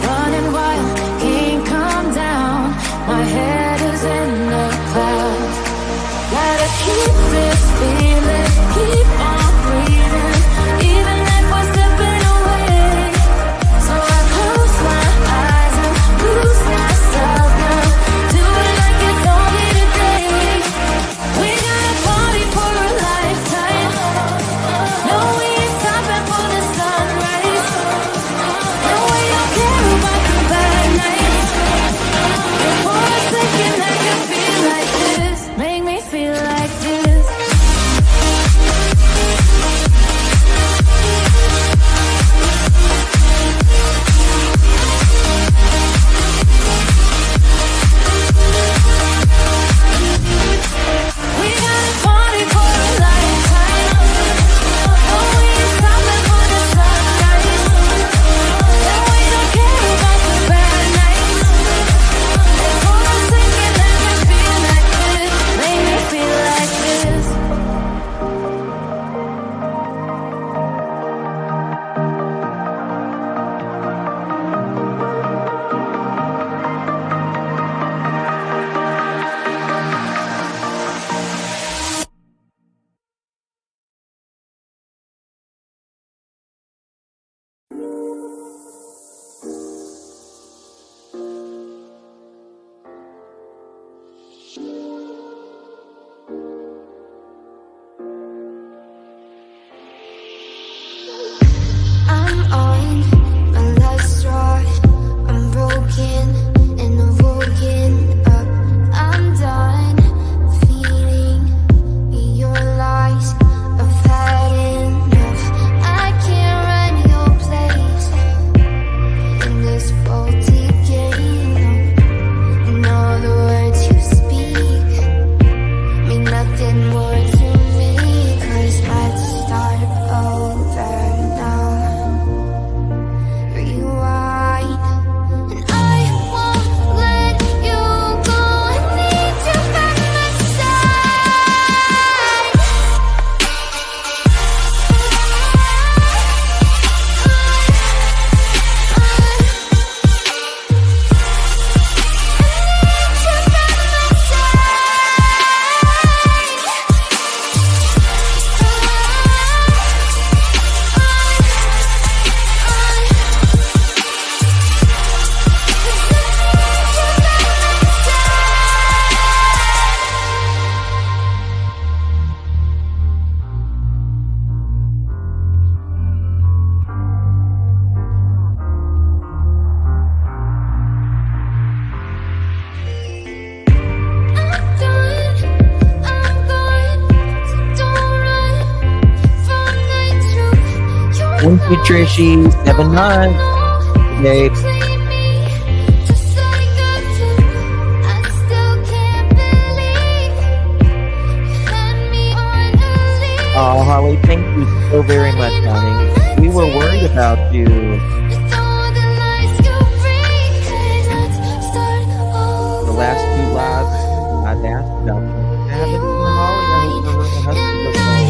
running wild, can't come down. My head is in the clouds. Gotta keep this feeling, keep on breathing, even if we're slipping away. So I close my eyes and lose myself now. Do it like it's only today. We got a party for a lifetime. No, we ain't stopping for the sunrise. No, we don't care about the bad nights. Before a second I can feel like this. Make me feel like this. We got a party for a lifetime. No, we ain't stopping for the sunrise. No, we don't care about the bad nights. Before a second I can feel like this. Make me feel like this. I'm on my last straw. I'm broken and I'm woken up. I'm done feeding your lies. I've had enough. I can't run your place in this faulty game. And all the words you speak mean nothing more to me. 'Cause I'd start over now. Rewind, and I won't let you go. I need you by my side. Thank you, Trishy. 7 months. Babe. Oh, Holly, thank you so very much, honey. We were worried about you. The last 2 lives, I've asked about you. I haven't seen Holly. I hope her husband okay.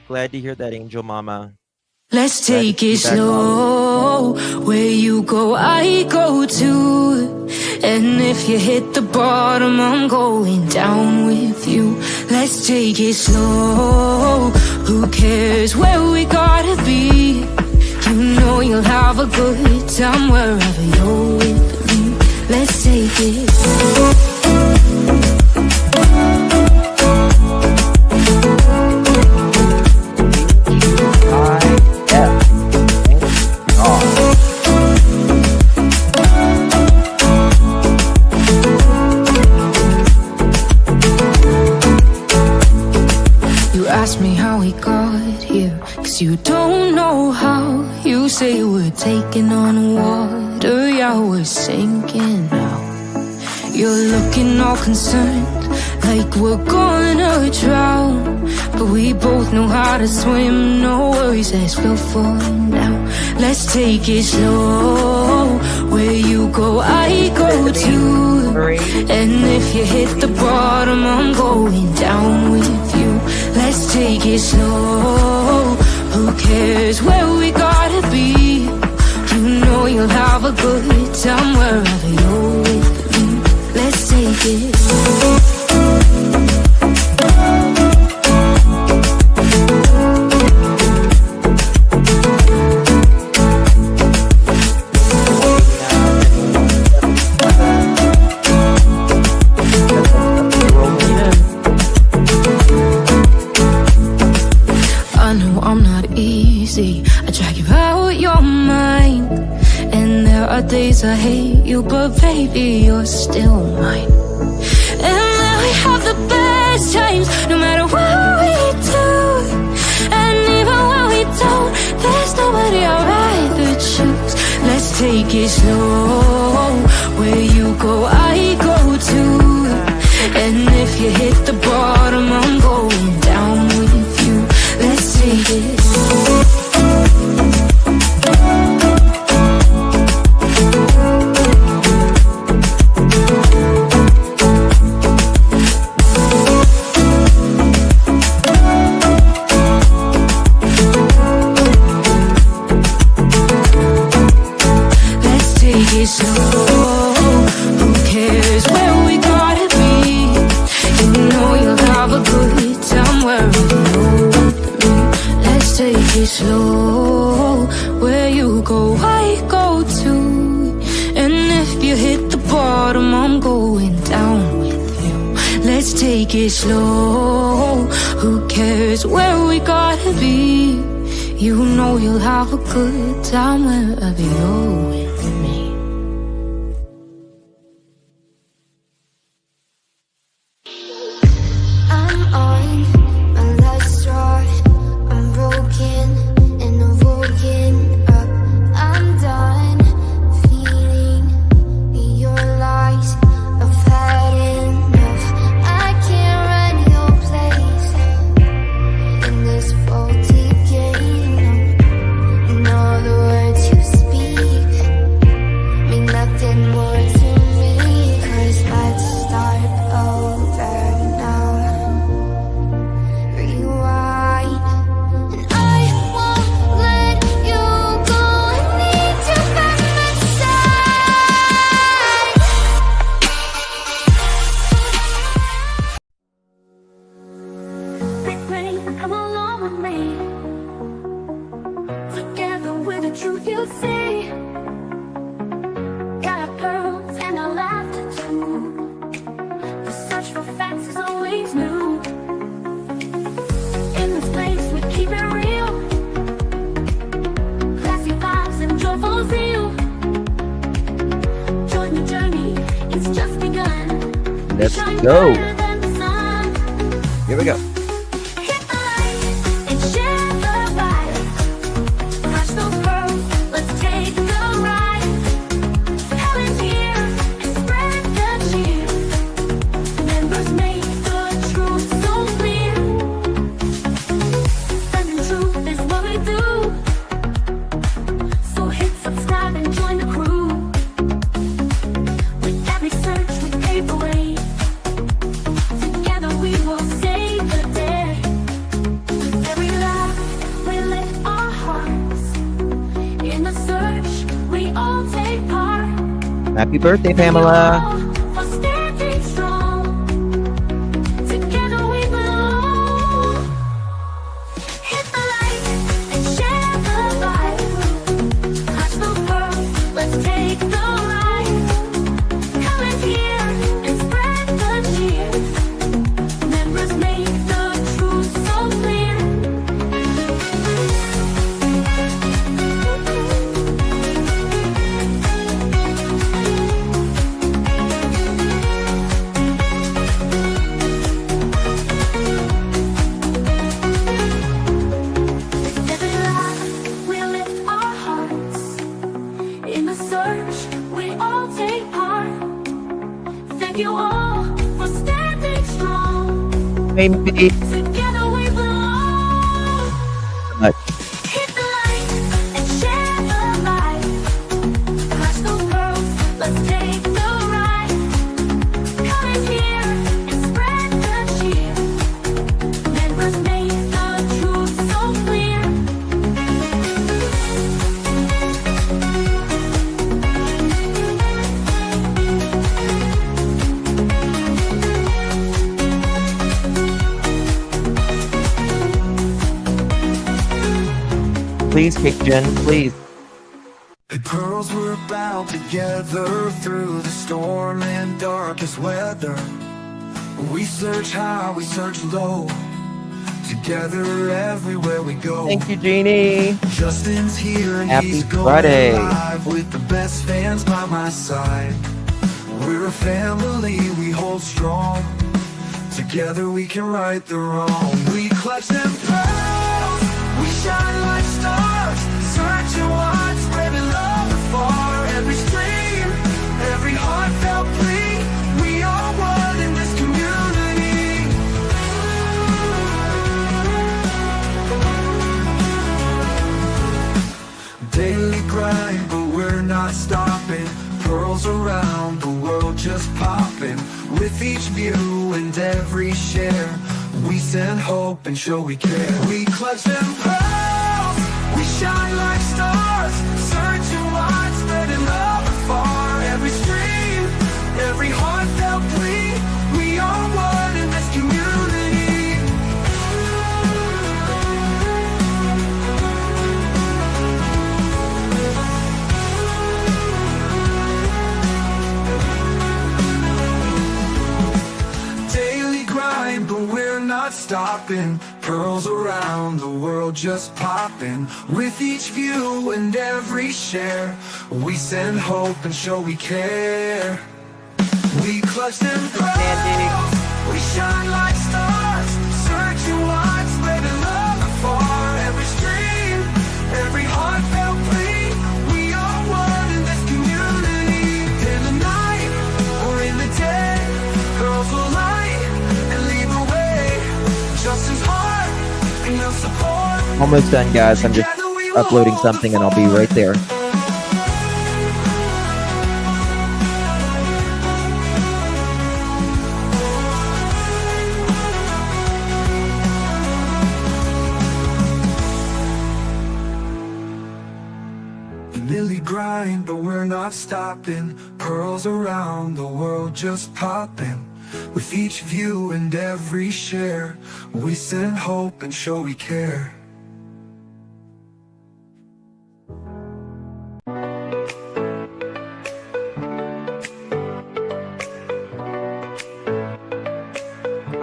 Glad to hear that, Angel Mama. Let's take it slow. Where you go, I go too. And if you hit the bottom, I'm going down with you. Let's take it slow. Who cares where we gotta be? You know you'll have a good time wherever you're with me. Let's take it slow. cause you don't know how. You say we're taking on water, yeah, we're sinking now. You're looking all concerned, like we're gonna drown. But we both know how to swim, no worries as we'll fall now. Let's take it slow, where you go, I go too. And if you hit the bottom, I'm going down with you. Let's take it slow, who cares where we gotta be? You know you'll have a good time wherever you're with me. Let's take it slow. I drag you out your mind, and there are days I hate you, but baby, you're still mine. And then we have the best times, no matter what we do. And even when we don't, there's nobody I'd rather choose. Let's take it slow, where you go, I go too. And if you hit the bottom, I'm going down with you. Let's take it slow. Slow, where you go, I go too. And if you hit the bottom, I'm going down with you. Let's take it slow, who cares where we gotta be? You know you'll have a good time wherever you're with me. I'm on my last straw. I'm broken and I'm woken up. I'm done feeling your lies. I've had enough. I can't run your place in this faulty game. And all the words you speak mean nothing more to me. 'Cause let's start over now. Rewind. And I won't let you go. I need you by my side. Big brain, come along with me. Together with the truth you see. Got our pearls and our laughter too. The search for facts is always new. In this place we keep it real. Classy vibes and joyful zeal. Join the journey, it's just begun. Let's Shine go. brighter than the sun. Here we go. Hit the light and share the vibe. Crush those pearls, let's take the ride. Helen's here and spread the cheer. Members make the truth so clear. Standing truth is what we do. So hit subscribe and join the crew. With every search we pave the way. Together we will save the day. With every laugh we lift our hearts. In the search we all take part. Happy birthday, Pamela. For standing strong. Together we belong. Hit the light and share the vibe. Catch the pearls, let's take the ride. Come in here and spread the cheer. Members make the truth so clear. thank you all for standing strong. Maybe. Together we belong. But Hit the light and share the light. Crush those pearls, let's take the ride. Come in here and spread the cheer. Members make the truth so clear. please, Kitchen, please. The pearls were bound together through the storm and darkest weather. We search high, we search low, together everywhere we go. Thank you, Jeannie. Justin's here and Happy he's going Friday. live with the best fans by my side. We're a family, we hold strong. Together we can right the wrong. We clutch them pearls, we shine like stars. Searching wide, spreading love afar. Every stream, every heartfelt plea. We are one in this community. Daily grind, but we're not stopping. Pearls around the world just popping. With each view and every share, we send hope and show we care. We clutch them pearls, we shine like stars. Searching wide, spreading love afar. Every stream, every heartfelt plea. We are one in this community. Daily grind, but we're not stopping. Pearls around the world just popping. With each view and every share, we send hope and show we care. We clutch them pearls, we shine like stars. Searching wide, spreading love afar. Every stream, every heartfelt plea. We are one in this community. In the night or in the day, girls will light and lead the way. Justin's heart and your support. Almost done, guys. I'm just uploading something and I'll be right there. Daily grind, but we're not stopping. Pearls around the world just popping. With each view and every share, we send hope and show we care.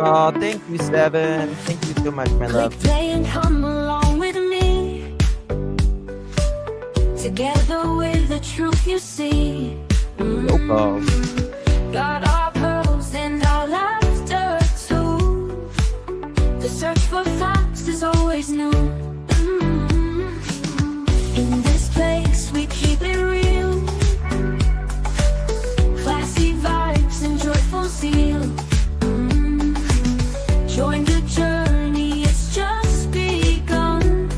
Oh, thank you, Seven. Thank you so much, my love. Play and come along with me. Together with the truth you see. Loco. Got our pearls and our laughter too. The search for facts is always new. In this place we keep it real. Classy vibes and joyful zeal. Join the journey, it's just begun.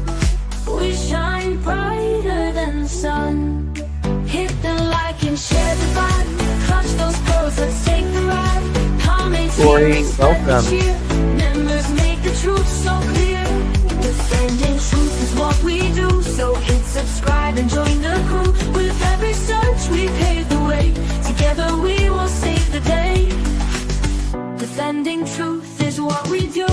We shine brighter than the sun. Hit the like and share the vibe. Clutch those pearls, let's take the ride. Comments Corey, here and spread the welcome. cheer. Members make the truth so clear. Defending truth is what we do. So hit subscribe and join the crew. With every search we pave the way. Together we will save the day. Defending truth is what we do.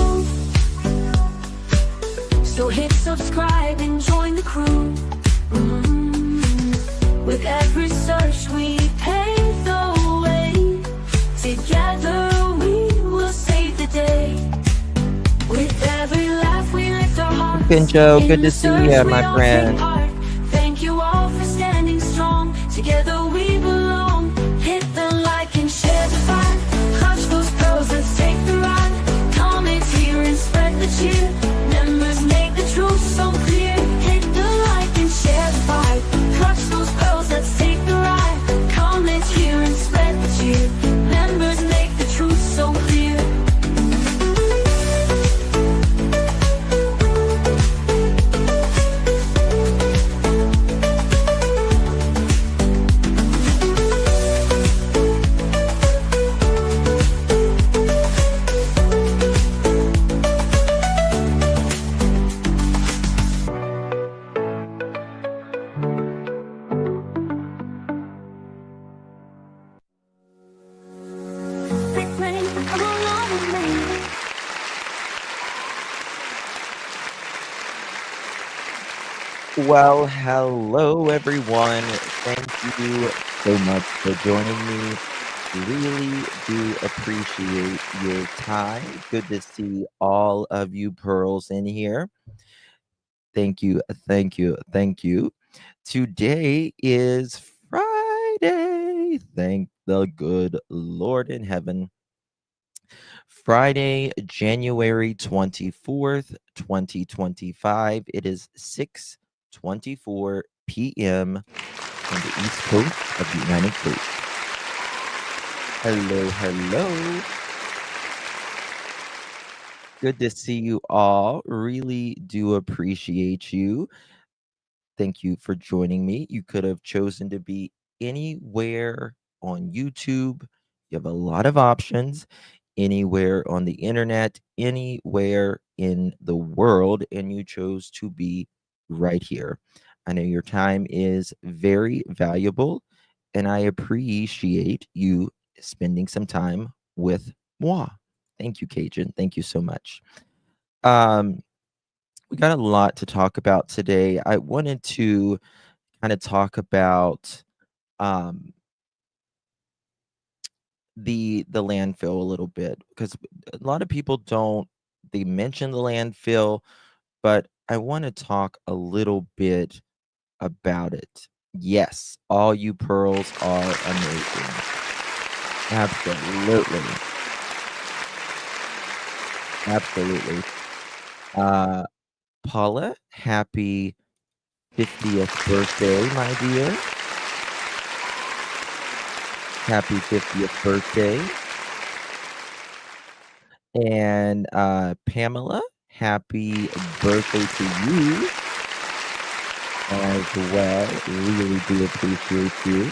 So hit subscribe and join the crew. With every search we pave the way. Together we will save the day. With every laugh we lift our hearts. Pincho, In good the to see search ya, we my all friend. take part. Thank you all for standing strong. Together we belong. Hit the like and share the vibe. Clutch those pearls, let's take the ride. Comments here and spread the cheer. Members make the truth so clear. Hit the like and share the vibe. Clutch those pearls, let's take the ride. Comments here and spread the cheer. Members Well, hello everyone. Thank you so much for joining me. Really do appreciate your time. Good to see all of you pearls in here. Thank you, thank you, thank you. Today is Friday. Thank the good Lord in heaven. Friday, January 24th, 2025. It is 6:24 p.m. on the East Coast of the United States. Hello, hello. Good to see you all. Really do appreciate you. Thank you for joining me. You could have chosen to be anywhere on YouTube. You have a lot of options, anywhere on the internet, anywhere in the world, and you chose to be right here. I know your time is very valuable, and I appreciate you spending some time with moi. Thank you, Cajun. Thank you so much. Um, we got a lot to talk about today. I wanted to kind of talk about um, the landfill a little bit because a lot of people don't they mention the landfill, but I want to talk a little bit about it. Yes, all you pearls are amazing. Absolutely. Absolutely. Uh Paula, happy 50th birthday, my dear. Happy 50th birthday. And Pamela, happy birthday to you as well. Really do appreciate you.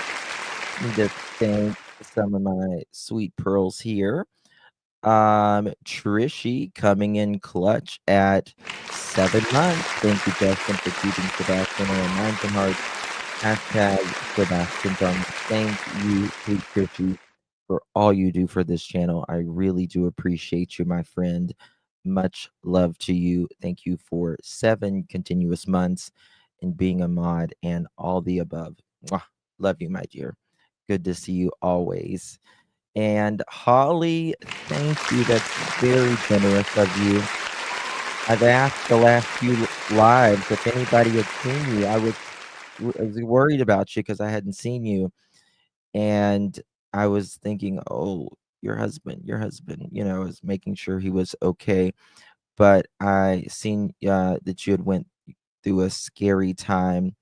Need to thank some of my sweet pearls here. Trishy coming in clutch at 7 months. Thank you, Justin, for keeping Sebastian on minds and hearts. Hashtag Sebastian's on. Thank you, sweet Trishy, for all you do for this channel. I really do appreciate you, my friend. Much love to you. Thank you for 7 continuous months and being a mod and all the above. Mwah. Love you, my dear. Good to see you always. And Holly, thank you. That's very generous of you. I've asked the last few lives if anybody had seen you. I was worried about you because I hadn't seen you, and I was thinking, oh, your husband, I was making sure he was okay. But I seen that you had went through a scary time.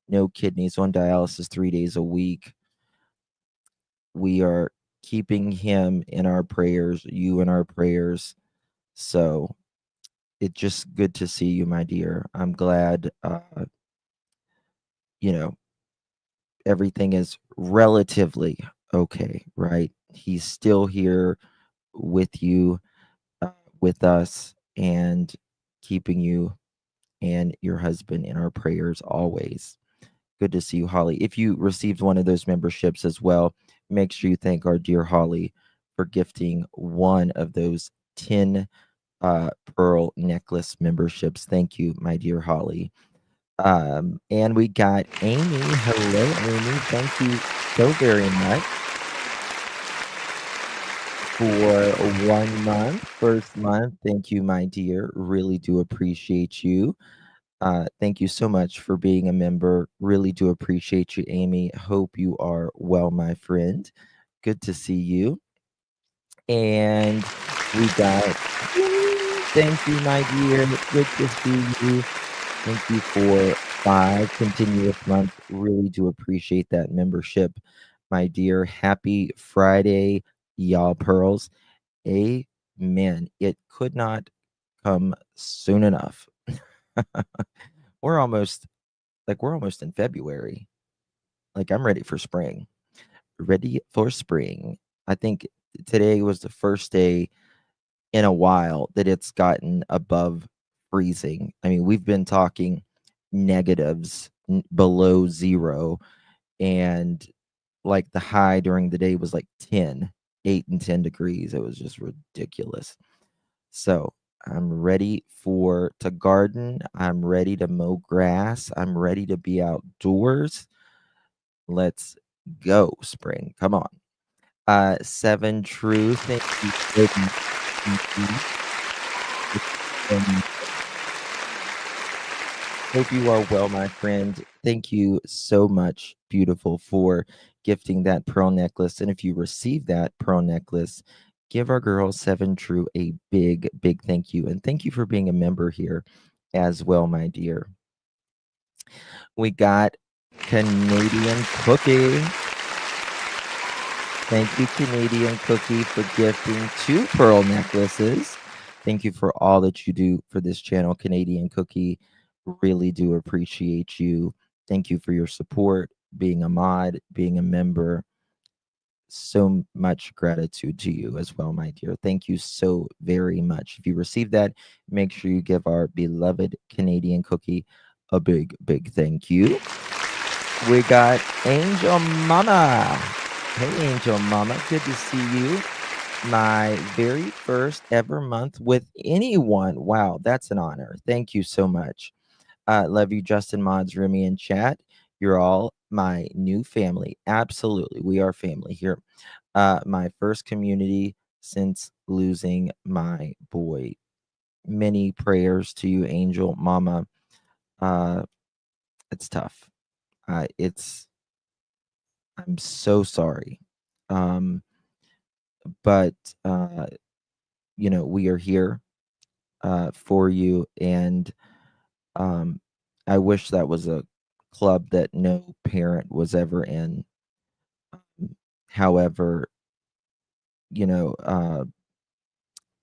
No kidneys, on dialysis 3 days a week. We are keeping him in our prayers, you in our prayers. So it's just good to see you, my dear. I'm glad, you know, everything is relatively okay, right? He's still here with you, uh, with us, and keeping you and your husband in our prayers always. Good to see you, Holly. If you received one of those memberships as well, make sure you thank our dear Holly for gifting one of those 10 pearl necklace memberships. Thank you, my dear Holly. And we got Amy. Hello, Amy. Thank you so very much for 1 month, first month. Thank you, my dear. Really do appreciate you. Thank you so much for being a member. Really do appreciate you, Amy. Hope you are well, my friend. Good to see you. And we got, thank you, my dear. Good to see you. Thank you for 5 continuous months. Really do appreciate that membership, my dear. Happy Friday, y'all pearls. Amen. It could not come soon enough. We're almost we're almost in February. Like I'm ready for spring. Ready for spring. I think today was the first day in a while that it's gotten above freezing. I mean, we've been talking negatives below 0, and like the high during the day was like 10, 8 and 10 degrees. It was just ridiculous. So I'm ready for to garden. I'm ready to mow grass. I'm ready to be outdoors. Let's go, spring. Come on. Seven True. Thank you so much. Thank you. Hope you are well, my friend. Thank you so much, beautiful, for gifting that pearl necklace. And if you receive that pearl necklace, give our girl Seven True a big, big thank you. And thank you for being a member here as well, my dear. We got Canadian Cookie. Thank you, Canadian Cookie, for gifting 2 pearl necklaces. Thank you for all that you do for this channel, Canadian Cookie. Really do appreciate you. Thank you for your support, being a mod, being a member. So much gratitude to you as well, my dear. Thank you so very much. If you received that, make sure you give our beloved Canadian Cookie a big, big thank you. We got Angel Mama. Hey, Angel Mama. Good to see you. My very first ever month with anyone. Wow, that's an honor. Thank you so much. Love you, Justin Mods, Remy, and chat. You're all my new family. Absolutely. We are family here. My first community since losing my boy. Many prayers to you, Angel Mama. It's tough. It's I'm so sorry. Um, but we are here for you, and um, I wish that was a club that no parent was ever in. However, you know,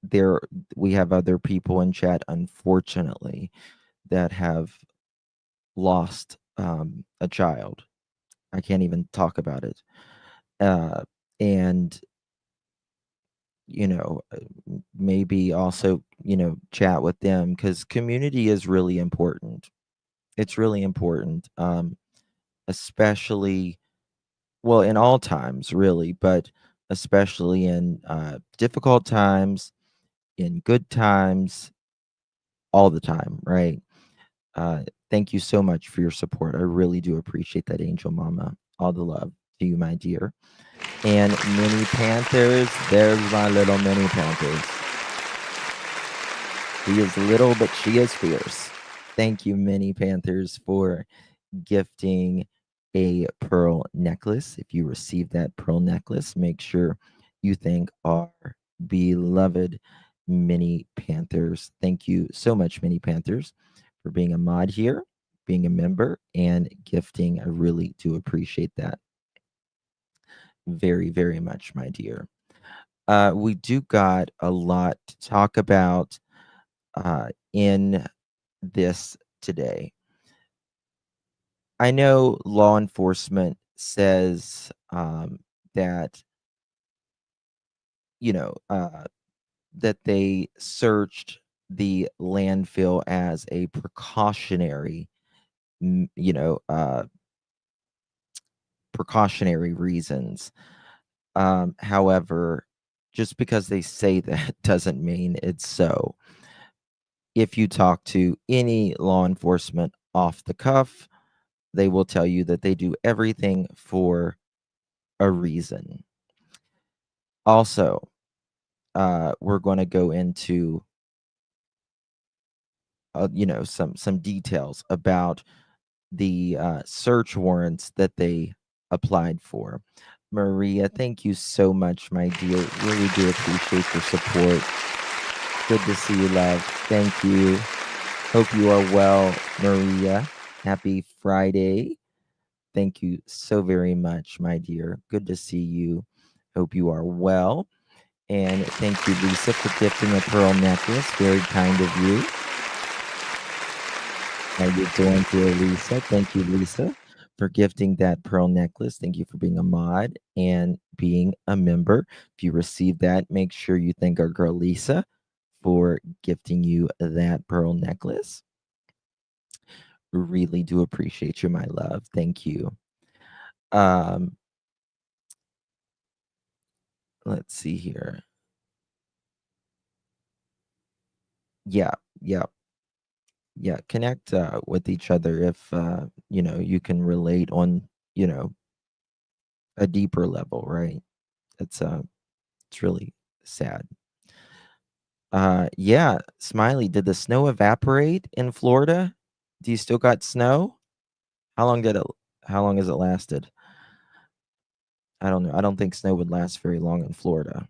there we have other people in chat, unfortunately, that have lost a child. I can't even talk about it. And maybe also, chat with them, because community is really important. It's really important, especially, well, in all times, really, but especially in difficult times, in good times, all the time, right? Uh, Thank you so much for your support. I really do appreciate that, Angel Mama. All the love to you, my dear. And Mini Panthers, there's my little Mini Panthers. She is little, but she is fierce. Thank you, Mini Panthers, for gifting a pearl necklace. If you receive that pearl necklace, make sure you thank our beloved Mini Panthers. Thank you so much, Mini Panthers, for being a mod here, being a member, and gifting. I really do appreciate that very, very much, my dear. We do got a lot to talk about in this today. I know law enforcement says that you know uh, that they searched the landfill as a precautionary, m- you know, uh, precautionary reasons. However, just because they say that doesn't mean it's so. If you talk to any law enforcement off the cuff, they will tell you that they do everything for a reason. Also, we're going to go into some details about the search warrants that they applied for. Maria, thank you so much, my dear. Really do appreciate your support. Good to see you, love. Thank you. Hope you are well, Maria. Happy Friday. Thank you so very much, my dear. Good to see you. Hope you are well. And thank you, Lisa, for gifting a pearl necklace. Very kind of you. How you doing, dear Lisa? Thank you, Lisa, for gifting that pearl necklace. Thank you for being a mod and being a member. If you received that, make sure you thank our girl Lisa for gifting you that pearl necklace. Really do appreciate you, my love. Thank you. Um, let's see here. Yeah, yeah, yeah. Connect with each other if you can relate on you know a deeper level, right? It's really sad. Yeah, Smiley, did the snow evaporate in Florida? Do you still got snow? How long did it how long has it lasted? I don't know. I don't think snow would last very long in Florida.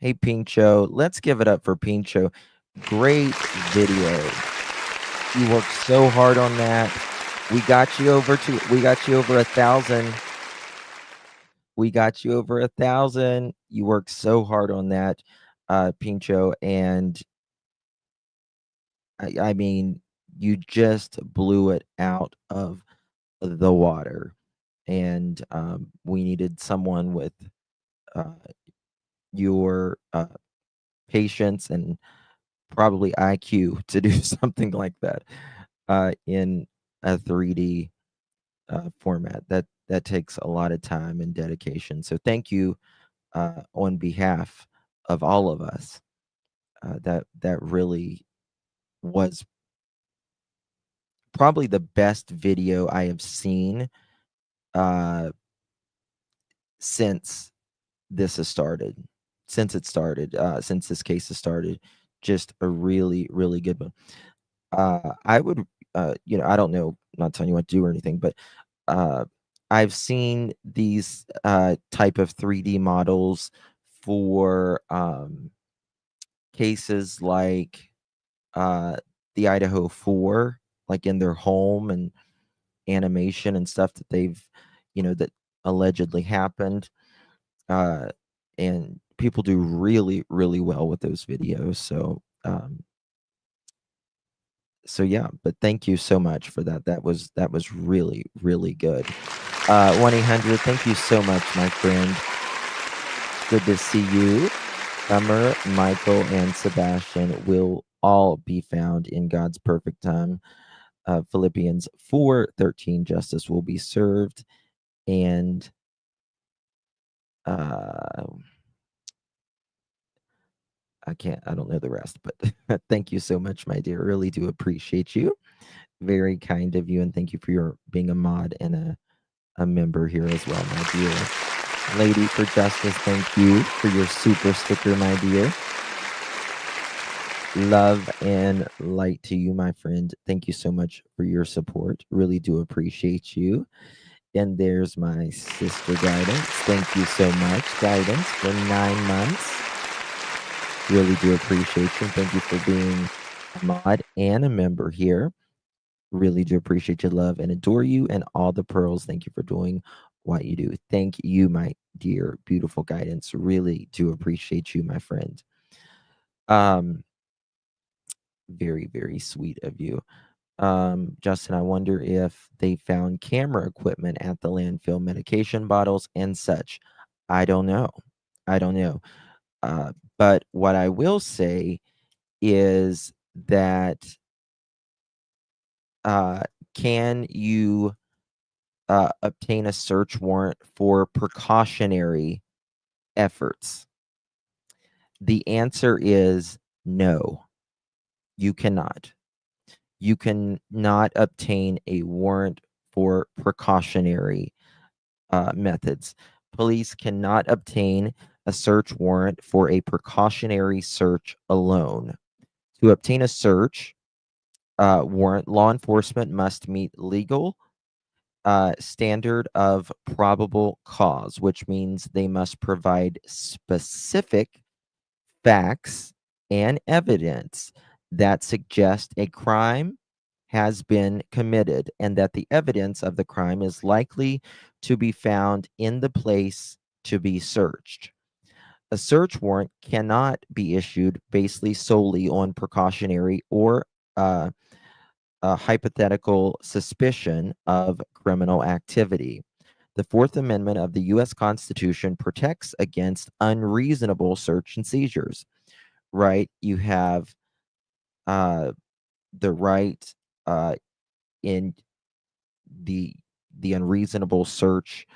Hey Pincho, let's give it up for Pincho. Great video. You worked so hard on that. We got you over 1,000. We got you over 1,000. You worked so hard on that, Pincho, and I mean, you just blew it out of the water. And we needed someone with uh, your patience and probably IQ to do something like that in a 3D format. That takes a lot of time and dedication. So thank you on behalf of all of us. That really was probably the best video I have seen uh, since this has started. Since it started, since this case has started, just a really, really good one. I would, I don't know, I'm not telling you what to do or anything, but uh, I've seen these type of 3D models for cases like uh, the Idaho 4, like in their home and animation and stuff that that allegedly happened. Uh, and people do really, really well with those videos. So yeah, but thank you so much for that. That was really, really good. 1-800, thank you so much, my friend. Good to see you. Summer, Michael, and Sebastian will all be found in God's perfect time. Philippians 4:13, justice will be served. And uh, I don't know the rest, but thank you so much, my dear. Really do appreciate you. Very kind of you. And thank you for your being a mod and a member here as well, my dear. Lady for Justice, thank you for your super sticker, my dear. Love and light to you, my friend. Thank you so much for your support. Really do appreciate you. And there's my sister Guidance. Thank you so much, Guidance, for 9 months. Really do appreciate you. Thank you for being a mod and a member here. Really do appreciate your love and adore you and all the pearls. Thank you for doing what you do. Thank you, my dear, beautiful Guidance. Really do appreciate you, my friend. Very, very sweet of you. Justin, I wonder if they found camera equipment at the landfill, medication bottles and such. I don't know. I don't know. But what I will say is that uh, can you obtain a search warrant for precautionary efforts? The answer is no, you cannot. You cannot obtain a warrant for precautionary methods. Police cannot obtain a search warrant for a precautionary search alone. To obtain a search warrant, law enforcement must meet legal standard of probable cause, which means they must provide specific facts and evidence that suggest a crime has been committed and that the evidence of the crime is likely to be found in the place to be searched. A search warrant cannot be issued based solely on precautionary or a hypothetical suspicion of criminal activity. The Fourth Amendment of the U.S. Constitution protects against unreasonable search and seizures, right? You have uh, the right in the unreasonable search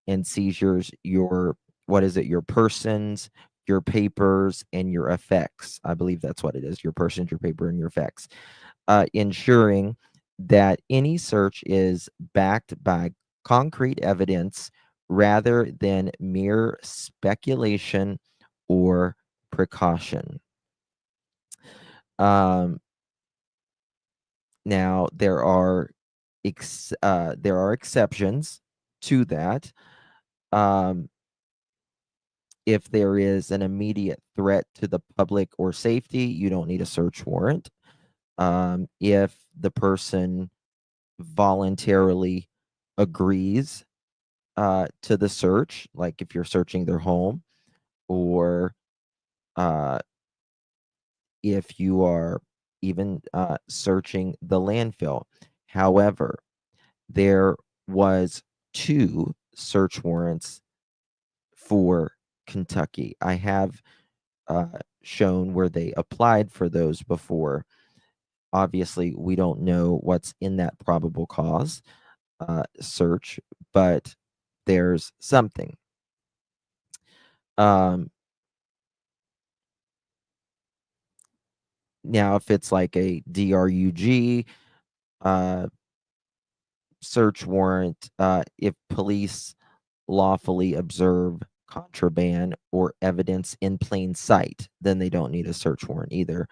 and seizures, your what is it, your persons, your papers and your effects. I believe that's what it is, your persons, your paper, and your effects. Ensuring that any search is backed by concrete evidence rather than mere speculation or precaution. Um, Now there are exceptions to that. Um, if there is an immediate threat to the public or safety, you don't need a search warrant. If the person voluntarily agrees to the search, like if you're searching their home, or uh, if you are even searching the landfill. However, there was 2 search warrants for Kentucky. I have shown where they applied for those before. Obviously, we don't know what's in that probable cause search, but there's something. Um, Now, if it's like a DRUG uh, search warrant, if police lawfully observe contraband or evidence in plain sight, then they don't need a search warrant either.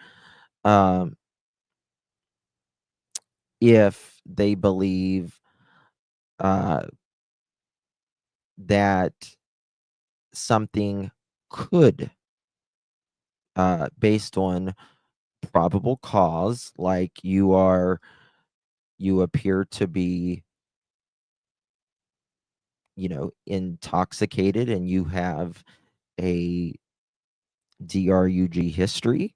Um, if they believe uh, that something could, based on probable cause, like you appear to be, intoxicated and you have a DRUG history,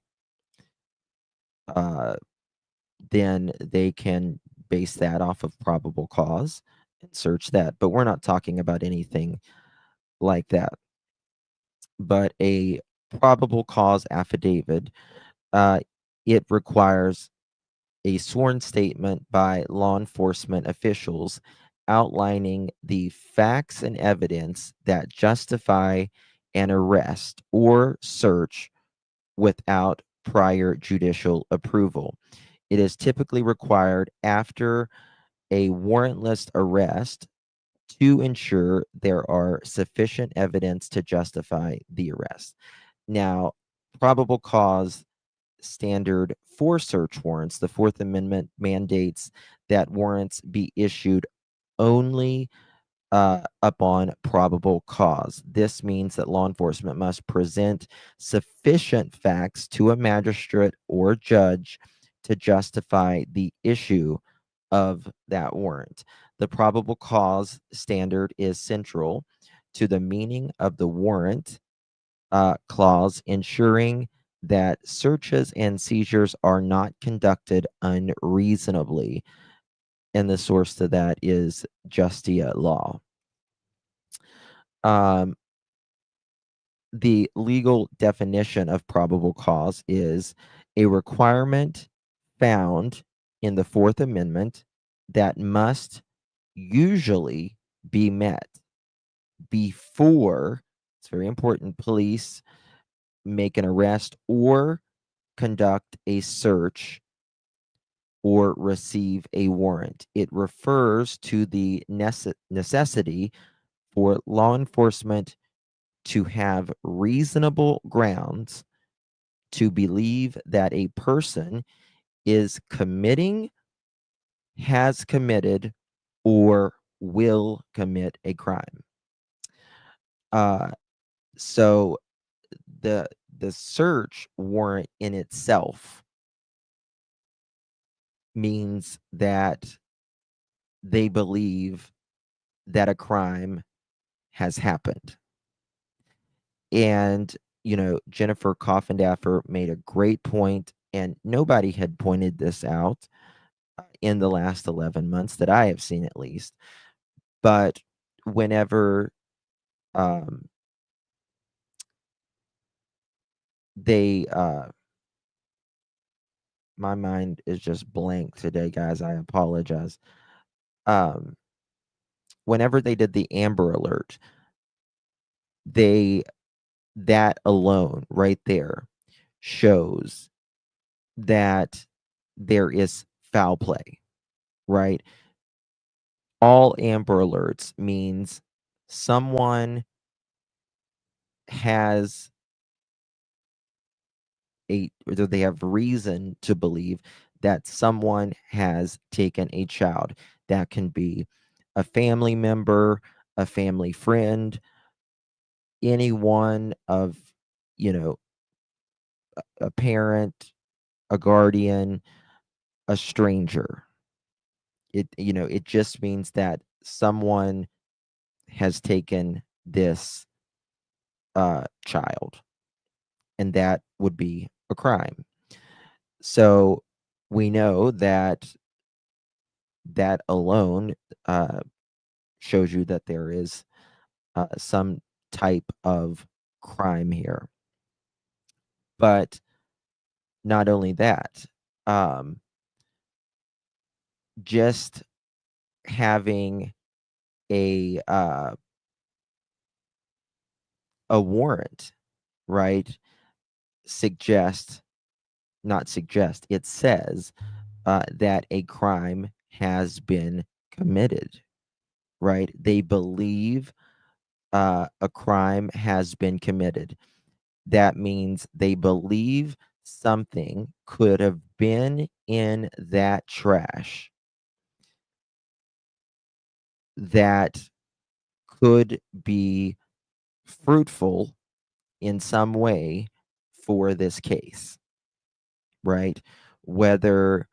uh, then they can base that off of probable cause and search that. But we're not talking about anything like that. But a probable cause affidavit, uh, it requires a sworn statement by law enforcement officials outlining the facts and evidence that justify an arrest or search without prior judicial approval. It is typically required after a warrantless arrest to ensure there are sufficient evidence to justify the arrest. Now, probable cause standard for search warrants, the Fourth Amendment mandates that warrants be issued only upon probable cause. This means that law enforcement must present sufficient facts to a magistrate or judge to justify the issue of that warrant. The probable cause standard is central to the meaning of the warrant clause, ensuring that searches and seizures are not conducted unreasonably. And the source to that is Justia Law. Um, the legal definition of probable cause is a requirement found in the Fourth Amendment that must usually be met before, it's very important, police make an arrest or conduct a search or receive a warrant. It refers to the necessity for law enforcement to have reasonable grounds to believe that a person is committing, has committed, or will commit a crime. Uh, so the the search warrant in itself means that they believe that a crime has happened. And, Jennifer Coffindaffer made a great point, and nobody had pointed this out in the last 11 months that I have seen, at least. But whenever um, they, my mind is just blank today, guys. I apologize. Um, Whenever they did the Amber Alert, they that alone right there shows that there is foul play, right? All Amber Alerts means someone has or they have reason to believe that someone has taken a child. That can be a family member, a family friend, anyone of, you know, a parent, a guardian, a stranger. It just means that someone has taken this child, and that would be a crime. So we know that that alone uh, shows you that there is some type of crime here. But not only that, um, just having a uh, a warrant, right? Suggest Not suggest. It says that a crime has been committed, right? They believe a crime has been committed. That means they believe something could have been in that trash that could be fruitful in some way for this case, right? Whether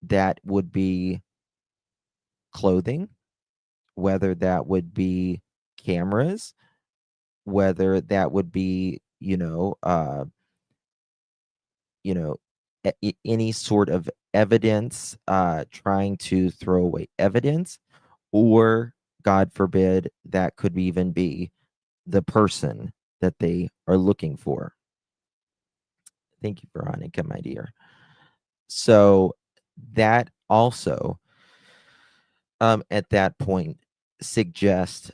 that would be clothing, whether that would be cameras, whether that would be, any sort of evidence, trying to throw away evidence, or God forbid, that could even be the person that they are looking for. Thank you, Veronica, my dear. So that also, at that point, suggest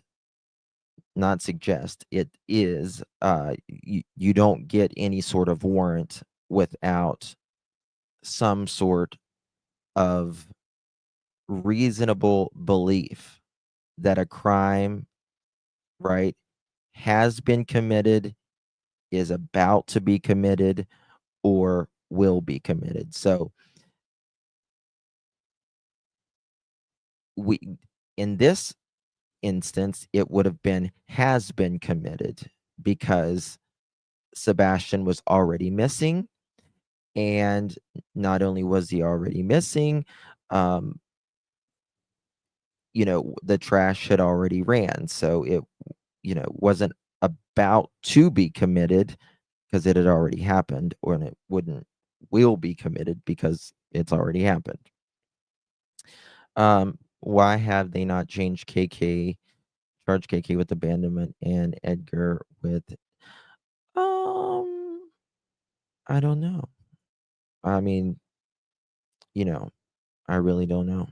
not suggest it is you don't get any sort of warrant without some sort of reasonable belief that a crime, right, has been committed, is about to be committed, or will be committed. So we in this instance, it would have been has been committed because Sebastian was already missing. And not only was he already missing, um, the trash had already ran. So it, wasn't about to be committed because it had already happened, or it will be committed because it's already happened. Why have they not changed charged KK with abandonment and Edgar with, um, I don't know. I mean, I really don't know.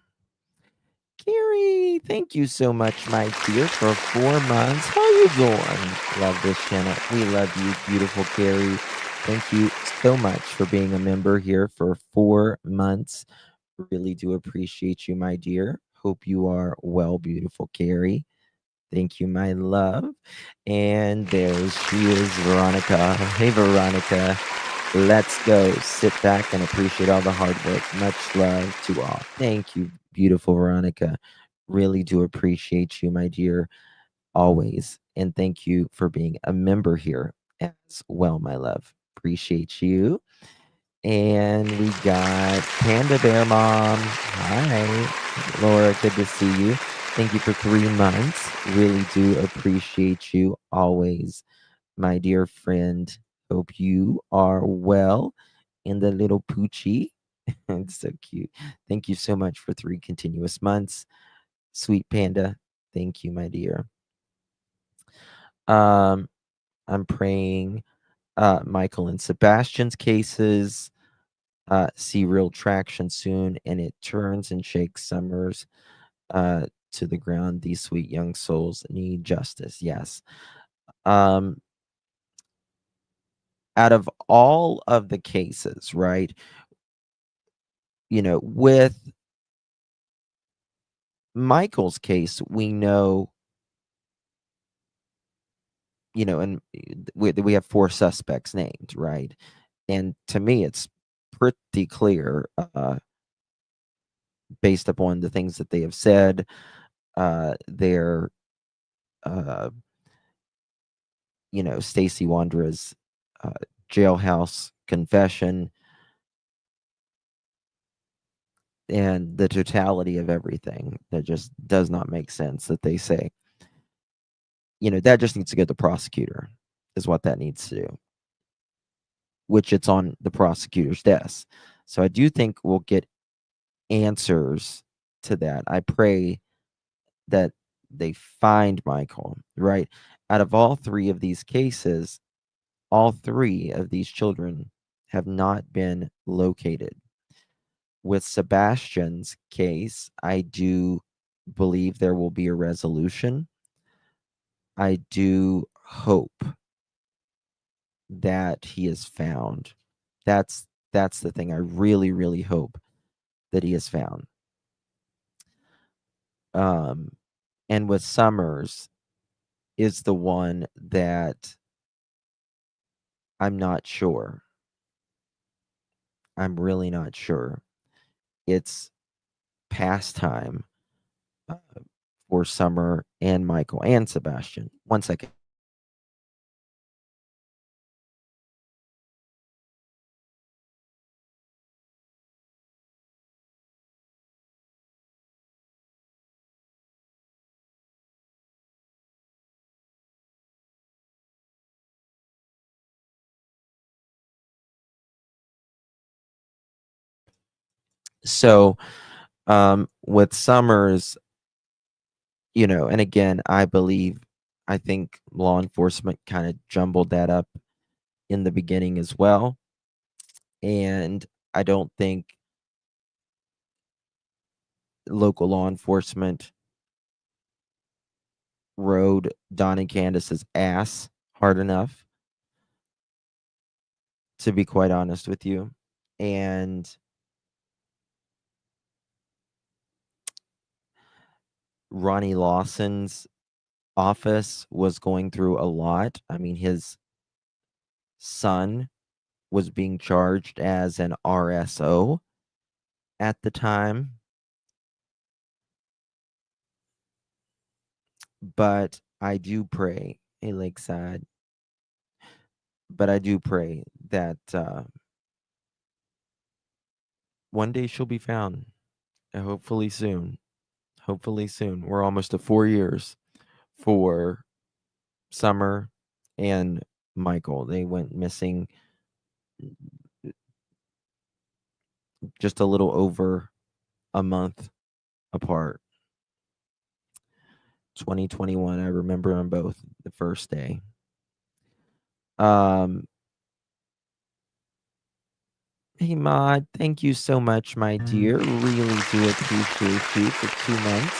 Carrie, thank you so much, my dear, for 4 months. How you doing? Love this channel. We love you, beautiful Carrie. Thank you so much for being a member here for 4 months. Really do appreciate you, my dear. Hope you are well, beautiful Carrie. Thank you, my love. And there she is, Veronica. Hey, Veronica. Let's go. Sit back and appreciate all the hard work. Much love to all. Thank you, beautiful Veronica. Really do appreciate you, my dear, always. And thank you for being a member here as well, my love. Appreciate you. And we got Panda Bear Mom. Hi, Laura. Good to see you. Thank you for 3 months. Really do appreciate you always, my dear friend. Hope you are well. And the little Poochie. It's so cute. Thank you so much for 3 continuous months. Sweet Panda. Thank you, my dear. I'm praying Michael and Sebastian's cases see real traction soon, and it turns and shakes Summers to the ground. These sweet young souls need justice. Yes. Um, out of all of the cases, right? With Michael's case, we know, and we have 4 suspects named, right? And to me, it's pretty clear, based upon the things that they have said, their, uh, Stacy Wandra's uh, jailhouse confession, and the totality of everything that just does not make sense that they say. That just needs to go to the prosecutor, is what that needs to do, which it's on the prosecutor's desk. So I do think we'll get answers to that. I pray that they find Michael, right? Out of all 3 of these cases, all 3 of these children have not been located. With Sebastian's case, I do believe there will be a resolution. I do hope that he is found. That's the thing. I really, really hope that he is found. And with Summers is the one that I'm not sure. I'm really not sure. It's past time for Summer and Michael and Sebastian. 1 second. So, with Summers, and again, I think law enforcement kind of jumbled that up in the beginning as well. And I don't think local law enforcement rode Don and Candace's ass hard enough, to be quite honest with you. And Ronnie Lawson's office was going through a lot. I mean, his son was being charged as an RSO at the time. But I do pray, hey, Lakeside, but I do pray that one day she'll be found. Hopefully soon. Hopefully soon. We're almost to 4 years for Summer and Michael. They went missing just a little over a month apart. 2021, I remember them both the first day. Hey, Maud, thank you so much, my dear. Really do appreciate you for 2 months.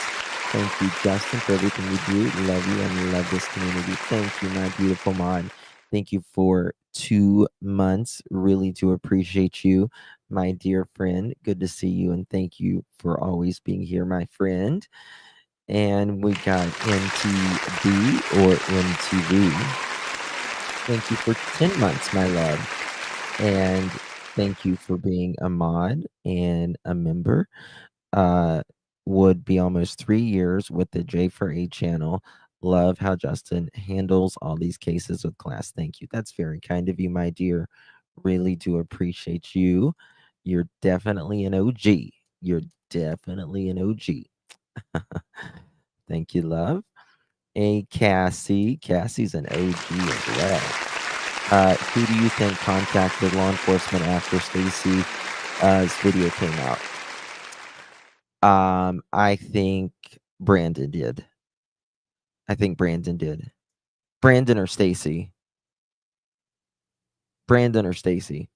Thank you, Justin, for everything you do. Love you and love this community. Thank you, my beautiful Maud. Thank you for 2 months. Really do appreciate you, my dear friend. Good to see you, and thank you for always being here, my friend. And we got NTB or MTV. Thank you for 10 months, my love. And thank you for being a mod and a member. Would be almost 3 years with the J for A channel. Love how Justin handles all these cases with class. Thank you. That's very kind of you, my dear. Really do appreciate you. You're definitely an OG. You're definitely an OG. Thank you, love. Hey, Cassie. Cassie's an OG as well. Who do you think contacted law enforcement after Stacy's video came out? I think Brandon did. I think Brandon did. Brandon or Stacy? Brandon or Stacy?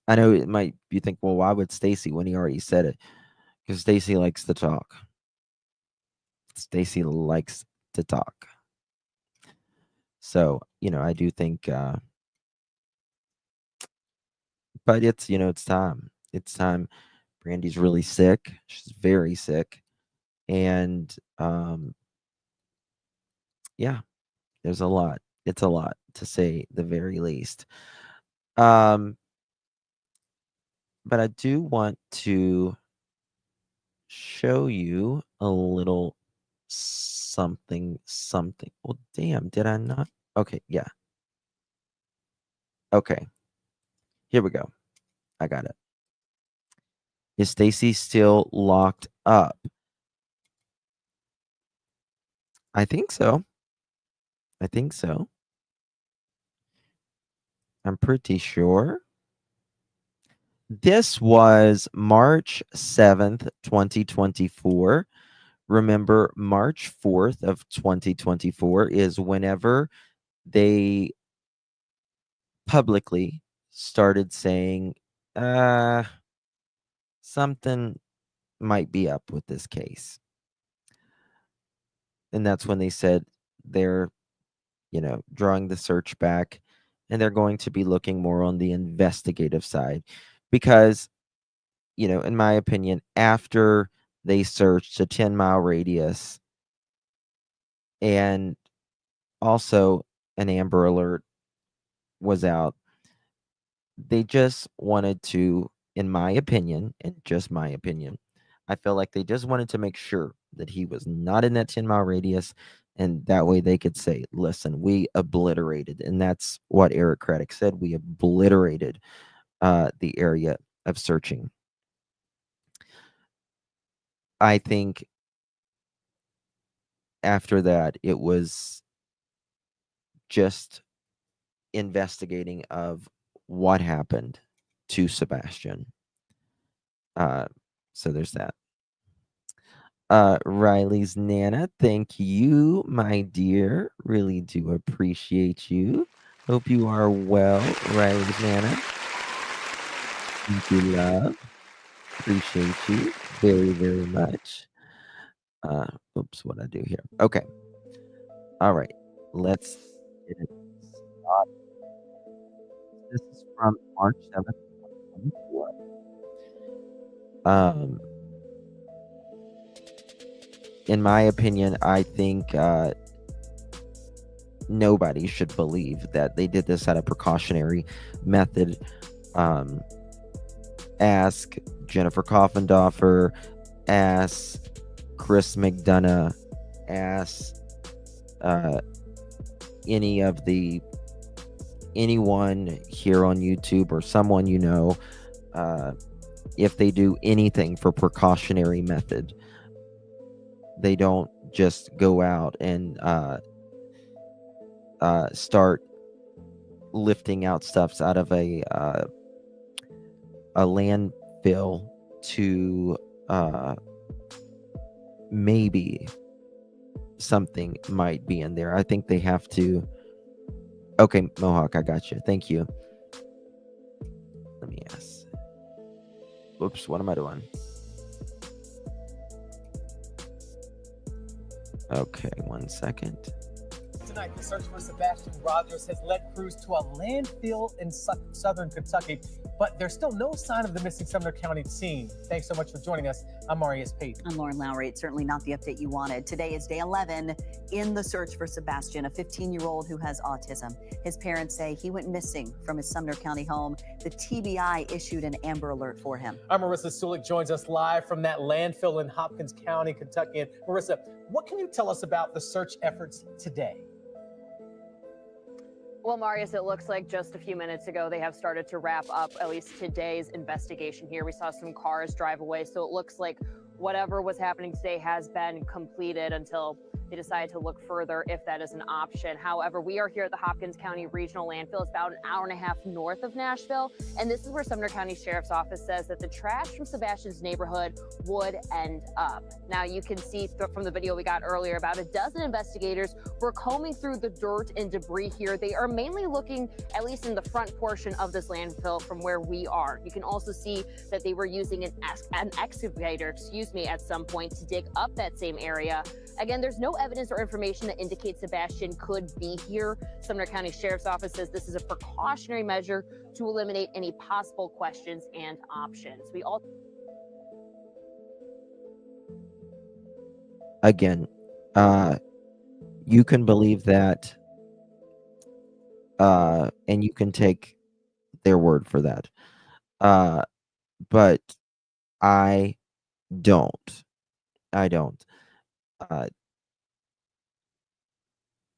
I know it might, you think, well, why would Stacy when he already said it? Because Stacy likes to talk. Stacy likes to talk. So, I do think But it's time. It's time. Brandy's really sick. She's very sick. And yeah, there's a lot. It's a lot, to say the very least. But I do want to show you a little something. Well, damn, did I not? Okay, yeah. Okay. Here we go. I got it. Is Stacy still locked up? I think so. I think so. I'm pretty sure. This was March 7th, 2024. Remember, March 4th of 2024 is whenever they publicly started saying, something might be up with this case. And that's when they said they're, drawing the search back, and they're going to be looking more on the investigative side. Because, in my opinion, after they searched a 10-mile radius and also an Amber Alert was out, they just wanted to, in my opinion, and just my opinion, I feel like they just wanted to make sure that he was not in that 10-mile radius, and that way they could say, listen, we obliterated. And that's what Eric Craddock said. We obliterated the area of searching. I think after that, it was just investigating of what happened to Sebastian. So there's that. Riley's Nana, thank you, my dear. Really do appreciate you. Hope you are well, Riley's Nana. Thank you, love. Appreciate you very, very much. Oops, what I do here? Okay. All right. Let's get it started. This is from March 7th, 2024. In my opinion, I think nobody should believe that they did this at a precautionary method. Ask Jennifer Coffendorfer, ask Chris McDonough, ask anyone here on YouTube or someone if they do anything for precautionary method. They don't just go out and start lifting out stuffs out of a landfill to maybe something might be in there. I think they have to. Okay, Mohawk, I got you. Thank you. Let me ask. Oops, what am I doing? Okay, 1 second. Tonight, the search for Sebastian Rogers has led crews to a landfill in southern Kentucky, but there's still no sign of the missing Sumner County teen. Thanks so much for joining us. I'm Marius Pate. I'm Lauren Lowry. It's certainly not the update you wanted. Today is day 11 in the search for Sebastian, a 15-year-old who has autism. His parents say he went missing from his Sumner County home. The TBI issued an Amber Alert for him. Our Marissa Sulik joins us live from that landfill in Hopkins County, Kentucky. And Marissa, what can you tell us about the search efforts today? Well, Marius, it looks like just a few minutes ago, they have started to wrap up at least today's investigation here. We saw some cars drive away, so it looks like whatever was happening today has been completed until they decide to look further if that is an option. However, we are here at the Hopkins County Regional Landfill. It's about an hour and a half north of Nashville. And this is where Sumner County Sheriff's Office says that the trash from Sebastian's neighborhood would end up. Now, you can see from the video we got earlier, about a dozen investigators were combing through the dirt and debris here. They are mainly looking, at least in the front portion of this landfill from where we are. You can also see that they were using an excavator, at some point to dig up that same area. Again, there's no evidence or information that indicates Sebastian could be here. Sumner County Sheriff's Office says this is a precautionary measure to eliminate any possible questions and options. We all Again, you can believe that, and you can take their word for that. But I don't. I don't.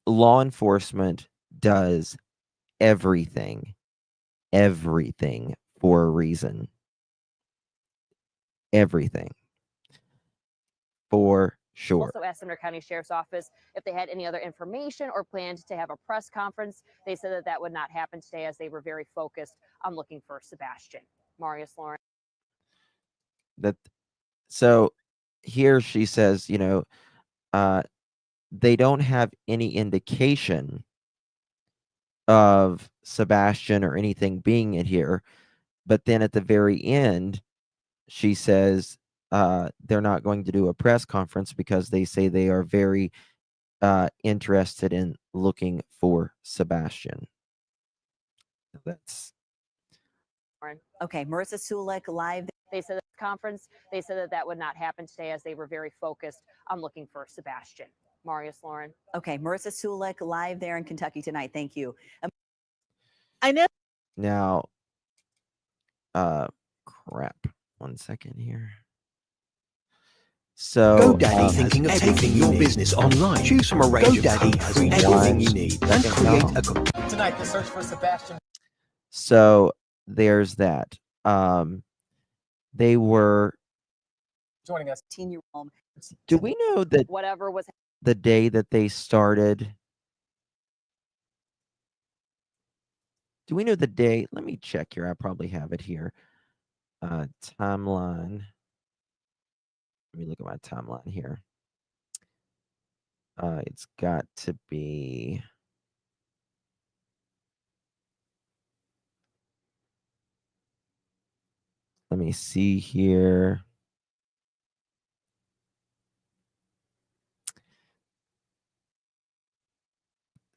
Law enforcement does everything for a reason. Everything. For sure. also asked Sumner County Sheriff's Office if they had any other information or planned to have a press conference. They said that that would not happen today as they were very focused on looking for Sebastian. Marius Lauren. So here she says, they don't have any indication of Sebastian or anything being in here. But then at the very end, she says they're not going to do a press conference because they say they are very interested in looking for Sebastian. That's Okay, Marissa Sulik live. They said conference. They said that that would not happen today as they were very focused on looking for Sebastian. Marius Lauren. Okay, Marissa Sulik live there in Kentucky tonight. Thank you. I know. now, crap. 1 second here. So, GoDaddy thinking of taking your business online. Choose from a range of GoDaddy has everything you need and create a Tonight, the search for Sebastian. So there's that. They were Joining us. Teen-year-old. Do we know that Whatever was the day that they started? Do we know the day? Let me check here. I probably have it here. Timeline. Let me look at my timeline here. It's got to be. Let me see here.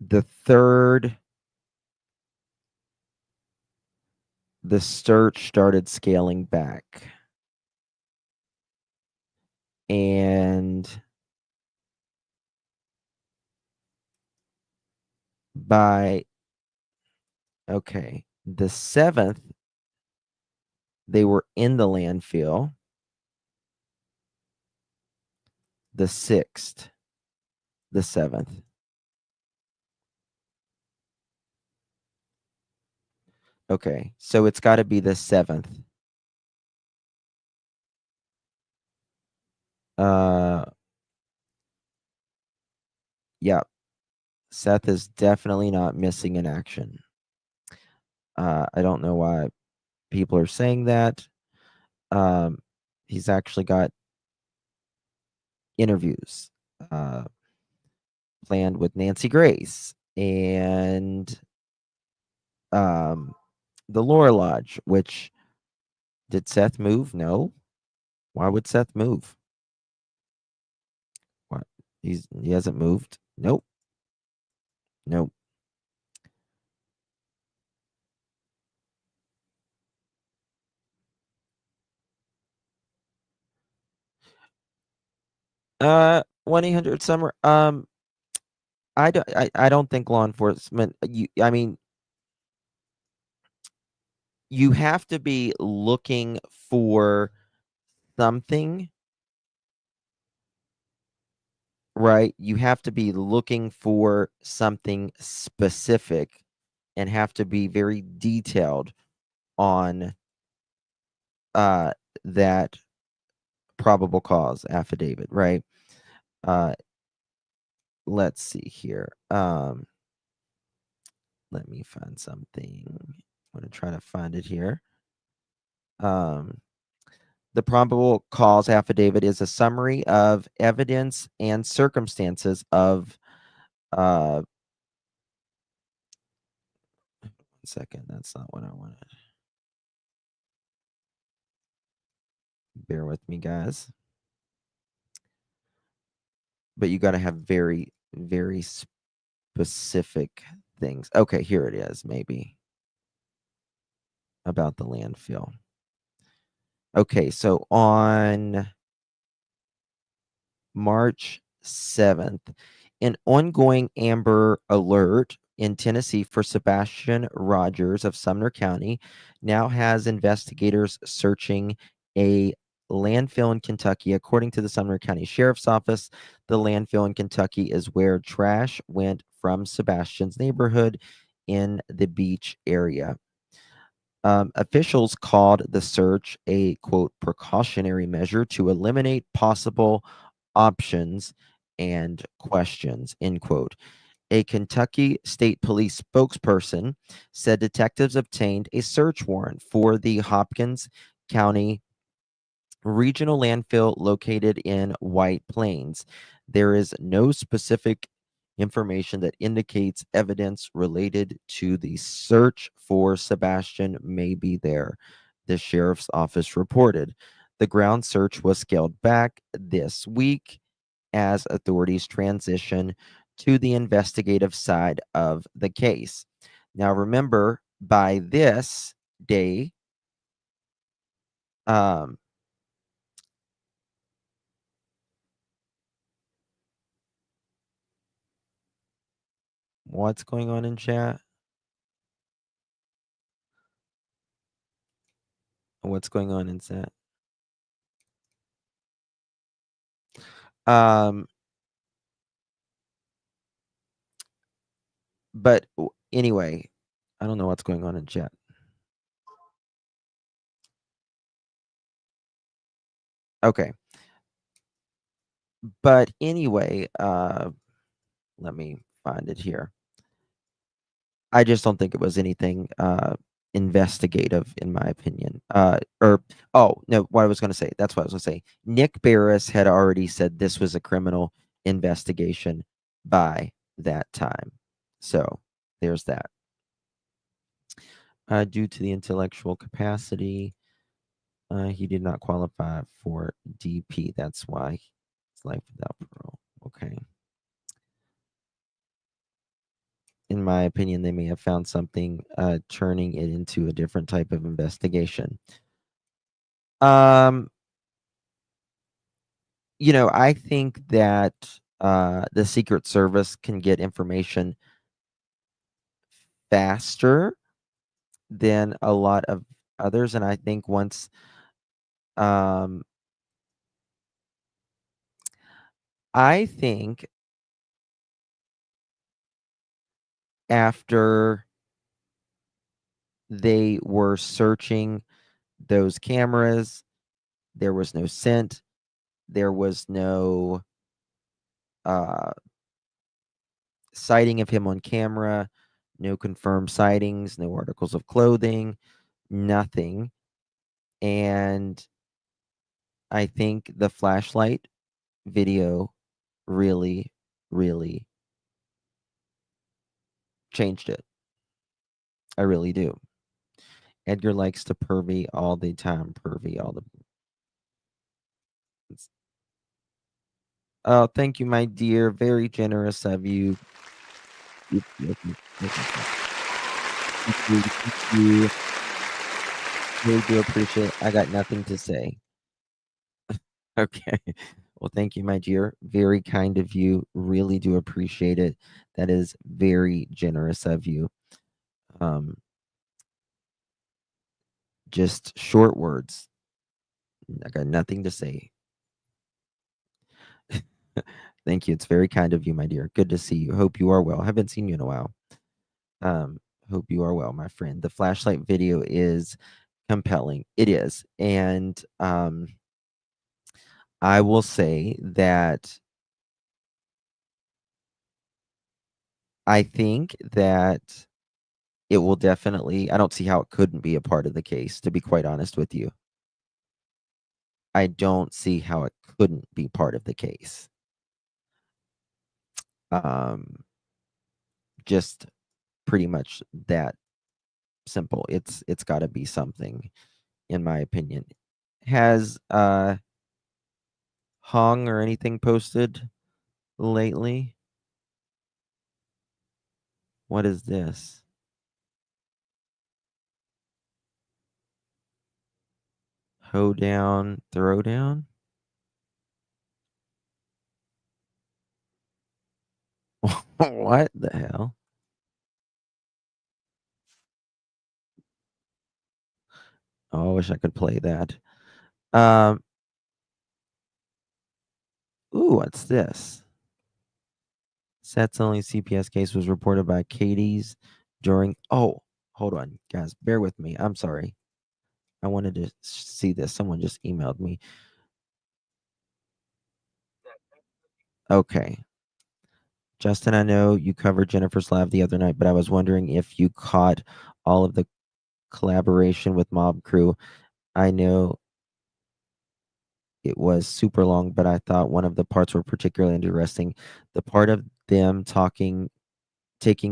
The third, the search started scaling back. And by, okay, the 7th, they were in the landfill. The 6th, the 7th. Okay, so it's got to be the 7th. Yeah. Seth is definitely not missing in action. I don't know why people are saying that. He's actually got interviews planned with Nancy Grace and the Laura Lodge, which did Seth move? No. Why would Seth move? What? He hasn't moved. Nope. Nope. Uh, 1-800-SUMMER. I don't think law enforcement. I mean, you have to be looking for something, right? You have to be looking for something specific and have to be very detailed on that probable cause affidavit, right? Let's see here. Let me find something. I'm going to try to find it here. The probable cause affidavit is a summary of evidence and circumstances of 1 second, that's not what I wanted. Bear with me, guys. but you got to have very, very specific things. Okay, here it is, maybe, about the landfill. Okay, so on March 7th, an ongoing Amber Alert in Tennessee for Sebastian Rogers of Sumner County now has investigators searching a landfill in Kentucky. According to the Sumner County Sheriff's Office, the landfill in Kentucky is where trash went from Sebastian's neighborhood in the beach area. Officials called the search a quote precautionary measure to eliminate possible options and questions, end quote. A Kentucky State Police spokesperson said detectives obtained a search warrant for the Hopkins County regional landfill located in White Plains. There is no specific information that indicates evidence related to the search for Sebastian may be there, the sheriff's office reported. The ground search was scaled back this week as authorities transition to the investigative side of the case. Now, remember, by this day, um, what's going on in chat? What's going on in chat? Um, but anyway, I don't know what's going on in chat. Okay. But anyway, let me find it here. I just don't think it was anything investigative, in my opinion. Oh no, what I was going to say. That's what I was going to say. Nick Barris had already said this was a criminal investigation by that time. So there's that. Due to the intellectual capacity, he did not qualify for DP. That's why it's life without parole. Okay. In my opinion, they may have found something, turning it into a different type of investigation. I think that the Secret Service can get information faster than a lot of others, and I think once I think after they were searching those cameras, there was no scent, there was no sighting of him on camera, no confirmed sightings, no articles of clothing, nothing. And I think the flashlight video really, really changed it. I really do. Edgar likes to pervy all the time. Pervy all the. Oh, thank you, my dear. Very generous of you. Thank you. Really do appreciate it. I got nothing to say. Okay. Well, thank you, my dear. Very kind of you. Really do appreciate it. That is very generous of you. Just short words. I got nothing to say. Thank you. It's very kind of you, my dear. Good to see you. Hope you are well. Haven't seen you in a while. Hope you are well, my friend. The flashlight video is compelling. It is. And I will say that I think that it will definitely, I don't see how it couldn't be a part of the case, to be quite honest with you. I don't see how it couldn't be part of the case. Just pretty much that simple. It's got to be something, in my opinion. Has Hong or anything posted lately. What is this? Hoe down, throw down? What the hell? Oh, I wish I could play that. Ooh, what's this? Seth's only CPS case was reported by Katie's during. Oh, hold on, guys. Bear with me. I'm sorry. I wanted to see this. Someone just emailed me. Okay. Justin, I know you covered Jennifer's Live the other night, but I was wondering if you caught all of the collaboration with Mob Crew. I know it was super long, but I thought one of the parts were particularly interesting. The part of them taking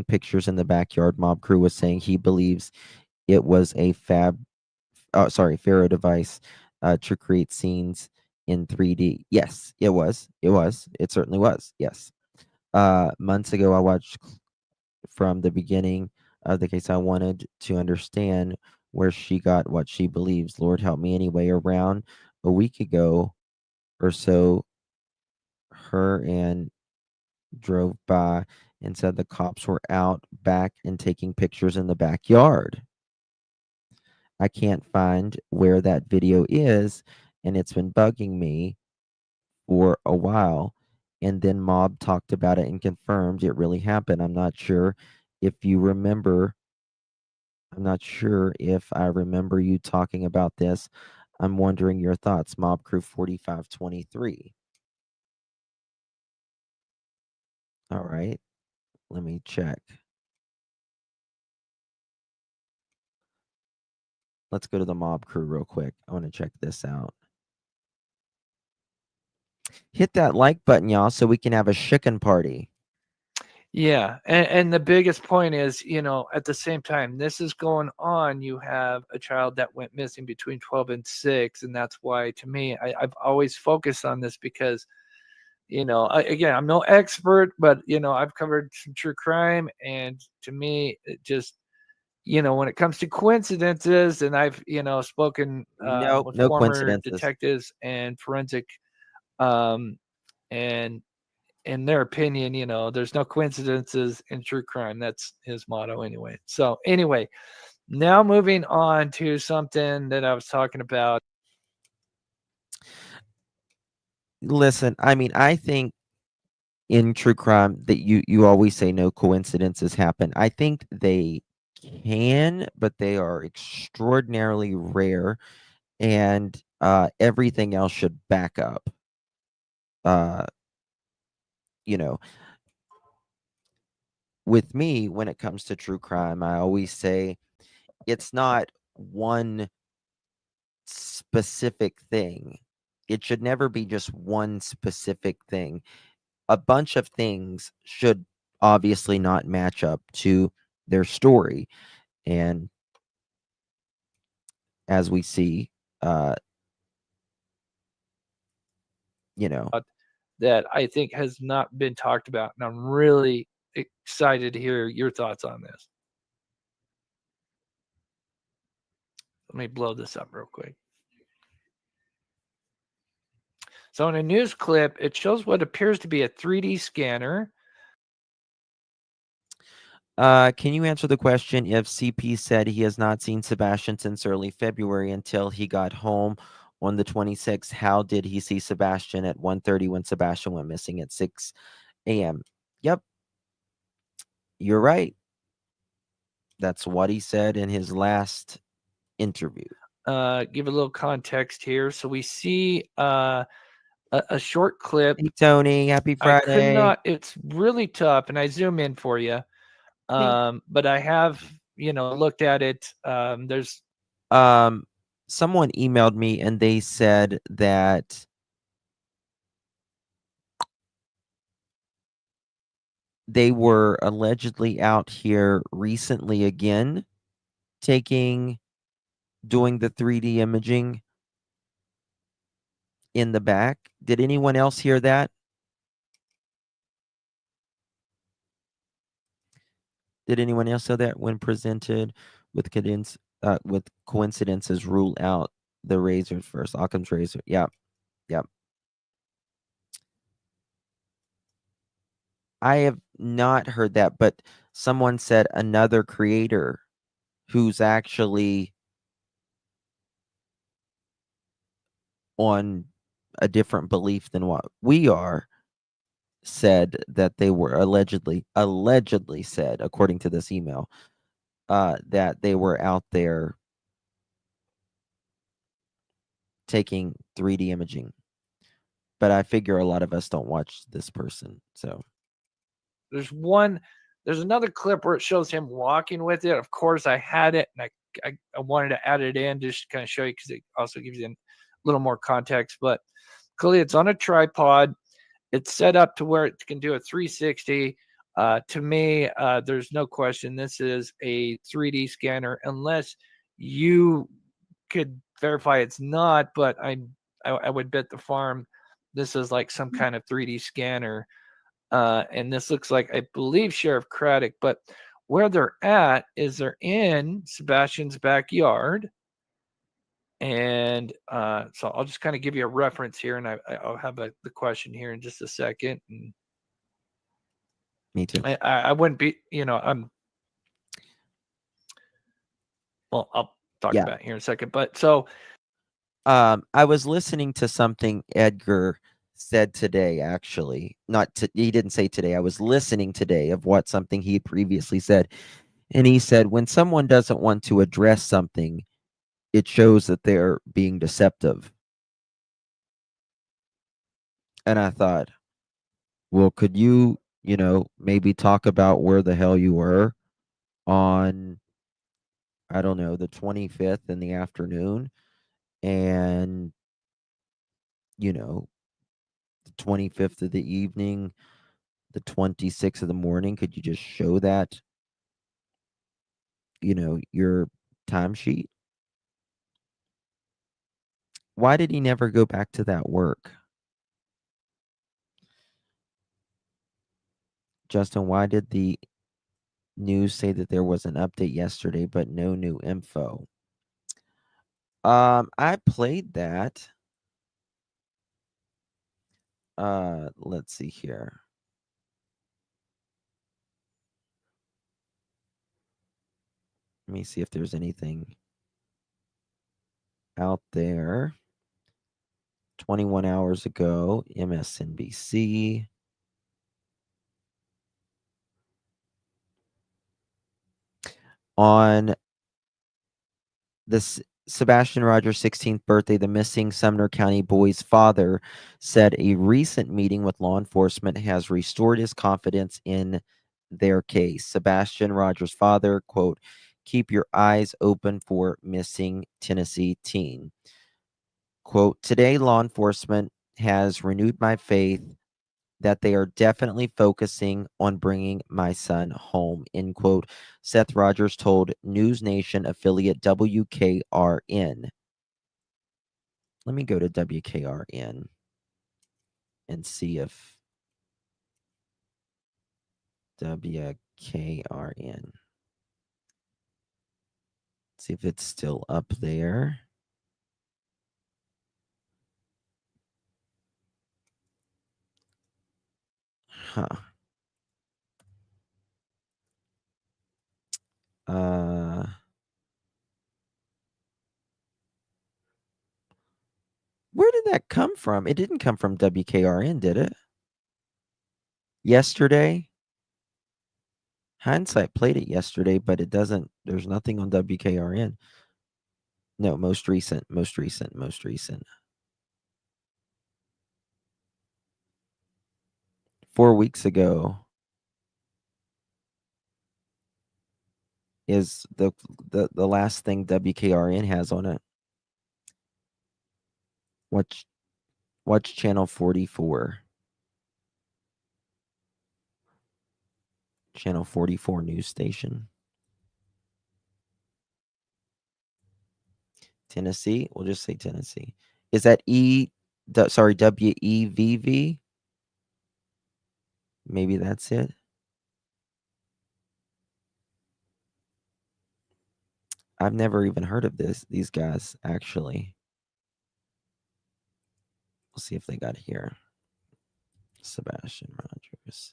pictures in the backyard. Mob Crew was saying he believes it was a Pharaoh device to create scenes in 3D. Yes, it was. It was. It certainly was. Yes. Months ago, I watched from the beginning of the case. I wanted to understand where she got what she believes. Lord help me anyway. Around a week ago or so, her and drove by and said the cops were out back and taking pictures in the backyard. I can't find where that video is, and it's been bugging me for a while. And then Mob talked about it and confirmed it really happened. I'm not sure if you remember. I'm not sure if I remember you talking about this. I'm wondering your thoughts. Mob Crew 4523. All right. Let me check. Let's go to the Mob Crew real quick. I want to check this out. Hit that like button, y'all, so we can have a chicken party. Yeah, and the biggest point is, at the same time this is going on, you have a child that went missing between 12 and 6, and that's why, to me, I've always focused on this because, again, I'm no expert, but I've covered some true crime, and to me, it just, when it comes to coincidences, and I've spoken Nope, with no former coincidences. detectives and forensic, and in their opinion, there's no coincidences in true crime. That's his motto anyway. So anyway, now moving on to something that I was talking about. Listen, I mean, I think in true crime that you always say no coincidences happen. I think they can, but they are extraordinarily rare, and everything else should back up. Uh, you know, with me, when it comes to true crime, I always say it's not one specific thing. It should never be just one specific thing. A bunch of things should obviously not match up to their story. And as we see, uh, you know, That I think has not been talked about, and I'm really excited to hear your thoughts on this. Let me blow this up real quick. So in a news clip, it shows what appears to be a 3D scanner. Can you answer the question if CP said he has not seen Sebastian since early February until he got home on the 26th? How did he see Sebastian at 1:30 when Sebastian went missing at 6 a.m.? Yep, you're right. That's what he said in his last interview. Give a little context here. So we see a short clip. Hey, Tony, happy I could Friday. not, it's really tough, and I zoom in for you. But I have, looked at it. There's Someone emailed me and they said that they were allegedly out here recently again doing the 3D imaging in the back. Did anyone else hear that? Did anyone else know that when presented with coincidences, rule out the razors first? Occam's razor. Yeah. Yep. I have not heard that, but someone said another creator who's actually on a different belief than what we are said that they were allegedly said, according to this email, that they were out there taking 3D imaging. But I figure a lot of us don't watch this person, so There's another clip where it shows him walking with it. Of course, I had it, and I wanted to add it in just to kind of show you, because it also gives you a little more context. But clearly, it's on a tripod. It's set up to where it can do a 360. To me, there's no question this is a 3D scanner, unless you could verify it's not. But I would bet the farm this is like some kind of 3D scanner. And this looks like, I believe, Sheriff Craddock, but where they're at is they're in Sebastian's backyard. And so I'll just kind of give you a reference here, and I'll have the question here in just a second. And me too. I wouldn't be, well, I'll talk about it here in a second. But so I was listening to something Edgar said today, actually. He didn't say today. I was listening today of something he had previously said. And he said, when someone doesn't want to address something, it shows that they're being deceptive. And I thought, well, could you, maybe talk about where the hell you were on, I don't know, the 25th in the afternoon, and, the 25th of the evening, the 26th of the morning? Could you just show that, your timesheet? Why did he never go back to that work? Justin, why did the news say that there was an update yesterday, but no new info? I played that. Let's see here. Let me see if there's anything out there. 21 hours ago, MSNBC. On this Sebastian Rogers' 16th birthday, the missing Sumner County boy's father said a recent meeting with law enforcement has restored his confidence in their case. Sebastian Rogers' father, quote, "Keep your eyes open for missing Tennessee teen." Quote, "Today, law enforcement has renewed my faith that they are definitely focusing on bringing my son home," end quote. Seth Rogers told News Nation affiliate WKRN. Let me go to WKRN and see if WKRN. See if it's still up there. Huh. Where did that come from? It didn't come from WKRN, did it? Yesterday? Hindsight played it yesterday, but it doesn't. There's nothing on WKRN. No, most recent. 4 weeks ago is the last thing WKRN has on it. Watch channel 44. Channel 44 news station. Tennessee. We'll just say Tennessee. Is that WEVV? Maybe that's it. I've never even heard of these guys, actually. We'll see if they got here. Sebastian Rogers.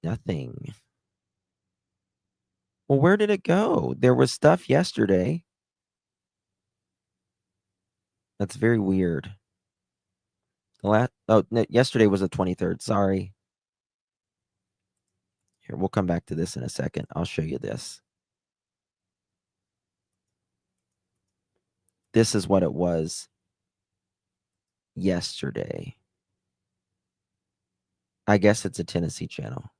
Nothing. Well, where did it go? There was stuff yesterday. That's very weird. No, yesterday was the 23rd. Sorry. Here, we'll come back to this in a second. I'll show you this. This is what it was yesterday. I guess it's a Tennessee channel.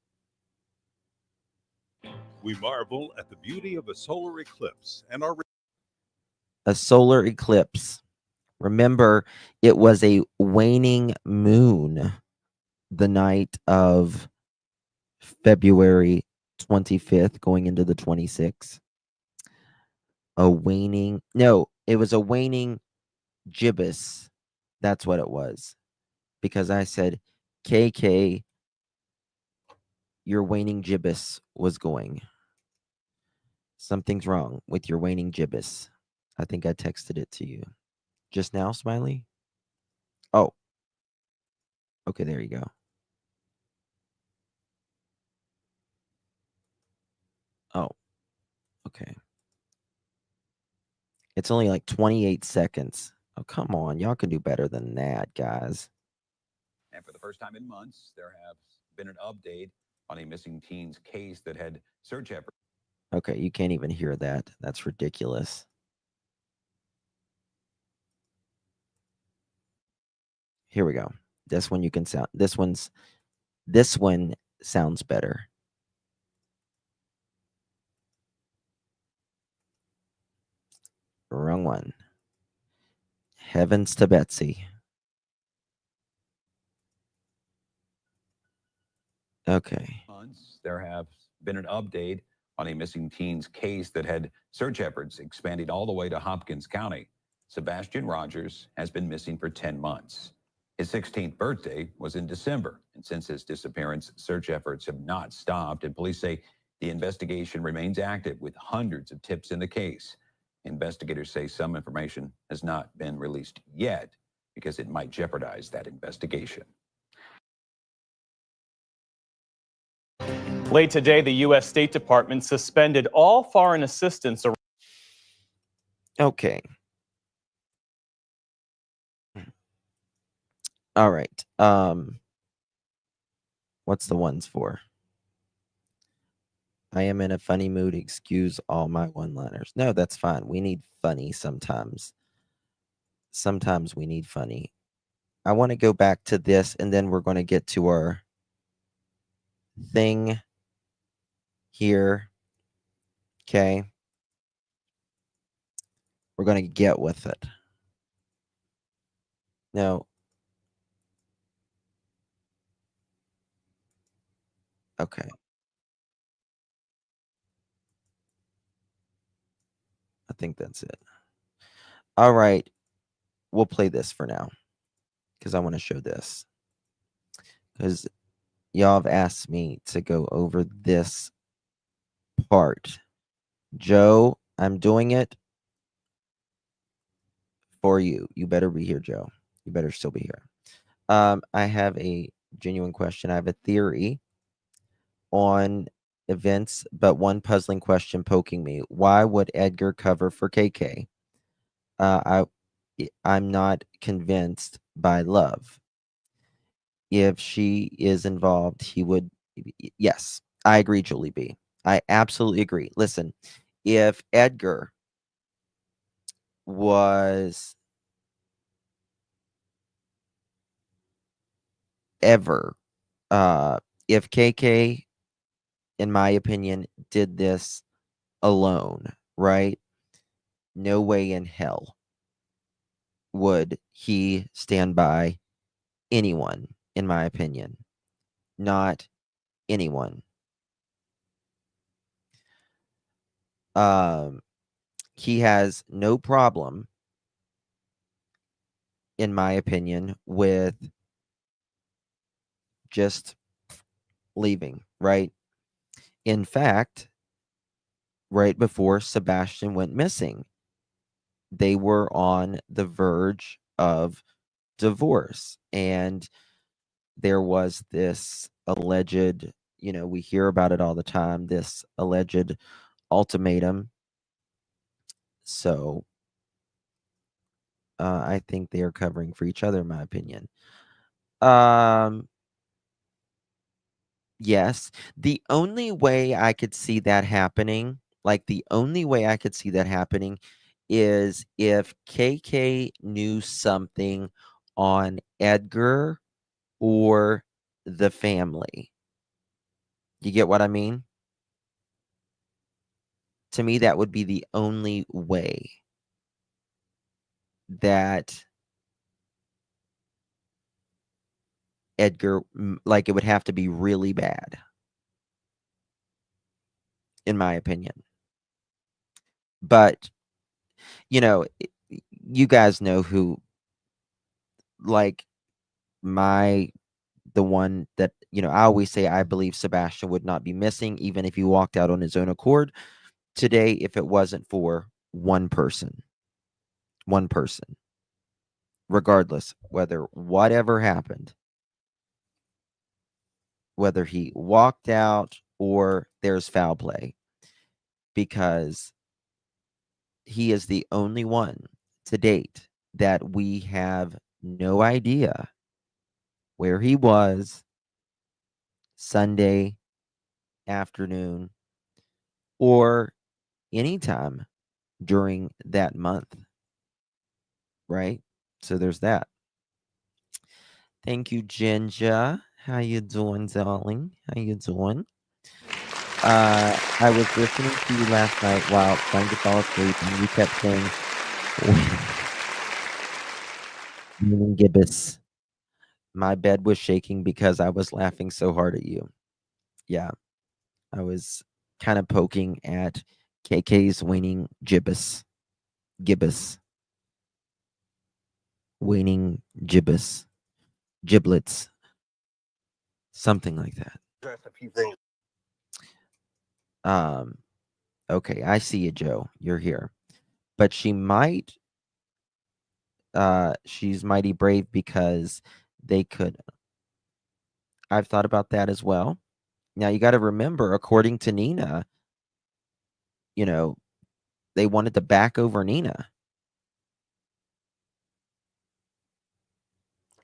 We marvel at the beauty of a solar eclipse and our A solar eclipse. Remember, it was a waning moon the night of February 25th going into the 26th. It was a waning gibbous. That's what it was. Because I said, KK, your waning gibbous was going. Something's wrong with your waning gibbous. I think I texted it to you. Just now, Smiley? Oh. Okay, there you go. Oh. Okay. It's only like 28 seconds. Oh, come on. Y'all can do better than that, guys. And for the first time in months, there has been an update on a missing teen's case that had search efforts. Okay, you can't even hear that. That's ridiculous. Here we go. This one you can sound. This one sounds better. Wrong one. Heavens to Betsy. Okay. Months, there have been an update on a missing teen's case that had search efforts expanded all the way to Hopkins County. Sebastian Rogers has been missing for 10 months. His 16th birthday was in December, and since his disappearance, search efforts have not stopped, and police say the investigation remains active with hundreds of tips in the case. Investigators say some information has not been released yet because it might jeopardize that investigation. Late today, the U.S. State Department suspended all foreign assistance. Okay. All right. What's the ones for? I am in a funny mood. Excuse all my one-liners. No, that's fine. We need funny sometimes. Sometimes we need funny. I want to go back to this, and then we're going to get to our thing here. Okay. We're going to get with it. No. Okay. I think that's it. All right. We'll play this for now because I want to show this. Because y'all have asked me to go over this part. Joe, I'm doing it for you. You better be here, Joe. You better still be here. I have a genuine question. I have a theory on events, but one puzzling question poking me. Why would Edgar cover for KK? I'm not convinced by love. If she is involved, he would. Yes, I agree, Julie B. I absolutely agree. Listen, if Edgar was ever, if KK, in my opinion, did this alone, right? No way in hell would he stand by anyone, in my opinion. Not anyone. He has no problem, in my opinion, with just leaving, right? In fact, right before Sebastian went missing, they were on the verge of divorce. And there was this alleged, we hear about it all the time, this alleged ultimatum. So I think they are covering for each other, in my opinion. Yes. The only way I could see that happening, is if KK knew something on Edgar or the family. You get what I mean? To me, that would be the only way that Edgar, like, it would have to be really bad, in my opinion. But, you guys know who, like, the one that, I always say I believe Sebastian would not be missing, even if he walked out on his own accord today, if it wasn't for one person, regardless, whatever happened, whether he walked out or there's foul play, because he is the only one to date that we have no idea where he was Sunday afternoon or anytime during that month, right? So there's that. Thank you, Jinja. How you doing, darling? How you doing? I was listening to you last night while trying to fall asleep, and you kept saying meaning gibbous. My bed was shaking because I was laughing so hard at you. Yeah, I was kind of poking at KK's waning gibbous. Waning gibbous. Giblets. Something like that. Address a few things. Okay, I see you, Joe. You're here. But she's mighty brave because they could. I've thought about that as well. Now you got to remember, according to Nina, they wanted to back over Nina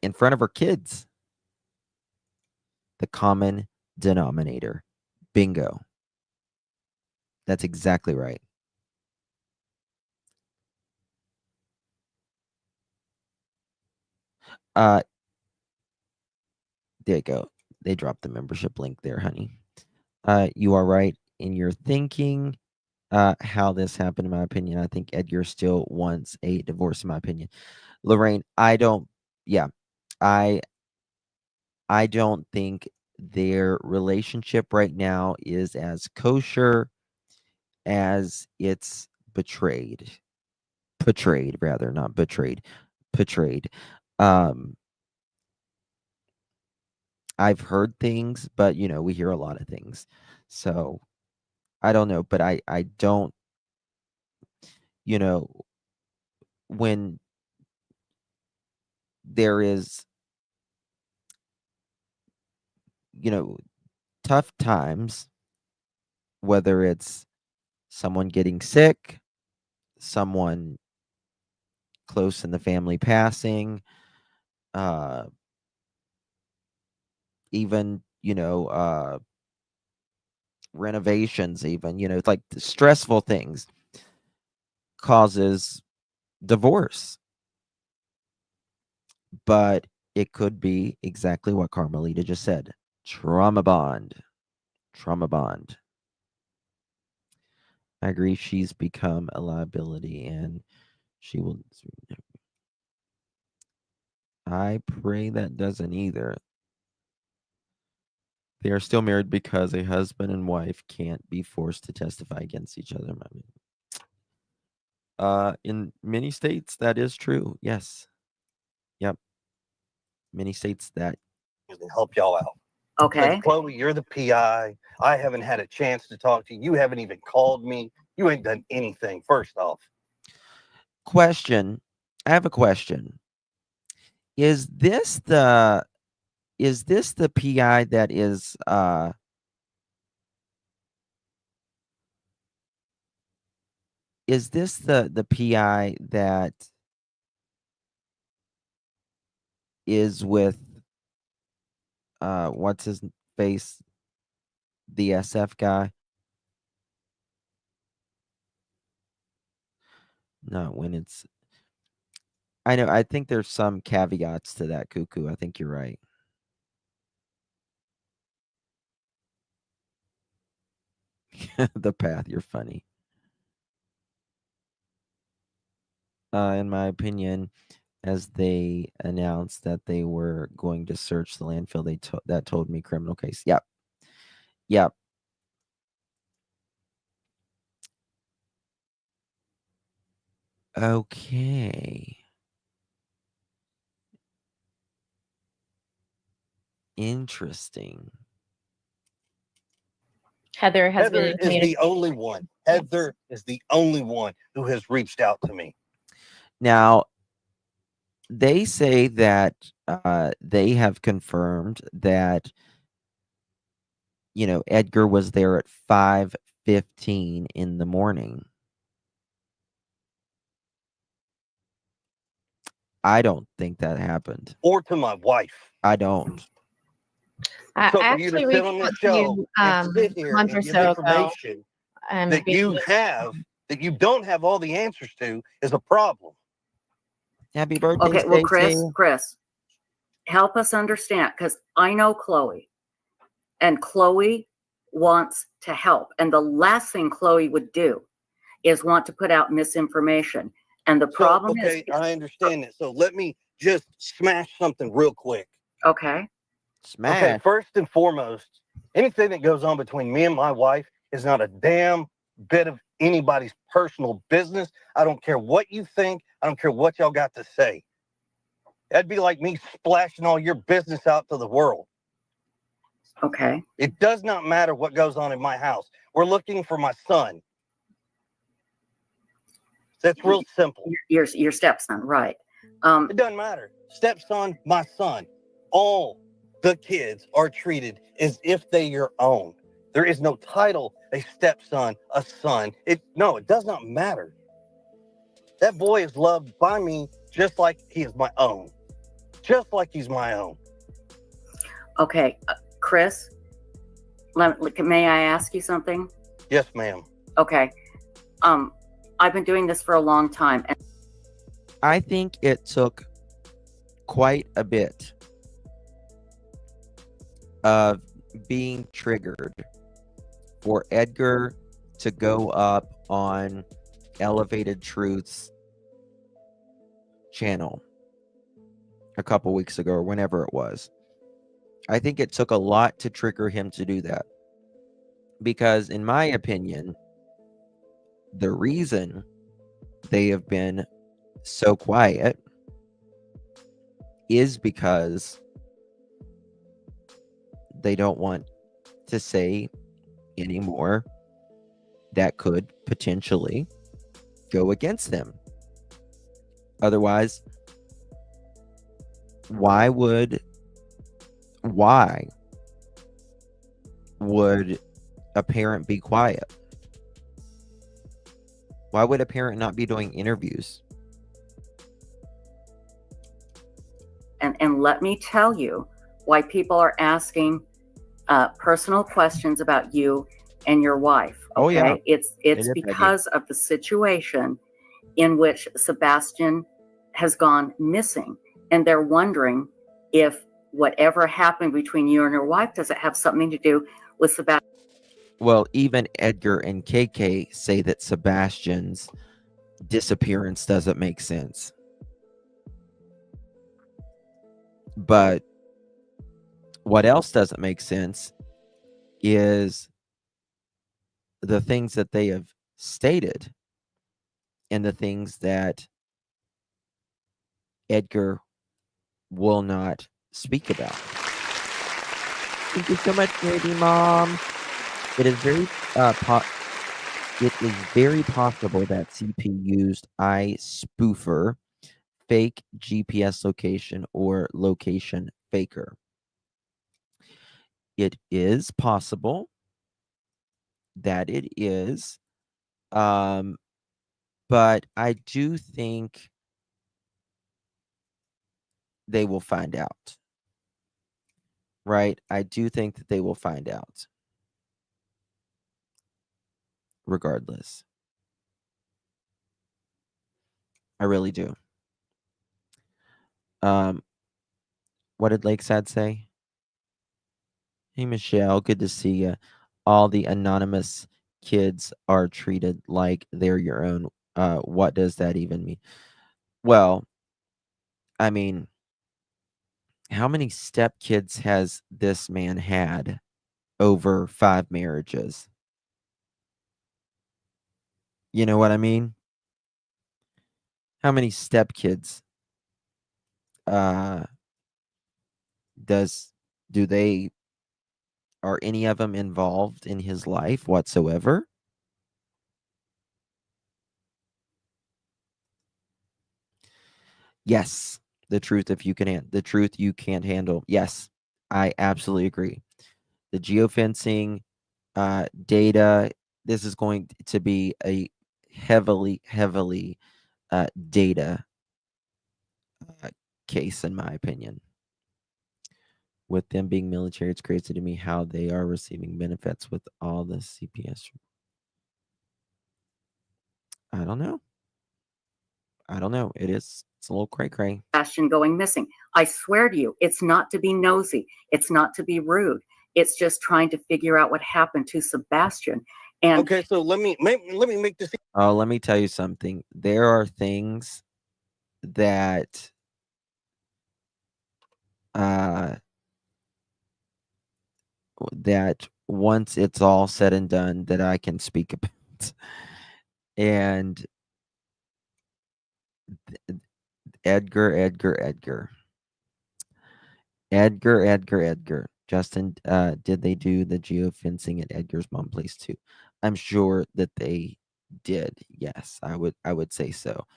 in front of her kids. The common denominator. Bingo. That's exactly right. There you go. They dropped the membership link there, honey. You are right in your thinking. How this happened, in my opinion. I think Edgar still wants a divorce, in my opinion. Lorraine, I don't think their relationship right now is as kosher as it's portrayed, rather, not betrayed, portrayed. I've heard things, but we hear a lot of things. So I don't know, but I don't, when there is, tough times, whether it's someone getting sick, someone close in the family passing, even, renovations, even, it's like stressful things causes divorce. But it could be exactly what Carmelita just said. Trauma bond. I agree. She's become a liability and she will. I pray that doesn't either. They are still married because a husband and wife can't be forced to testify against each other. In many states, that is true. Yes. Yep. Many states that To help y'all out. Okay. Chloe, you're the PI. I haven't had a chance to talk to you. You haven't even called me. You ain't done anything, first off. Question. I have a question. Is this the PI that is the PI that is with what's his face, the SF guy? Not when it's I know, I think there's some caveats to that, Cuckoo. I think you're right. The path, you're funny. In my opinion, as they announced that they were going to search the landfill, that told me criminal case. Yep. Yep. Okay. Interesting. Heather has Heather been is communicating. the only one. Heather is the only one who has reached out to me. Now, they say that they have confirmed that Edgar was there at 5:15 in the morning. I don't think that happened. Or to my wife. I don't. I So for you to actually sit reached on out this to show you and sit here month or and give so ago. information that you have, that you don't have all the answers to, is a problem. Happy birthday, Okay, well, Stacey. Chris, help us understand, because I know Chloe, and Chloe wants to help. And the last thing Chloe would do is want to put out misinformation. And the problem is... Okay, I understand that. So let me just smash something real quick. Okay. Smash. Okay, first and foremost, anything that goes on between me and my wife is not a damn bit of anybody's personal business. I don't care what you think. I don't care what y'all got to say. That'd be like me splashing all your business out to the world. Okay. It does not matter what goes on in my house. We're looking for my son. That's real simple. Your stepson, right. It doesn't matter. Stepson, my son. All the kids are treated as if they're your own. There is no title, a stepson, a son. It does not matter. That boy is loved by me just like he is my own. Just like he's my own. Okay, Chris, may I ask you something? Yes, ma'am. Okay. I've been doing this for a long time. And I think it took quite a bit of being triggered for Edgar to go up on Elevated Truth's channel a couple weeks ago or whenever it was. I think it took a lot to trigger him to do that. Because in my opinion, the reason they have been so quiet is because they don't want to say anymore that could potentially go against them. Otherwise, why would a parent be quiet? Why would a parent not be doing interviews? And let me tell you why people are asking personal questions about you and your wife. Okay? Oh, yeah. It's because of the situation in which Sebastian has gone missing. And they're wondering if whatever happened between you and your wife, does it have something to do with Sebastian? Well, even Edgar and KK say that Sebastian's disappearance doesn't make sense. But what else doesn't make sense is the things that they have stated and the things that Edgar will not speak about. Thank you so much, baby mom. It is very it is very possible that CP used iSpoofer, fake GPS location, or location faker. It is possible that it is, but I do think they will find out. Right? I do think that they will find out. Regardless. I really do. What did Lakeside say? Hey, Michelle, good to see you. All the anonymous kids are treated like they're your own. What does that even mean? Well, I mean, how many stepkids has this man had over 5 marriages? You know what I mean? How many stepkids do they are any of them involved in his life whatsoever? Yes, the truth you can't handle. Yes, I absolutely agree. The geofencing data, this is going to be a heavily data case, in my opinion. With them being military, it's crazy to me how they are receiving benefits with all the CPS. I don't know. It's a little cray-cray. Sebastian going missing. I swear to you, it's not to be nosy. It's not to be rude. It's just trying to figure out what happened to Sebastian. And okay, so let me make this. Oh, let me tell you something. There are things that that once it's all said and done that I can speak about. And Edgar. Justin, did they do the geofencing at Edgar's mom place too? I'm sure that they did. Yes, I would say so.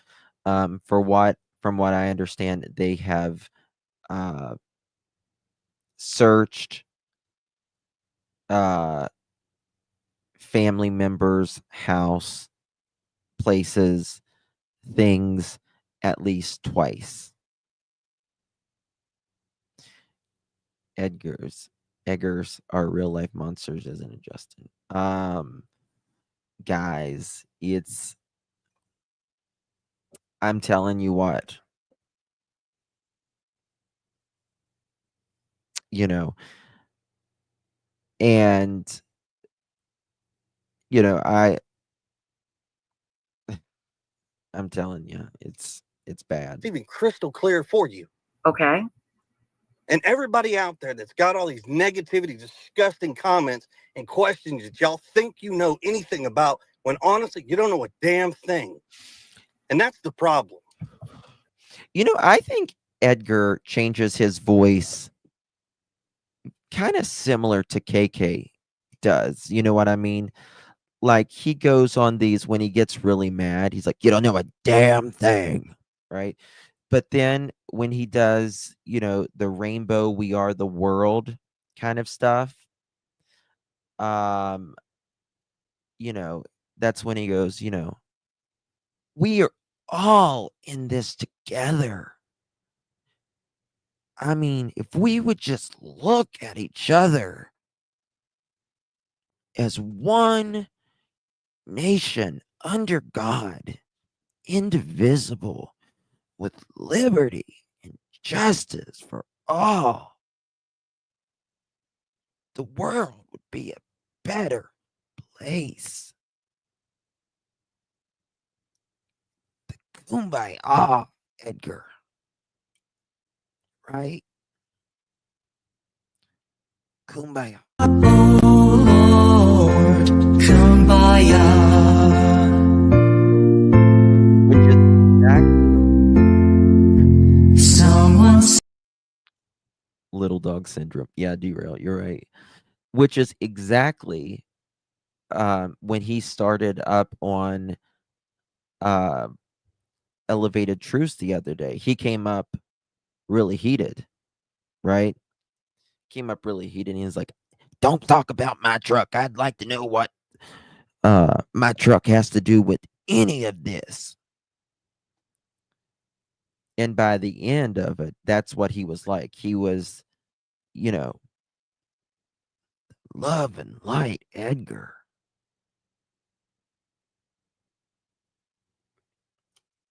From what I understand, they have searched family members' house, places, things at least twice. Eggers are real life monsters, isn't it, Justin? Guys, I'm telling you what. You know, and I'm telling you, it's bad. It's even crystal clear for you. okay. And everybody out there that's got all these negativity, disgusting comments and questions that y'all think you know anything about, when honestly, you don't know a damn thing. And that's the problem. I think Edgar changes his voice kind of similar to KK does. You know what I mean? Like, he goes on these when he gets really mad. He's like, "You don't know a damn thing." Right? But then when he does, the rainbow, we are the world kind of stuff, that's when he goes, we are all in this together. I mean, if we would just look at each other as one nation under God, indivisible, with liberty and justice for all, the world would be a better place. The kumbaya, Edgar. Right? Kumbaya. Oh Lord, kumbaya. Which is exactly Someone's little bulldog syndrome. Yeah, derail. You're right. Which is exactly when he started up on uh, Elevated Truths the other day. He came up really heated, right? Came up really heated. And he was like, "Don't talk about my truck. I'd like to know what my truck has to do with any of this." And by the end of it, that's what he was like. He was, you know, love and light Edgar.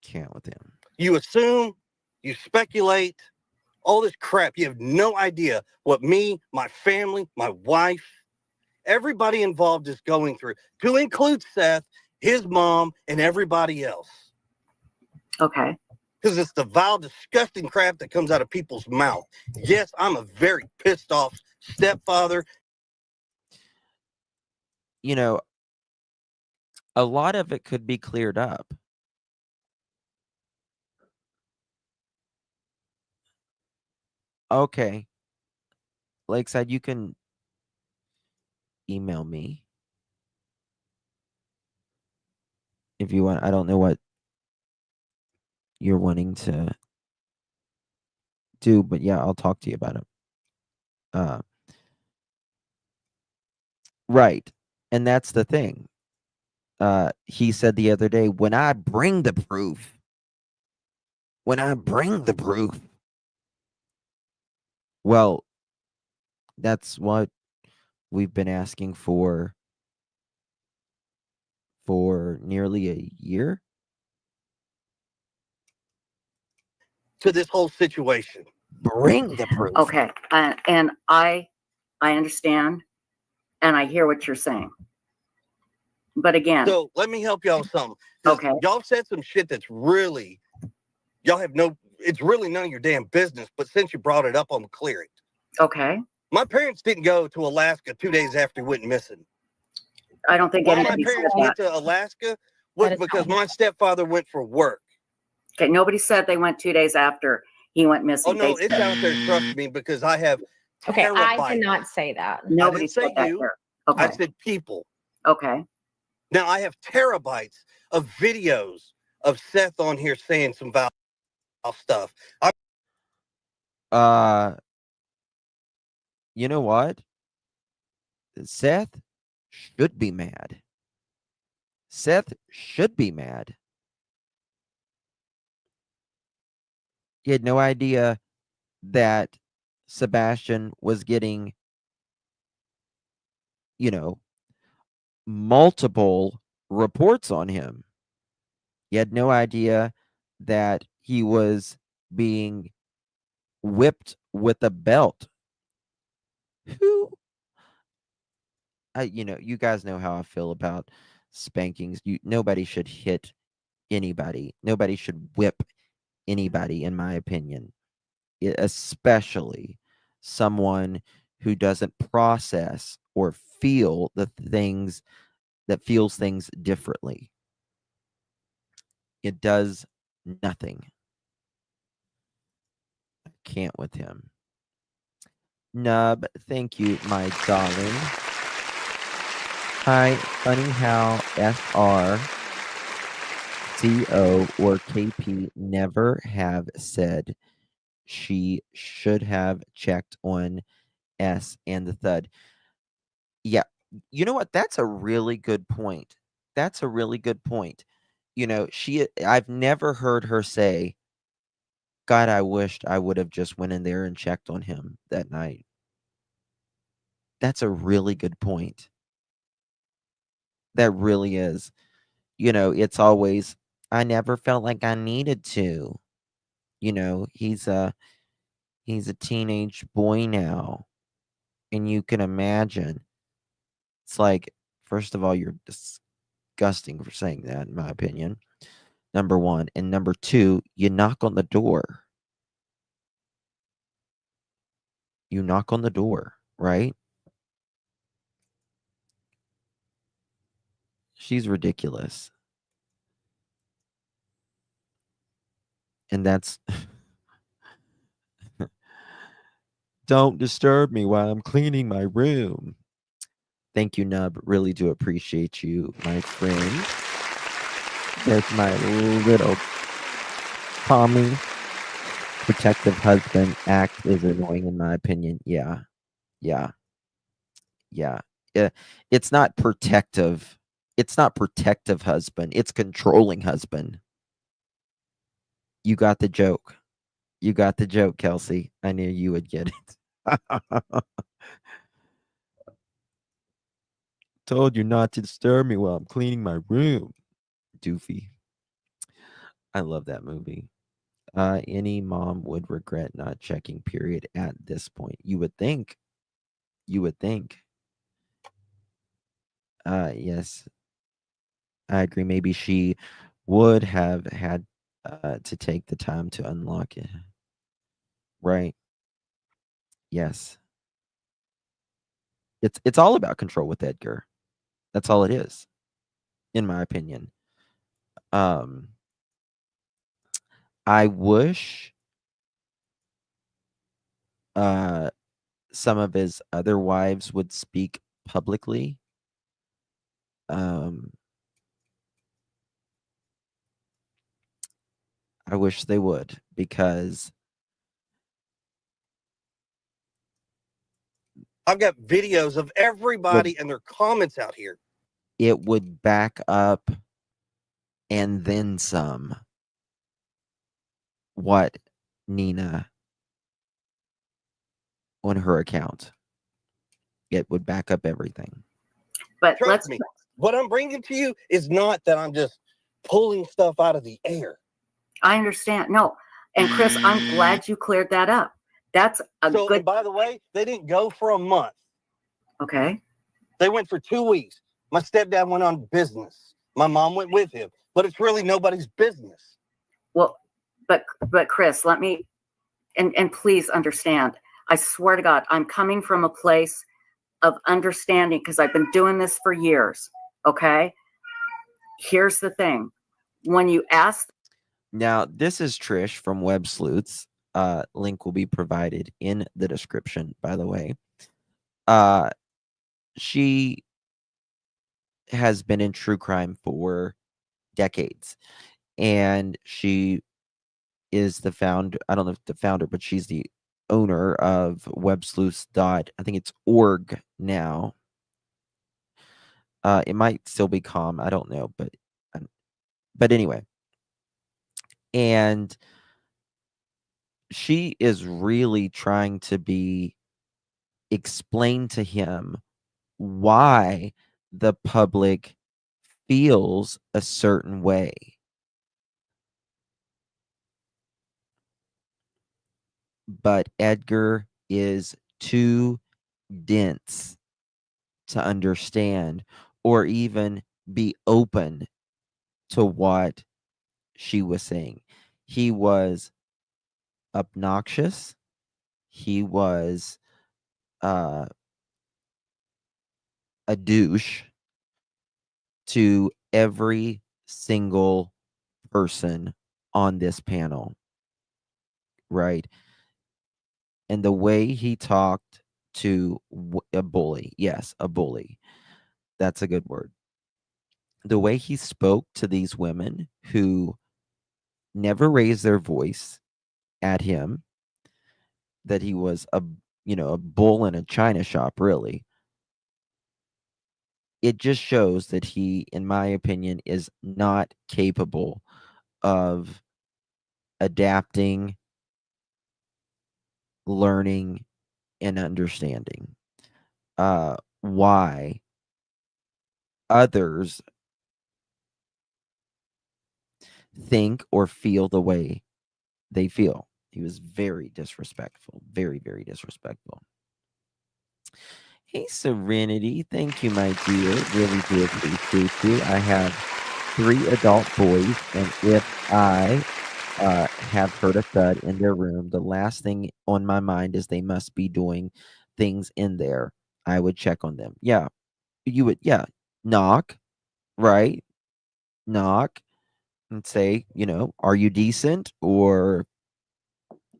Can't with him. You assume, you speculate, all this crap. You have no idea what me, my family, my wife, everybody involved is going through, to include Seth, his mom, and everybody else. Okay. Because it's the vile, disgusting crap that comes out of people's mouth. Yes, I'm a very pissed off stepfather. You know, a lot of it could be cleared up. Okay. Lakeside, you can email me if you want. I don't know what you're wanting to do, but yeah, I'll talk to you about it. Right. And that's the thing. He said the other day, when I bring the proof, well, that's what we've been asking for nearly a year. To this whole situation. Bring the proof. Okay. And I understand and I hear what you're saying. But again. So let me help y'all with something. Okay. Y'all said some shit that's really, it's really none of your damn business, but since you brought it up, I'm clear it. Okay. My parents didn't go to Alaska 2 days after he went missing. I don't think Why my anybody said parents that. went to Alaska was because my stepfather went for work. Okay, nobody said they went 2 days after he went missing. Oh no, it's out there. Trust me, because I have. Okay, I terabytes. did not say that. Nobody I didn't say said that you. here. Okay. I said people. Okay. Now I have terabytes of videos of Seth on here saying some foul stuff. You know what? Seth should be mad. Seth should be mad. He had no idea that Sebastian was getting, multiple reports on him. He had no idea that he was being whipped with a belt. You guys know how I feel about spankings. Nobody should hit anybody. Nobody should whip anybody, in my opinion, especially someone who doesn't process or feel the things that feels things differently. It does nothing. I can't with him. Nub, thank you, my darling. Hi, funny how FR, CO, or KP never have said she should have checked on S and the thud. Yeah, you know what? That's a really good point. That's a really good point. I've never heard her say, God, I wished I would have just went in there and checked on him that night. That's a really good point. That really is. It's always, I never felt like I needed to. He's a teenage boy now. And you can imagine. It's like, first of all, you're disgusting for saying that, in my opinion. Number one. And number two, you knock on the door. You knock on the door, right? She's ridiculous. And that's don't disturb me while I'm cleaning my room. Thank you, Nub. Really do appreciate you, my friend. There's my little Tommy. Protective husband act is annoying in my opinion. Yeah. Yeah. Yeah. It's not protective. It's not protective husband. It's controlling husband. You got the joke. You got the joke, Kelsey. I knew you would get it. Told you not to disturb me while I'm cleaning my room. Doofy. I love that movie. Any mom would regret not checking period at this point. You would think. You would think. Yes. I agree. Maybe she would have had to take the time to unlock it. Right. Yes. It's all about control with Edgar. That's all it is, in my opinion. I wish some of his other wives would speak publicly. I wish they would, because I've got videos of everybody and their comments out here. it would back up and then some what Nina on her account. It would back up everything. But trust me, what I'm bringing to you is not that I'm just pulling stuff out of the air. I understand. No. And Chris, I'm glad you cleared that up. That's a good. And by the way, they didn't go for a month. Okay. They went for 2 weeks. My stepdad went on business. My mom went with him, but it's really nobody's business. Well, but Chris, let me, and please understand. I swear to God, I'm coming from a place of understanding because I've been doing this for years. Okay. Here's the thing. When you ask. Now, this is Trish from Web Sleuths. Link will be provided in the description, by the way. She has been in true crime for decades, and she is the founder. I don't know if the founder, but she's the owner of websleuths. I think it's org now. It might still be com. I don't know, but anyway. And she is really trying to explain to him why the public feels a certain way. But Edgar is too dense to understand or even be open to what she was saying. He was obnoxious. He was a douche to every single person on this panel, right? And the way he talked to a bully, yes, a bully, that's a good word. The way he spoke to these women who never raised their voice at him, that he was a bull in a china shop, really. It just shows that he, in my opinion, is not capable of adapting, learning, and understanding why others think or feel the way they feel. He was very disrespectful, very, very disrespectful. Hey, Serenity. Thank you, my dear. Really do appreciate you. I have 3 adult boys, and if I have heard a thud in their room, the last thing on my mind is they must be doing things in there. I would check on them. Yeah. You would, knock, right? Knock and say, are you decent? Or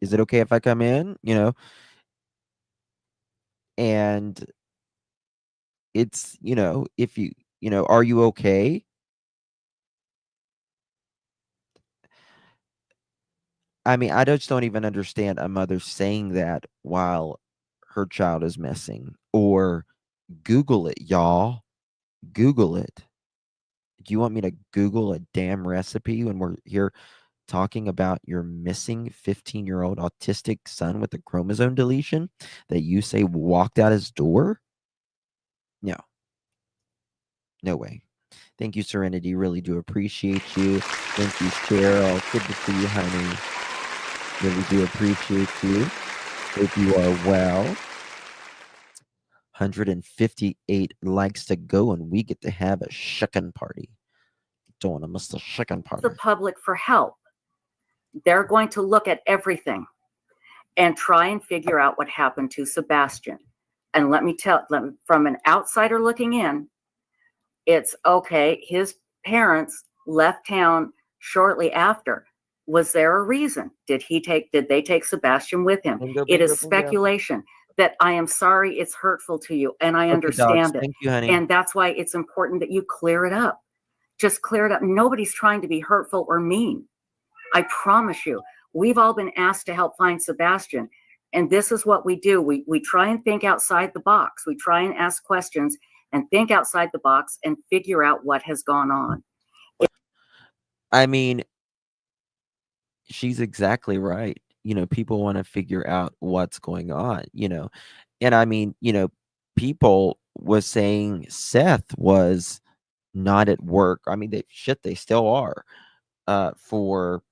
is it okay if I come in? And it's, if are you okay? I mean, I just don't even understand a mother saying that while her child is missing. Or Google it, y'all. Google it. Do you want me to Google a damn recipe when we're here talking about your missing 15-year-old autistic son with a chromosome deletion that you say walked out his door? No. No way. Thank you, Serenity. Really do appreciate you. Thank you, Cheryl. Good to see you, honey. Really do appreciate you. Hope you are well. 158 likes to go, and we get to have a shuckin' party. Don't want to miss the shuckin' party. The public for help. They're going to look at everything and try and figure out what happened to Sebastian. And let me tell, from an outsider looking in, it's okay. His parents left town shortly after. Was there a reason? Did they take Sebastian with him? It is speculation. That I am sorry it's hurtful to you, and I understand it. Thank you, honey. And that's why it's important that you clear it up. Just clear it up. Nobody's trying to be hurtful or mean. I promise you, we've all been asked to help find Sebastian. And this is what we do. We try and think outside the box. We try and ask questions and think outside the box and figure out what has gone on. I mean, she's exactly right. People want to figure out what's going on, and I mean, people was saying Seth was not at work. I mean, they still are, for,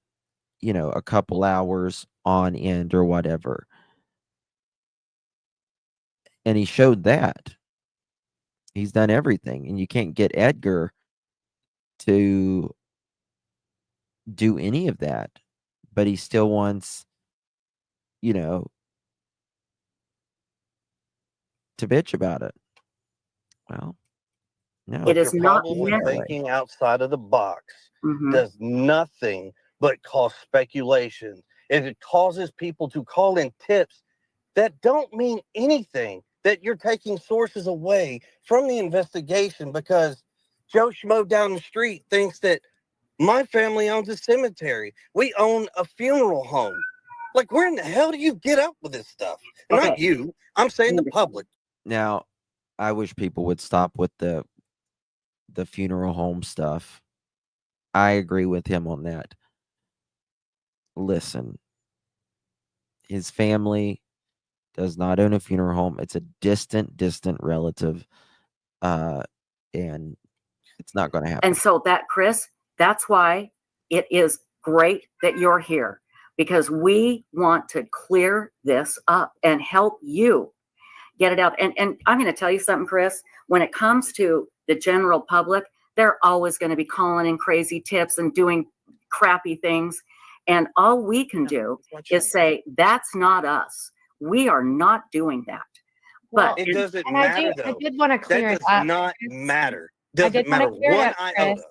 a couple hours on end or whatever. And he showed that. He's done everything, and you can't get Edgar to do any of that, but he still wants, to bitch about it. Well, no. But your problem with thinking outside of the box does nothing but cause speculation. And it causes people to call in tips that don't mean anything, that you're taking sources away from the investigation because Joe Schmo down the street thinks that my family owns a cemetery. We own a funeral home. Like, where in the hell do you get up with this stuff? Not you. I'm saying the public. Now, I wish people would stop with the funeral home stuff. I agree with him on that. Listen, his family does not own a funeral home. It's a distant relative, and it's not going to happen. And so that, Chris, that's why it is great that you're here, because we want to clear this up and help you get it out. And I'm going to tell you something, Chris, when it comes to the general public, they're always going to be calling in crazy tips and doing crappy things. And all we can do is say, that's not us. We are not doing that. But it doesn't matter, though. I did want to clear that it does up. not matter. I did Doesn't want to matter clear it one up, iota.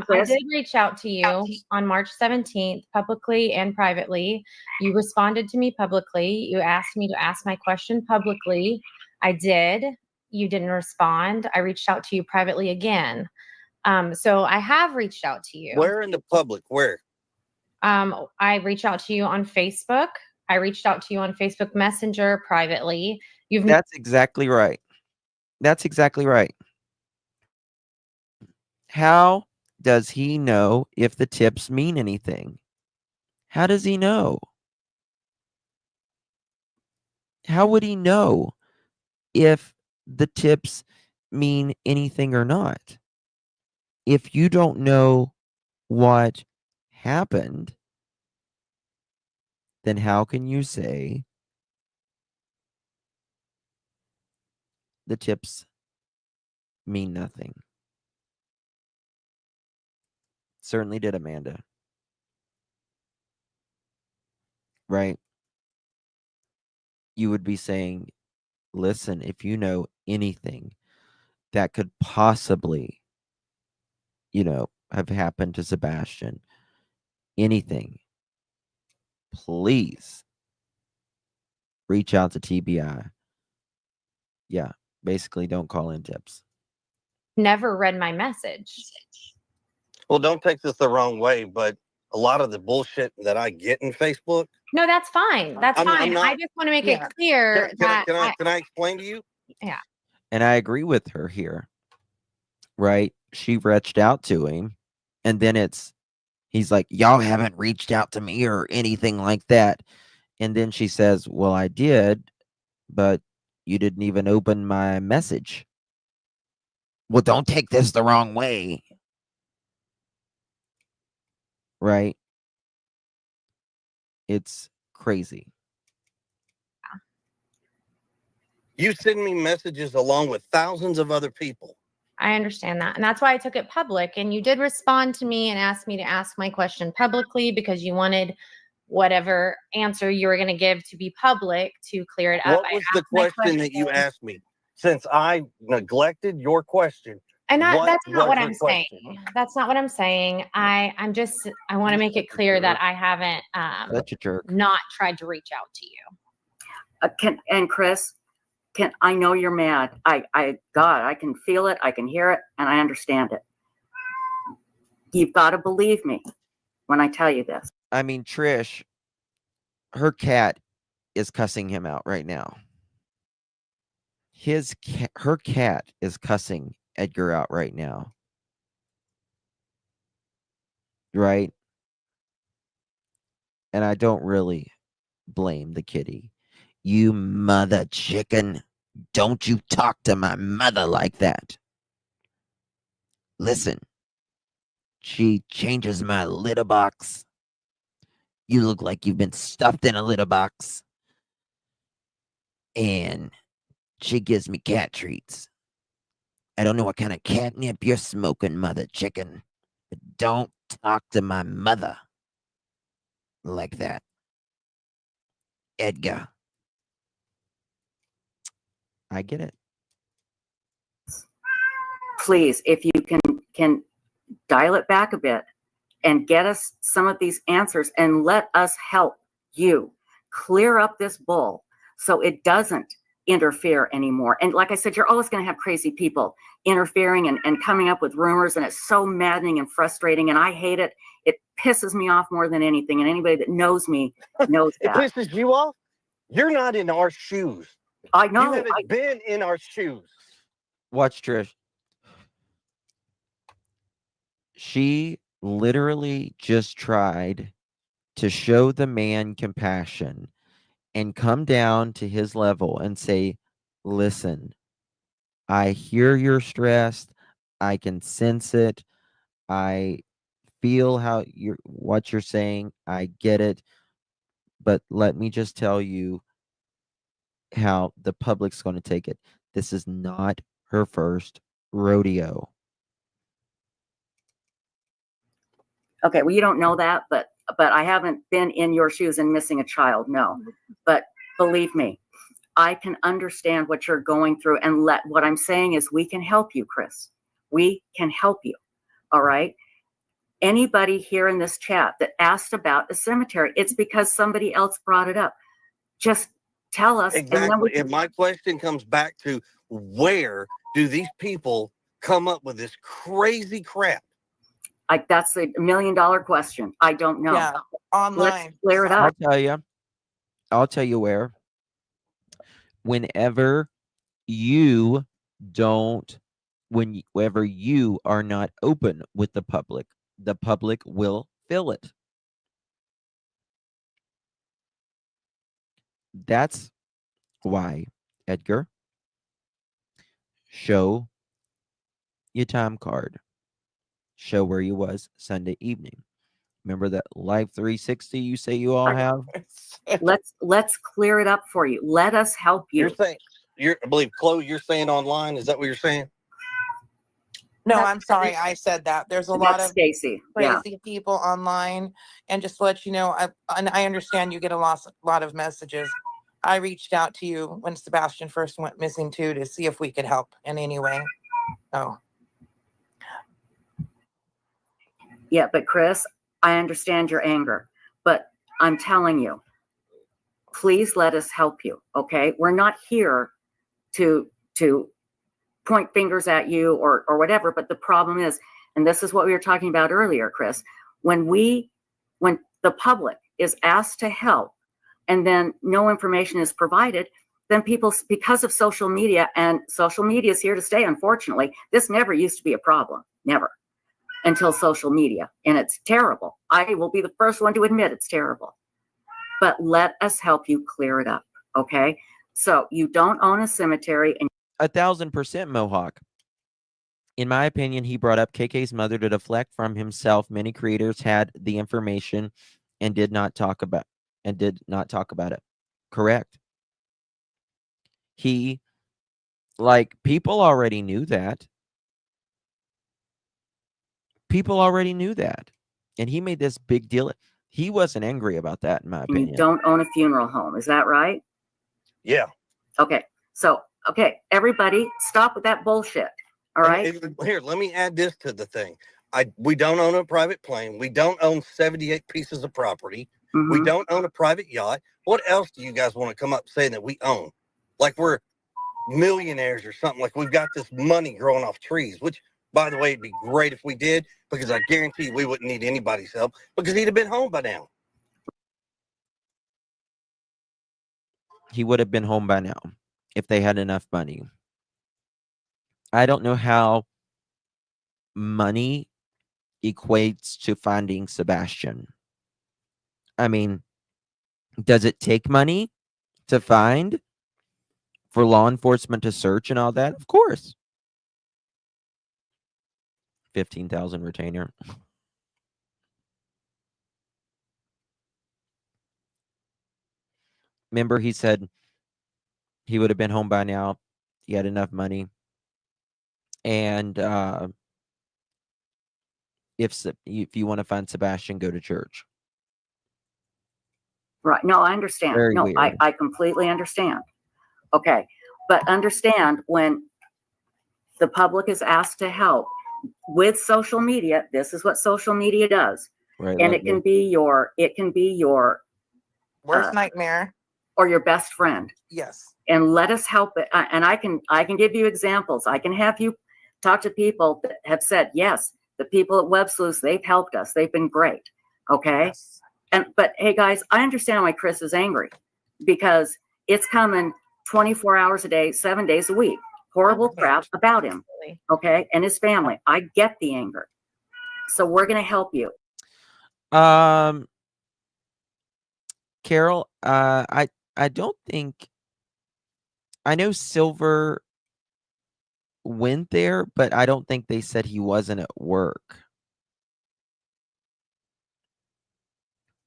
Chris. I did reach out to you on March 17th, publicly and privately. You responded to me publicly. You asked me to ask my question publicly. I did. You didn't respond. I reached out to you privately again. So I have reached out to you. Where in the public? Where? I reached out to you on Facebook. I reached out to you on Facebook Messenger privately. That's exactly right. That's exactly right. How does he know if the tips mean anything? How does he know? How would he know if the tips mean anything or not? If you don't know what happened, then how can you say the tips mean nothing? Certainly did, Amanda. Right? You would be saying, listen, if you know anything that could possibly, have happened to Sebastian, anything, please reach out to TBI. Yeah, basically don't call in tips. Never read my message. Well, don't take this the wrong way, but a lot of the bullshit that I get in Facebook. No, that's fine. That's I'm fine. not- I just want to make Yeah. it clear that Can I explain to you? yeah. And I agree with her here. Right? She reached out to him, and then he's like, y'all haven't reached out to me or anything like that. And then she says, well, I did, but you didn't even open my message. Well, don't take this the wrong way. Right? It's crazy. You send me messages along with thousands of other people. I understand that. And that's why I took it public. And you did respond to me and ask me to ask my question publicly because you wanted whatever answer you were going to give to be public to clear it up. What was the question that you asked me? Since I neglected your question. And that's not what your I'm saying. That's not what I'm saying. I want to make it clear that I haven't Such a jerk. not tried to reach out to you. Chris, I know you're mad. God, I can feel it. I can hear it, and I understand it. You've got to believe me when I tell you this. I mean, Trish, her cat is cussing him out right now. Her cat is cussing Edgar out right now. Right? And I don't really blame the kitty. You mother chicken. Don't you talk to my mother like that. Listen, she changes my litter box. You look like you've been stuffed in a litter box. And she gives me cat treats. I don't know what kind of catnip you're smoking, mother chicken, but don't talk to my mother like that. Edgar. I get it. Please, if you can dial it back a bit and get us some of these answers and let us help you clear up this bull so it doesn't interfere anymore. And like I said, you're always going to have crazy people interfering and coming up with rumors, and it's so maddening and frustrating, and I hate it. It pisses me off more than anything, and anybody that knows me knows It that. pisses you off? You're not in our shoes. I know. You haven't been in our shoes. Watch Trish. She literally just tried to show the man compassion and come down to his level and say, listen, I hear you're stressed. I can sense it. I feel what you're saying. I get it. But let me just tell you how the public's going to take it. This is not her first rodeo. Okay, well, you don't know that, but I haven't been in your shoes and missing a child, no. But believe me, I can understand what you're going through, and what I'm saying is we can help you, Chris. We can help you, all right? Anybody here in this chat that asked about a cemetery, it's because somebody else brought it up. Just tell us. Exactly. And my question comes back to, where do these people come up with this crazy crap? That's a $1 million question. I don't know. Yeah, online. Let's clear it up. I'll tell you where. Whenever you are not open with the public will fill it. That's why, Edgar, show your time card. Show where you was Sunday evening. Remember that Live 360 you say you all have? Let's clear it up for you. Let us help you. You're saying, I believe, Chloe, you're saying online. Is that what you're saying? No, I'm sorry, I said that. There's a lot of Stacy. crazy people online, and just to let you know, I understand you get a lot of messages. I reached out to you when Sebastian first went missing too to see if we could help in any way. Oh. Yeah, but Chris, I understand your anger, but I'm telling you, please let us help you, okay? We're not here to to point fingers at you or whatever. But the problem is, and this is what we were talking about earlier, Chris, when the public is asked to help and then no information is provided, then people, because of social media, and social media is here to stay, unfortunately, this never used to be a problem, never, until social media. And it's terrible. I will be the first one to admit it's terrible. But let us help you clear it up, okay? So you don't own a cemetery. And 1,000% Mohawk. In my opinion, he brought up KK's mother to deflect from himself. Many creators had the information and did not talk about it. Correct. People already knew that. People already knew that. And he made this big deal. He wasn't angry about that, in my opinion. you don't own a funeral home. Is that right? Yeah. Okay. So, okay, everybody stop with that bullshit. All right. Here, let me add this to the thing. We don't own a private plane. We don't own 78 pieces of property. Mm-hmm. We don't own a private yacht. What else do you guys want to come up saying that we own? Like we're millionaires or something. Like we've got this money growing off trees, which, by the way, it'd be great if we did, because I guarantee we wouldn't need anybody's help because he'd have been home by now. He would have been home by now if they had enough money. I don't know how money equates to finding Sebastian. I mean, does it take money to find, for law enforcement to search and all that? Of course. 15,000 retainer. Remember, he said he would have been home by now. He had enough money. And if you want to find Sebastian, go to church. Right. No, I understand. Very no, weird. I completely understand. Okay. But understand, when the public is asked to help with social media, this is what social media does. Right, and it can be your Worst nightmare. or your best friend. Yes. And let us help it. And I can give you examples. I can have you talk to people that have said, yes, the people at Web Sleuths, they've helped us. They've been great. Okay. Yes. But hey guys, I understand why Chris is angry, because it's coming 24 hours a day, 7 days a week. Horrible crap about him. Okay. And his family. I get the anger. So we're going to help you. Carol, I don't think, I know Silver went there, but I don't think they said he wasn't at work.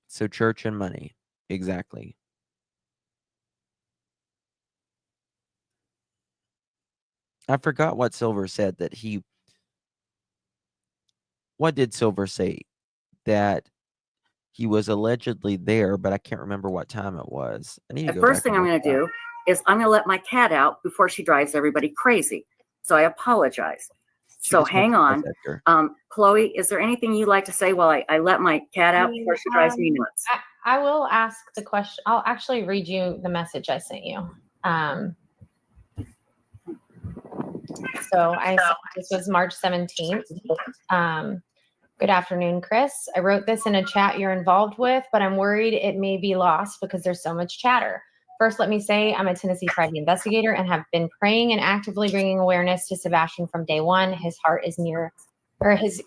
So church and money. Exactly. I forgot what Silver said, that what did Silver say? That he was allegedly there, but I can't remember what time it was. I need to The go first back thing and I'm look going to it up. do is I'm going to let my cat out before she drives everybody crazy. So I apologize. So just went hang to on. Buzz Edgar. Chloe, is there anything you'd like to say while I let my cat out before she drives me nuts? I will ask the question. I'll actually read you the message I sent you. This was March 17th. Good afternoon, Chris. I wrote this in a chat you're involved with, but I'm worried it may be lost because there's so much chatter. First, let me say I'm a Tennessee private investigator and have been praying and actively bringing awareness to Sebastian from day one. His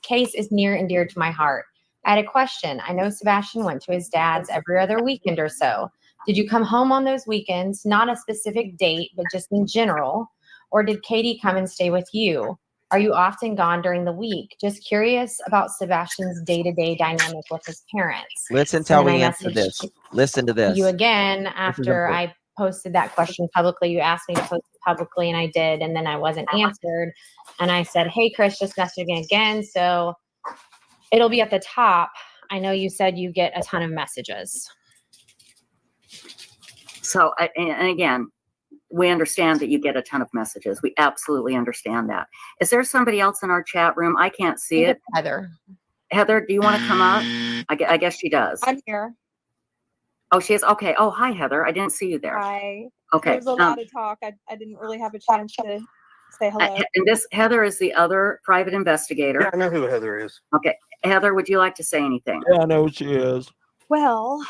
case is near and dear to my heart. I had a question. I know Sebastian went to his dad's every other weekend or so. Did you come home on those weekends? Not a specific date, but just in general. Or did Katie come and stay with you? Are you often gone during the week? Just curious about Sebastian's day-to-day dynamic with his parents. Listen to how we answer this. Listen to this. You again, after I posted that question publicly, you asked me to post it publicly, and I did, and then I wasn't answered. And I said, hey, Chris, just messaging again. So it'll be at the top. I know you said you get a ton of messages. So, and again, we understand that you get a ton of messages. We absolutely understand that. Is there somebody else in our chat room? I can't see it. Heather. Heather, do you want to come up? I guess she does. I'm here. Oh, she is? Okay. Oh, hi, Heather. I didn't see you there. Hi. Okay. There was a lot of talk. I didn't really have a chance to say hello. And this Heather is the other private investigator. Yeah, I know who Heather is. Okay. Heather, would you like to say anything? Yeah, I know who she is. Well,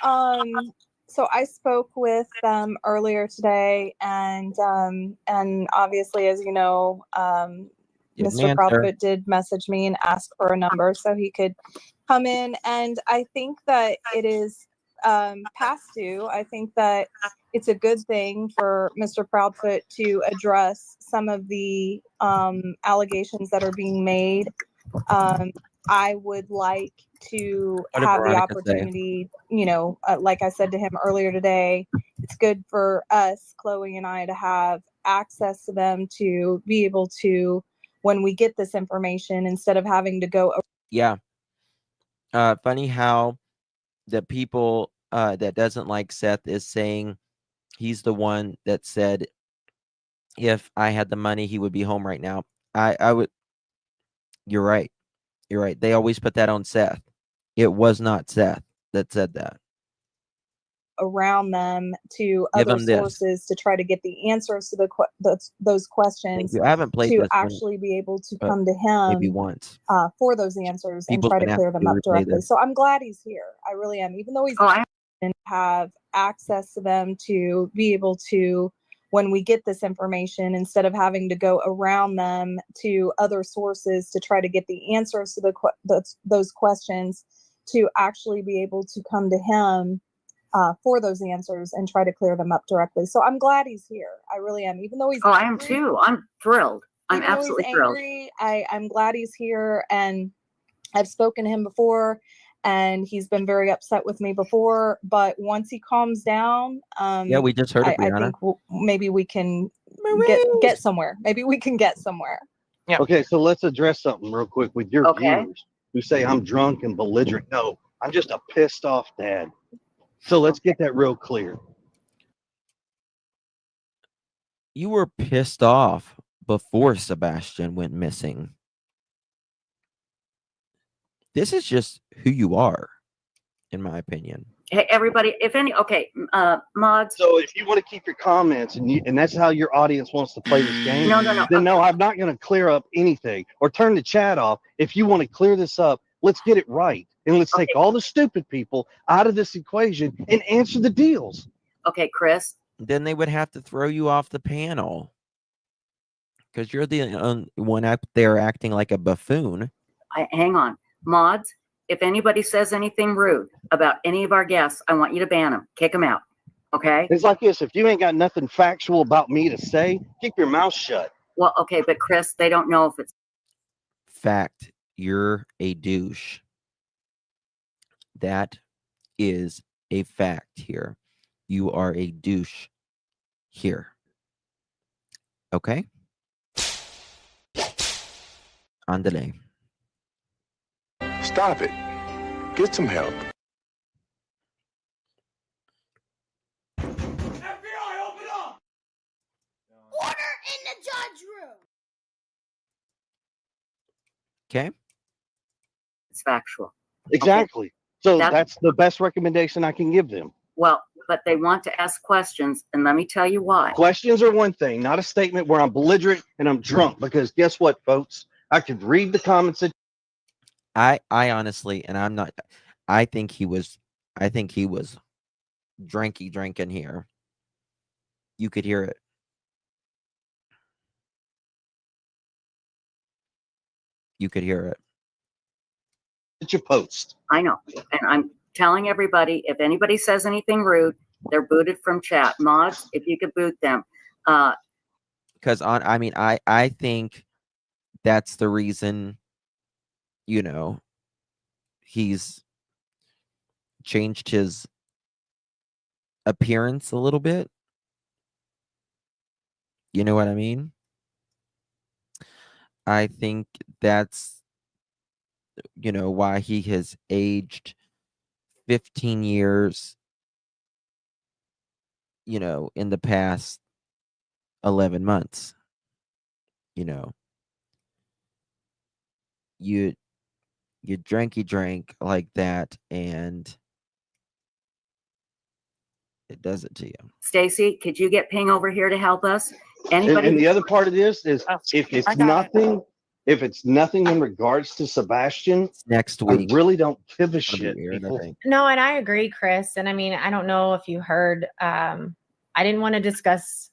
so I spoke with them earlier today, and obviously, as you know, Mr. Proudfoot did message me and ask for a number so he could come in, and I think that it is past due. I think that it's a good thing for Mr. Proudfoot to address some of the allegations that are being made. I would like to What did have the Veronica say? opportunity, like I said to him earlier today, it's good for us, Chloe and I, to have access to them, to be able to, when we get this information, instead of having to go. Yeah. Funny how the people that doesn't like Seth is saying he's the one that said if I had the money, he would be home right now. I would. You're right. You're right. They always put that on Seth. It was not Seth that said that. Around them to Give other them this. sources to try to get the answers to those questions. You haven't played to this one, actually be able to but come to him maybe once. For those answers People's and try been to clear asking them me up to play directly. this. So I'm glad he's here. I really am. Even though he's and have access to them, to be able to, when we get this information, instead of having to go around them to other sources to try to get the answers to those questions, to actually be able to come to him for those answers and try to clear them up directly. So I'm glad he's here. I really am. Even though he's I am too. I'm thrilled. I'm even though absolutely he's thrilled. angry, I'm glad he's here, and I've spoken to him before, and he's been very upset with me before. But once he calms down, Yeah, we just heard it, I Brianna. think maybe we can get somewhere. Maybe we can get somewhere. Yeah. Okay, so let's address something real quick with your Okay. viewers who say I'm drunk and belligerent. No, I'm just a pissed off dad. So let's get that real clear. You were pissed off before Sebastian went missing. This is just who you are, in my opinion. Hey, everybody, if any, okay, mods. So if you want to keep your comments and that's how your audience wants to play this game, No. then no, I'm not going to clear up anything or turn the chat off. If you want to clear this up, let's get it right. And let's take all the stupid people out of this equation and answer the deals. Okay, Chris. Then they would have to throw you off the panel because you're the one out there acting like a buffoon. Hang on. Mods, if anybody says anything rude about any of our guests, I want you to ban them. Kick them out. Okay? It's like this. If you ain't got nothing factual about me to say, keep your mouth shut. Well, okay, but Chris, they don't know if it's Fact, you're a douche. That is a fact here. You are a douche here. Okay? On delay. Stop it. Get some help. Order in the judge room. Okay? it's factual. Exactly. So that's the best recommendation I can give them. Well, but they want to ask questions, and let me tell you why. Questions are one thing, not a statement where I'm belligerent and I'm drunk. Because guess what, folks? I could read the comments. I honestly, and I'm not. I think he was drinking here. You could hear it. You could hear it. It's your post. I know, and I'm telling everybody, if anybody says anything rude, they're booted from chat. Mods, if you could boot them. Because I think that's the reason, he's changed his appearance a little bit. You know what I mean? I think that's, why he has aged 15 years, in the past 11 months. You drank like that, and It does it to you. Stacy, could you get Ping over here to help us? And Anybody? the other part of this is if it's I got it. nothing, if it's nothing in regards to Sebastian, Next I week. really don't give a It's gonna be shit. weird, I People. think. No, and I agree, Chris. And I mean, I don't know if you heard. I didn't want to discuss.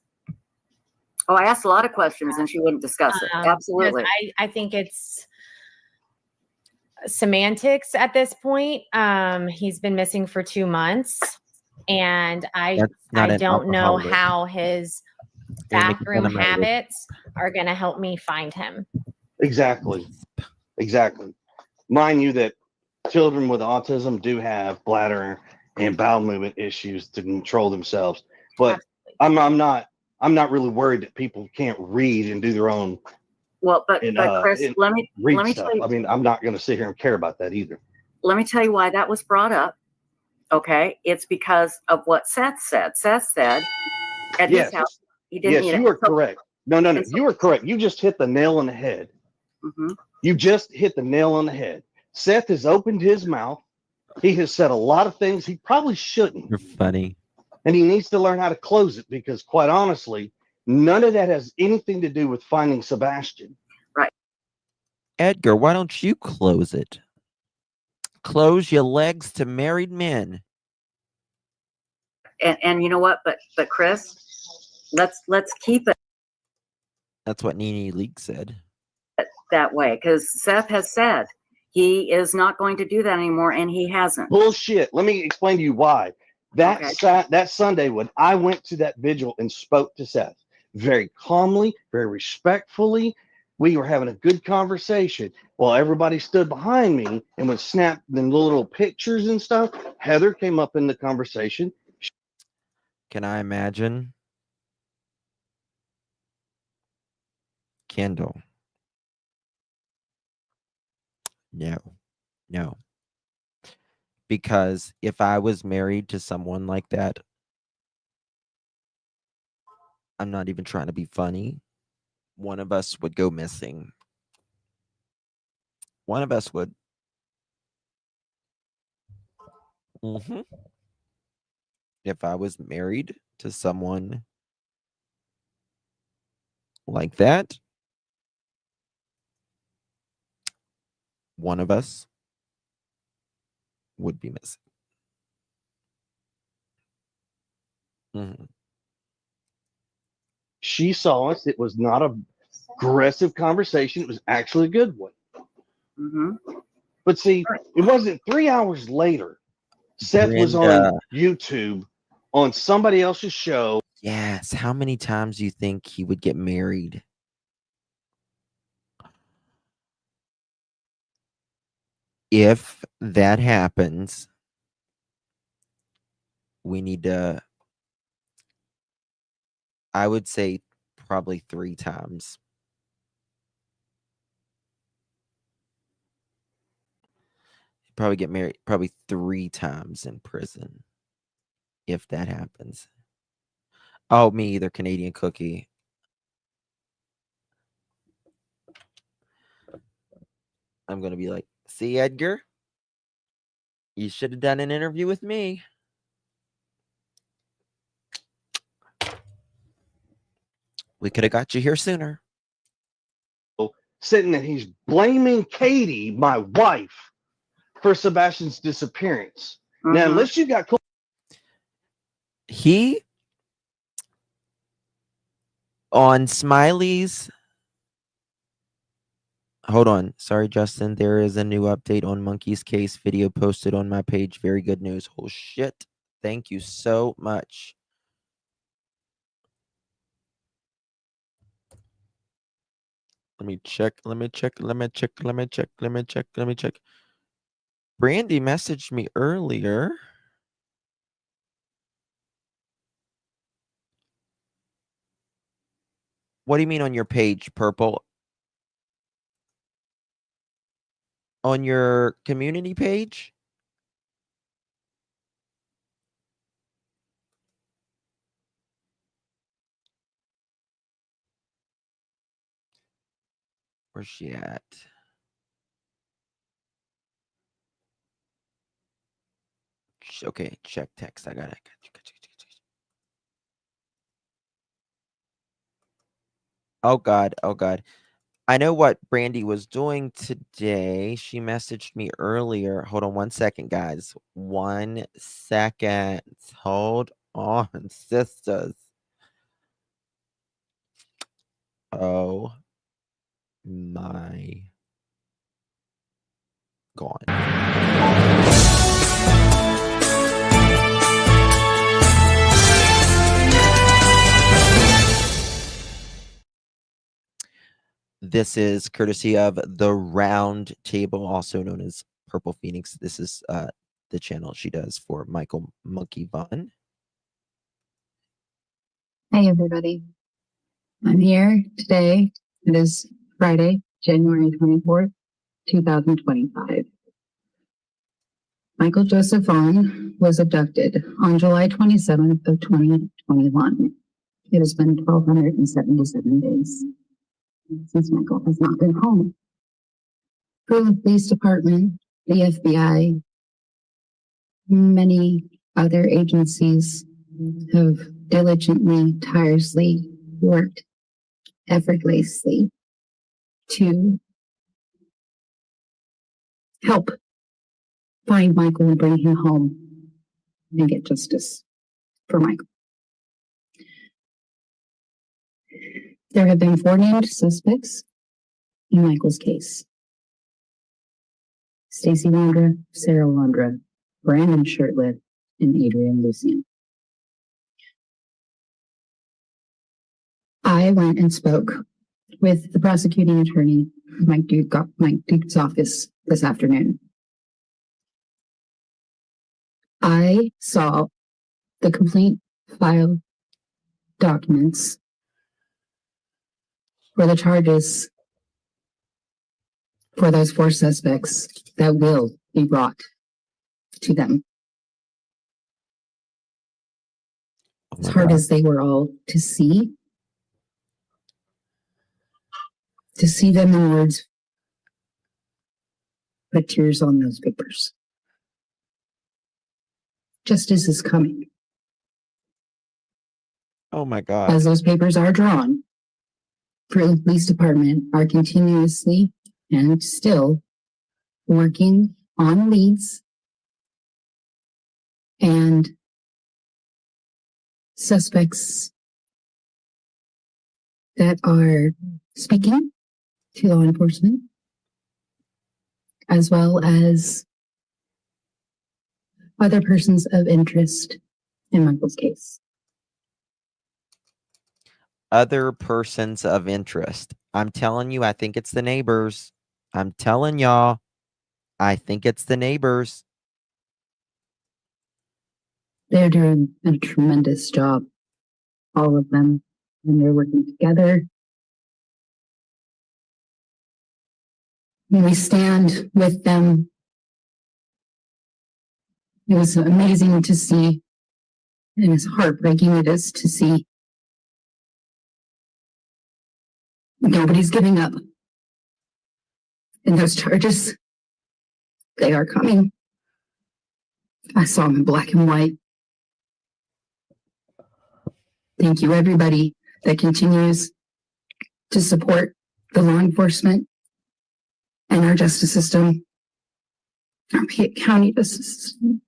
Oh, I asked a lot of questions and she wouldn't discuss it. because Absolutely. I think it's semantics at this point. He's been missing for 2 months, and I That's not an don't know alcoholic. how his You're making bathroom fun of my word. habits are going to help me find him. Exactly. Exactly. Mind you that children with autism do have bladder and bowel movement issues to control themselves. But I'm not really worried that people can't read and do their own Well, but Chris, and let me stuff. tell you. I mean, I'm not going to sit here and care about that either. Let me tell you why that was brought up. Okay, it's because of what Seth said. Seth said at his house he didn't need it. You are correct. No, you are correct. You just hit the nail on the head. Mm-hmm. You just hit the nail on the head. Seth has opened his mouth. He has said a lot of things he probably shouldn't. You're funny. And he needs to learn how to close it because, quite honestly, none of that has anything to do with finding Sebastian. Right. Edgar, why don't you close it? Close your legs to married men. And you know what? But Chris, let's keep it That's what Nene Leak said. that way because Seth has said he is not going to do that anymore, and he hasn't. Bullshit. Let me explain to you why. That Sunday when I went to that vigil and spoke to Seth very calmly, very respectfully, we were having a good conversation while everybody stood behind me and would snap them little pictures and stuff. Heather came up in the conversation. Can I imagine? Kendall. No. Because if I was married to someone like that, I'm not even trying to be funny. One of us would go missing. One of us would. If I was married to someone like that, one of us would be missing. She saw us. It was not a aggressive conversation. It was actually a good one. Mm-hmm. But see, it wasn't 3 hours later. Seth was on YouTube on somebody else's show. Yes. How many times do you think he would get married? If that happens, we need to, I would say probably 3 times. Probably get married probably 3 times in prison if that happens. Oh, me either, Canadian Cookie. I'm going to be like, see, Edgar, you should have done an interview with me. We could have got you here sooner. Sitting and he's blaming Katie, my wife, for Sebastian's disappearance. Now, unless you got He on Smiley's. Hold on. Sorry, Justin. There is a new update on Monkey's case video posted on my page. Very good news. Oh, shit. Thank you so much. Let me check. Brandy messaged me earlier. What do you mean on your page, Purple? On your community page? Where's she at? Okay, check text. I got it. Oh God. Oh God. I know what Brandy was doing today. She messaged me earlier. Hold on 1 second, guys. 1 second. Hold on, sisters. Oh my God. This is courtesy of the Round Table, also known as Purple Phoenix. This is the channel she does for Michael Monkey Vaughan. Hey, everybody. I'm here today. It is Friday, January 24th, 2025. Michael Joseph Vaughan was abducted on July 27th of 2021. It has been 1,277 days since Michael has not been home. Through the police department, the FBI, many other agencies have diligently, tirelessly worked effortlessly to help find Michael and bring him home and get justice for Michael. There have been 4 named suspects in Michael's case: Stacy Landra, Sarah Landra, Brandon Shirtliff, and Adrian Lucian. I went and spoke with the prosecuting attorney, Mike Duke's office this afternoon. I saw the complete file documents for the charges for those 4 suspects that will be brought to them. As hard as they were all to see them in words put tears on those papers. Justice is coming. Oh my God. As those papers are drawn, the police department are continuously and still working on leads and suspects that are speaking to law enforcement, as well as other persons of interest in Michael's case. Other persons of interest. I'm telling you, I think it's the neighbors. I'm telling y'all, I think it's the neighbors. They're doing a tremendous job, all of them, and they're working together. We stand with them. It was amazing to see, and as heartbreaking it is to see. Nobody's giving up. And those charges, they are coming. I saw them in black and white. Thank you, everybody that continues to support the law enforcement and our justice system, our Piatt County justice system.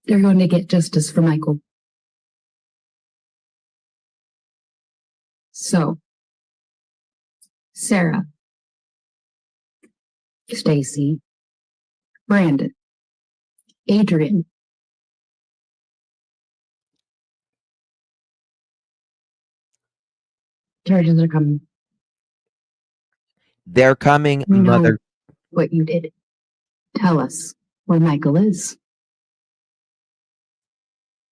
They're going to get justice for Michael. So, Sarah, Stacy, Brandon, Adrian, charges are coming. They're coming, We know mother. what you did. Tell us where Michael is.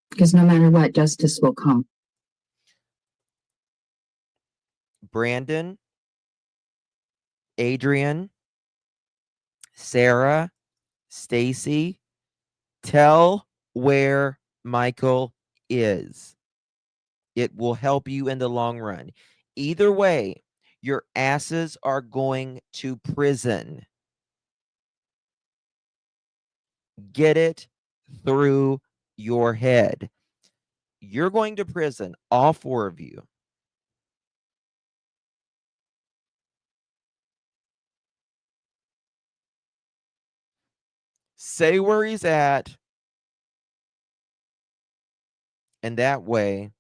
Because no matter what, justice will come. Brandon, Adrian, Sarah, Stacy, tell where Michael is. It will help you in the long run. Either way, your asses are going to prison. Get it through your head. You're going to prison, all 4 of you. Say where he's at. And that way,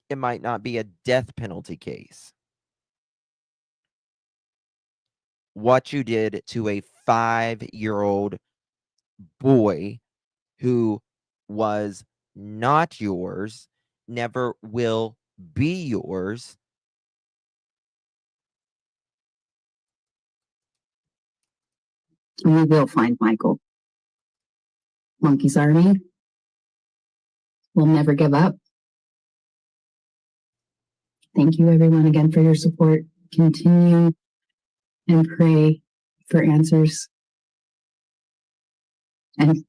it might not be a death penalty case. What you did to a 5-year-old boy who was not yours, never will be yours. We will find Michael. Monkey's Army will never give up. Thank you, everyone, again for your support. Continue and pray for answers. And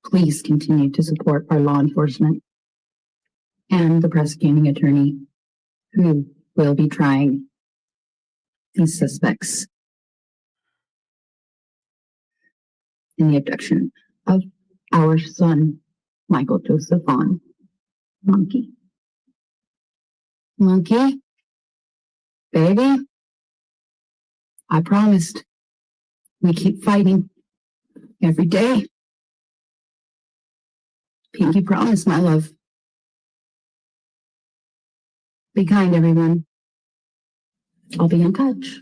please continue to support our law enforcement and the prosecuting attorney who will be trying these suspects in the abduction of our son, Michael Joseph Vaughan. Monkey. Monkey? Baby? I promised. We keep fighting every day. Pinky promise, my love. Be kind, everyone. I'll be in touch.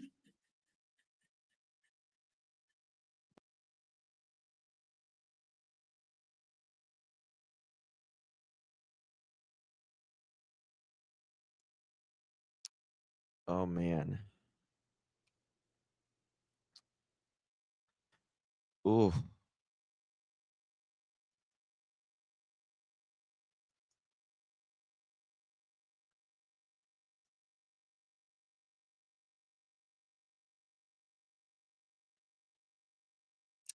Oh, man. Ooh.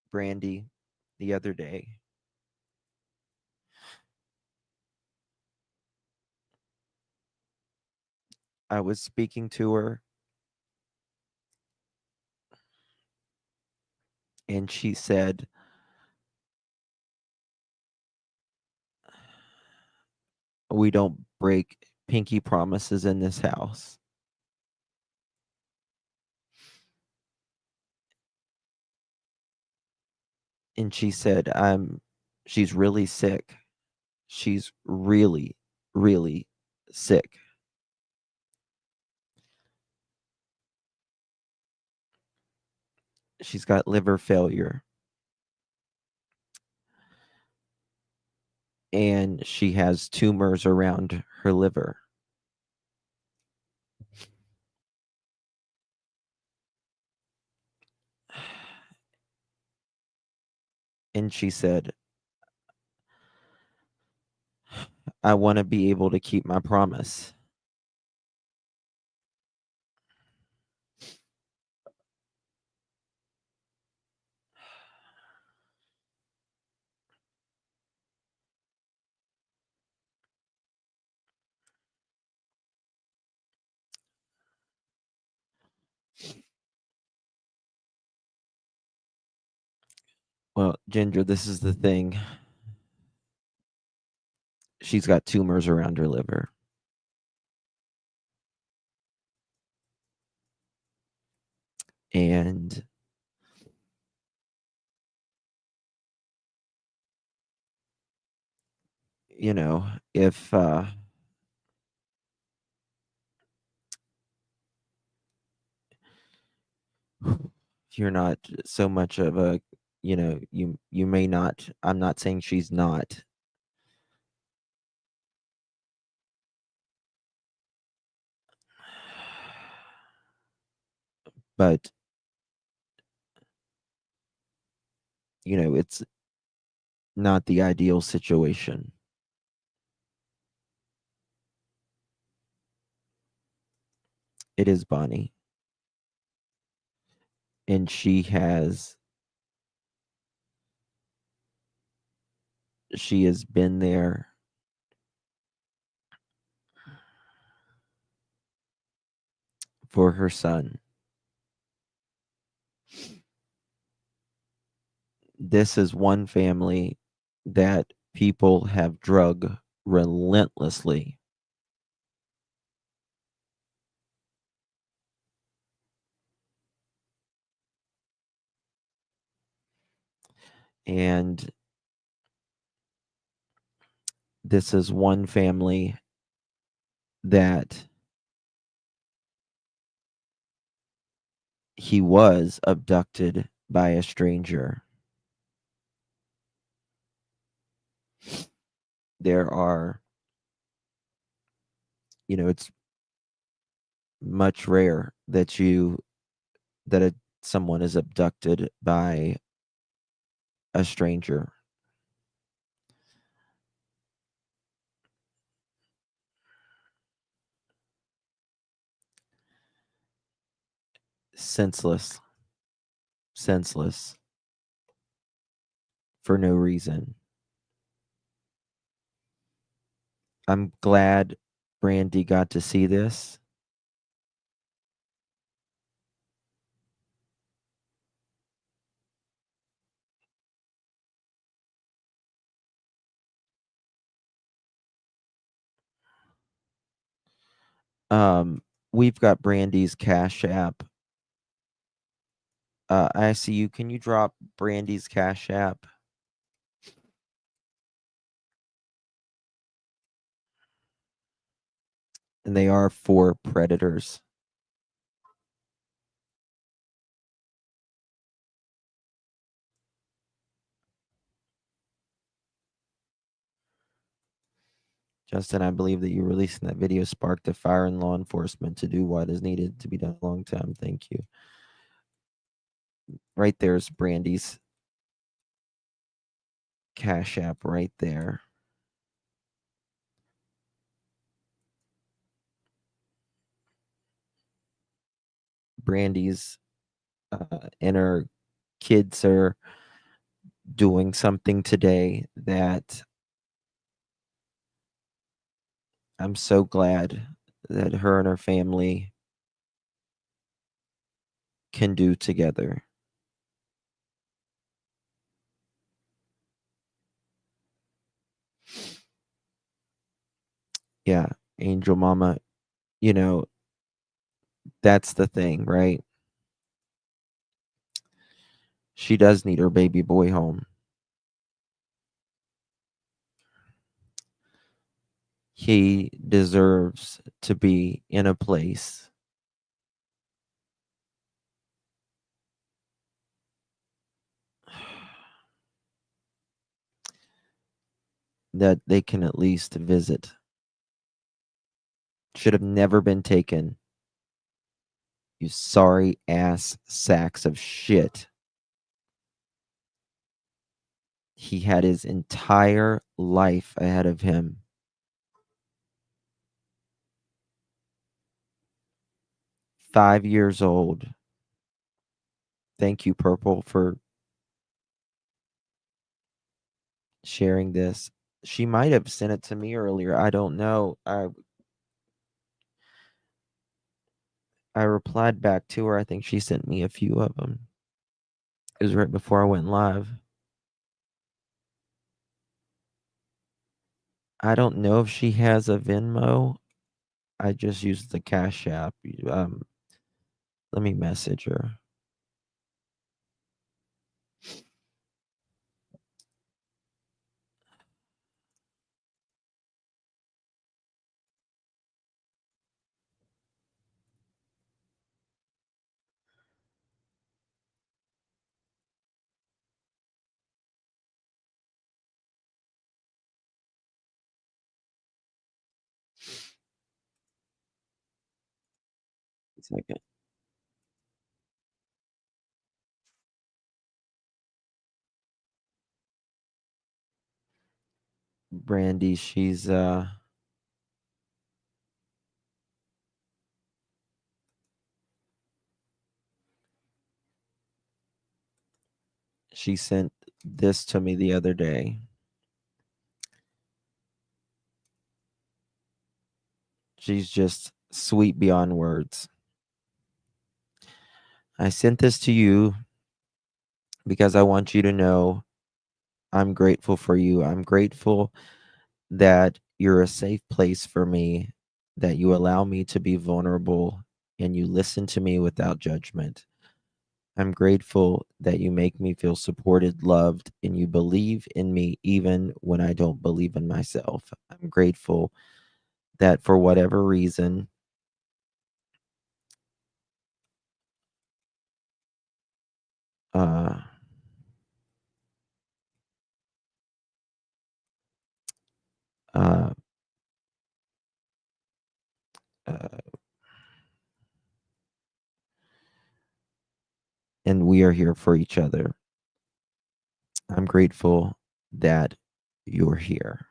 Brandy, the other day, I was speaking to her, and she said, we don't break pinky promises in this house. And she said, she's really sick. She's really, really sick. She's got liver failure. And she has tumors around her liver. And she said, I want to be able to keep my promise. Well, Ginger, this is the thing. She's got tumors around her liver. And you know, if you're not so much of a, you may not, I'm not saying she's not, but it's not the ideal situation. It is Bonnie. And she has been there for her son. This is one family that people have drug relentlessly. And this is one family that he was abducted by a stranger. There are, it's much rare that someone is abducted by a stranger. Senseless for no reason. I'm glad Brandy got to see this. We've got Brandy's Cash App. I see you. Can you drop Brandy's Cash App? And they are for predators. Justin, I believe that you releasing that video sparked a fire in law enforcement to do what is needed to be done a long time. Thank you. Right there's Brandy's Cash App right there. Brandy's and her kids are doing something today that I'm so glad that her and her family can do together. Yeah, Angel Mama, that's the thing, right? She does need her baby boy home. He deserves to be in a place that they can at least visit. Should have never been taken. You sorry ass sacks of shit. He had his entire life ahead of him. Five years old. Thank you, Purple, for sharing this. She might have sent it to me earlier. I don't know. I replied back to her. I think she sent me a few of them. It was right before I went live. I don't know if she has a Venmo. I just used the Cash App. Let me message her. A second. Brandy, she's she sent this to me the other day. She's just sweet beyond words. I sent this to you because I want you to know I'm grateful for you. I'm grateful that you're a safe place for me, that you allow me to be vulnerable and you listen to me without judgment. I'm grateful that you make me feel supported, loved, and you believe in me even when I don't believe in myself. I'm grateful that for whatever reason, uh, uh, uh, and we are here for each other. I'm grateful that you're here.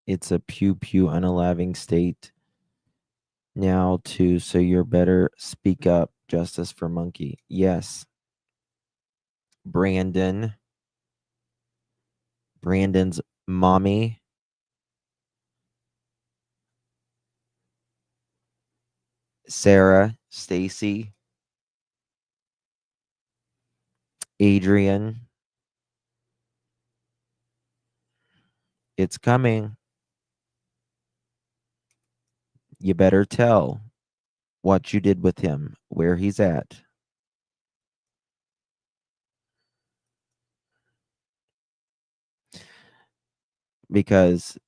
It's a pew pew unaliving state now, too, so you're better speak up. Justice for Monkey. Yes. Brandon's mommy, Sarah, Stacy, Adrian. It's coming. You better tell what you did with him, where he's at. Because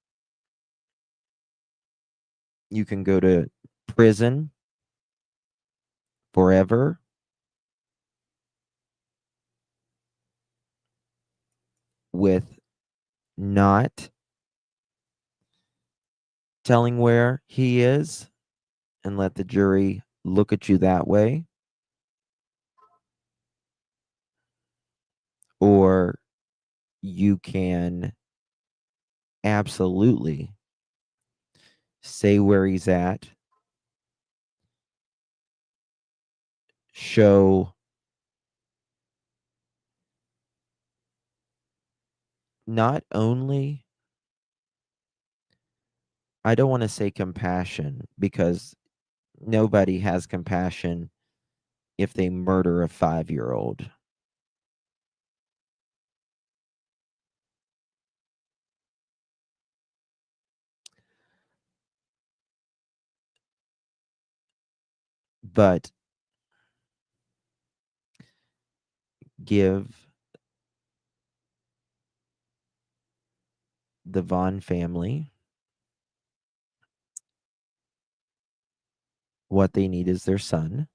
you can go to prison forever, with not telling where he is and let the jury look at you that way. Or you can absolutely say where he's at, show not only, I don't want to say compassion, because nobody has compassion if they murder a 5-year-old. But give the Vaughan family what they need is their son.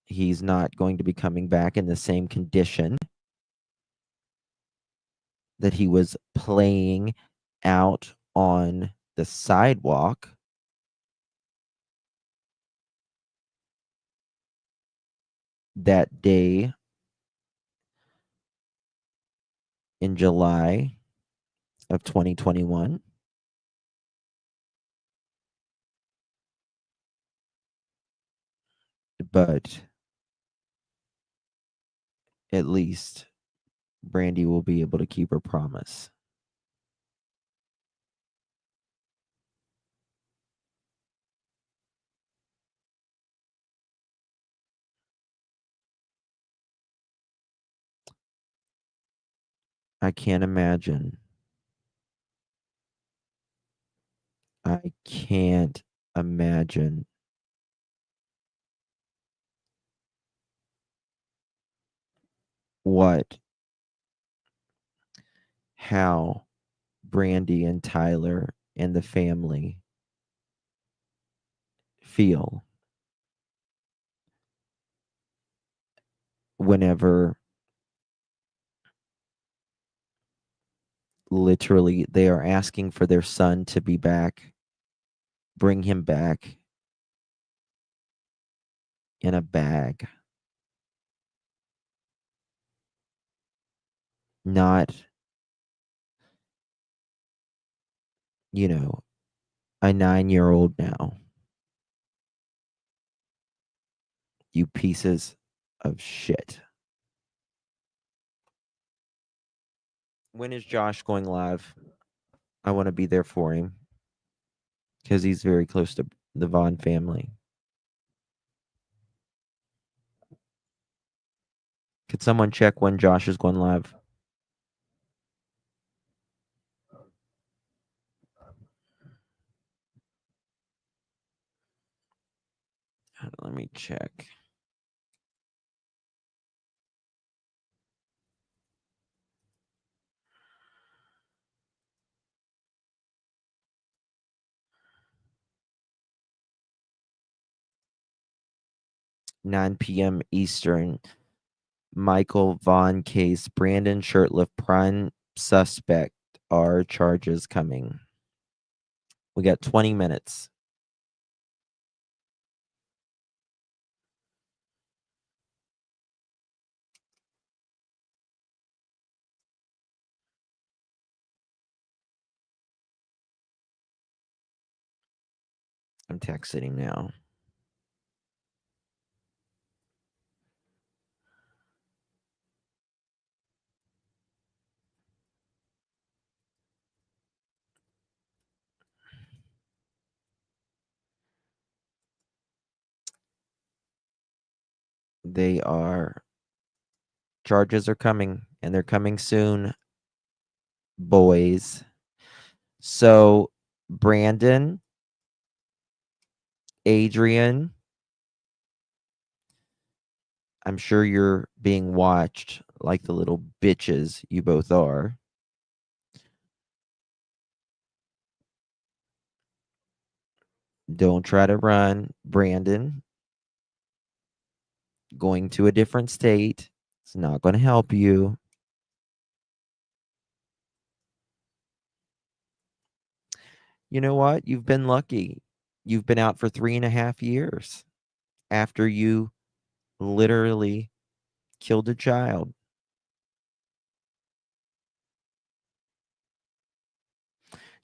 He's not going to be coming back in the same condition that he was playing out on the sidewalk that day in July of 2021. But at least Brandy will be able to keep her promise. I can't imagine. I can't imagine how Brandy and Tyler and the family feel whenever literally they are asking for their son to be back, bring him back in a bag. Not you know, a 9-year-old now. You pieces of shit. When is Josh going live? I want to be there for him because he's very close to the Vaughan family. Could someone check when Josh is going live? Let me check. "9 p.m. Eastern. Michael Vaughan case. Brandon Shirtliff prime suspect. Are charges coming?" We got 20 minutes. I'm texting him now. Charges are coming, and they're coming soon, boys. So, Brandon, Adrian, I'm sure you're being watched like the little bitches you both are. Don't try to run, Brandon. Going to a different state, it's not going to help you. You know what? You've been lucky. You've been out for 3.5 years after you literally killed a child.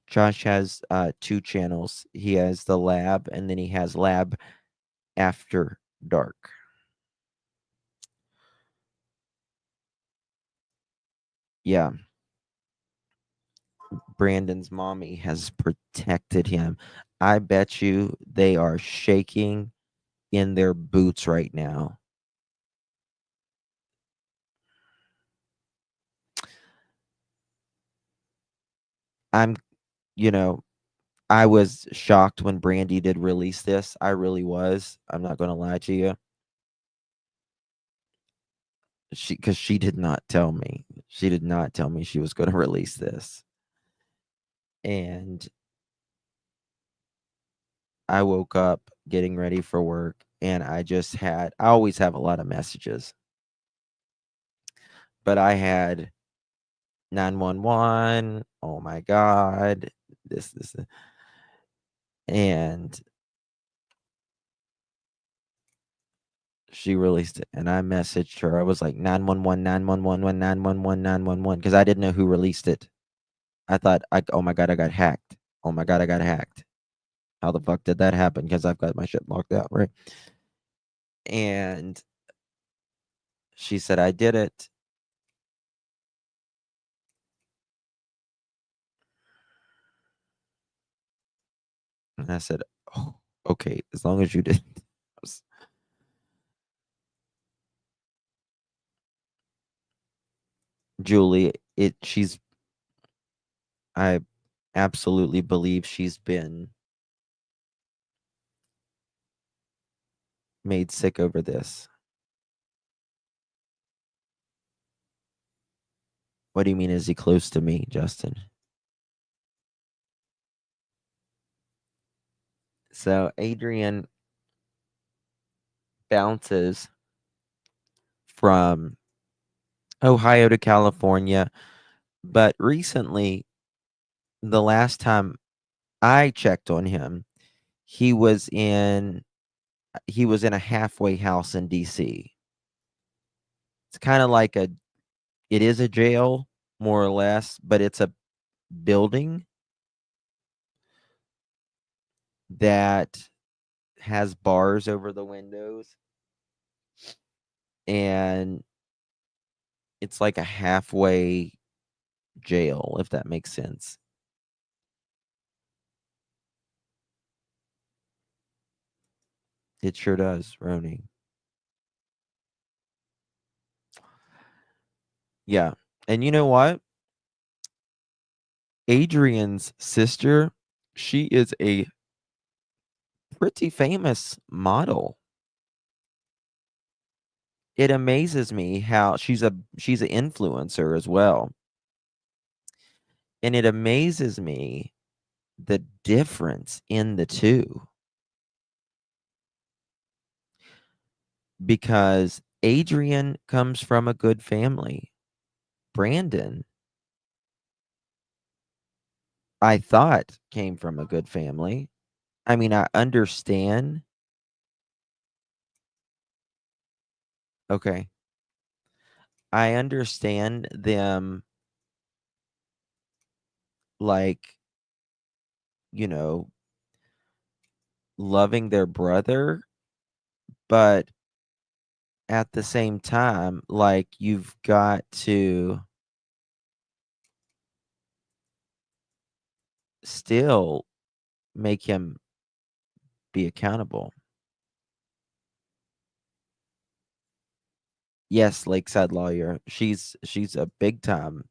Josh has 2 channels. He has the lab, and then he has lab after dark. Yeah. Brandon's mommy has protected him. I bet you they are shaking in their boots right now. I'm, you know, I was shocked when Brandy did release this. I really was. I'm not going to lie to you. Because she did not tell me. She did not tell me she was going to release this. And I woke up getting ready for work, and I always have a lot of messages. But I had 911. Oh my God. This. And she released it, and I messaged her. I was like 911, 911, 911, 911, because I didn't know who released it. I thought, oh my God, I got hacked. Oh my God, I got hacked. How the fuck did that happen? Because I've got my shit locked out, right? And she said, I did it. And I said, oh, okay, as long as you did. Julie, I absolutely believe she's been made sick over this. What do you mean, is he close to me, Justin? So Adrian bounces from Ohio to California, but recently, the last time I checked on him, he was in a halfway house in DC. It's kind of like it is a jail, more or less, but it's a building. that has bars over the windows, and it's like a halfway jail, if that makes sense. It sure does, Roni. Yeah. And you know what? Adrian's sister, she is a pretty famous model. It amazes me how she's an influencer as well. And it amazes me the difference in the two. Because Adrian comes from a good family. Brandon, I thought, came from a good family. I mean, I understand. Okay. I understand them, like, you know, loving their brother, but at the same time, like, you've got to still make him be accountable. Yes, Lakeside Lawyer. She's a big time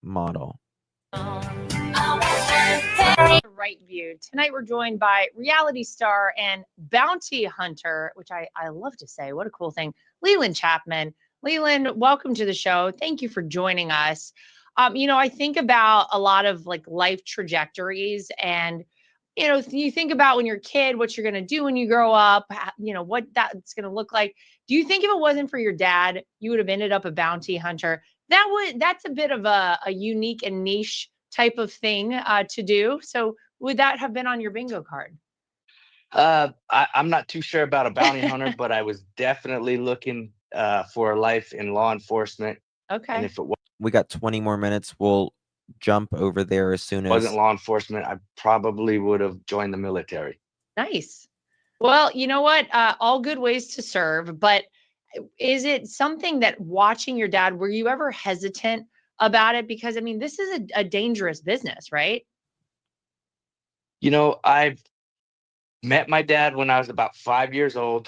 model. Right View. Tonight we're joined by reality star and bounty hunter, which I love to say. What a cool thing. Leland Chapman. Leland, welcome to the show. Thank you for joining us. I think about a lot of like life trajectories, and you think about when you're a kid, what you're going to do when you grow up, what that's going to look like. Do you think if it wasn't for your dad, you would have ended up a bounty hunter? That's a bit of a unique and niche type of thing to do. So would that have been on your bingo card? I'm not too sure about a bounty hunter, but I was definitely looking for a life in law enforcement. Okay. And if it We got 20 more minutes. We'll jump over there as soon wasn't as law enforcement, I probably would have joined the military. Nice. Well, you know what? All good ways to serve, but is it something that watching your dad, were you ever hesitant about it? Because I mean, this is a dangerous business, right? I've met my dad when I was about 5 years old,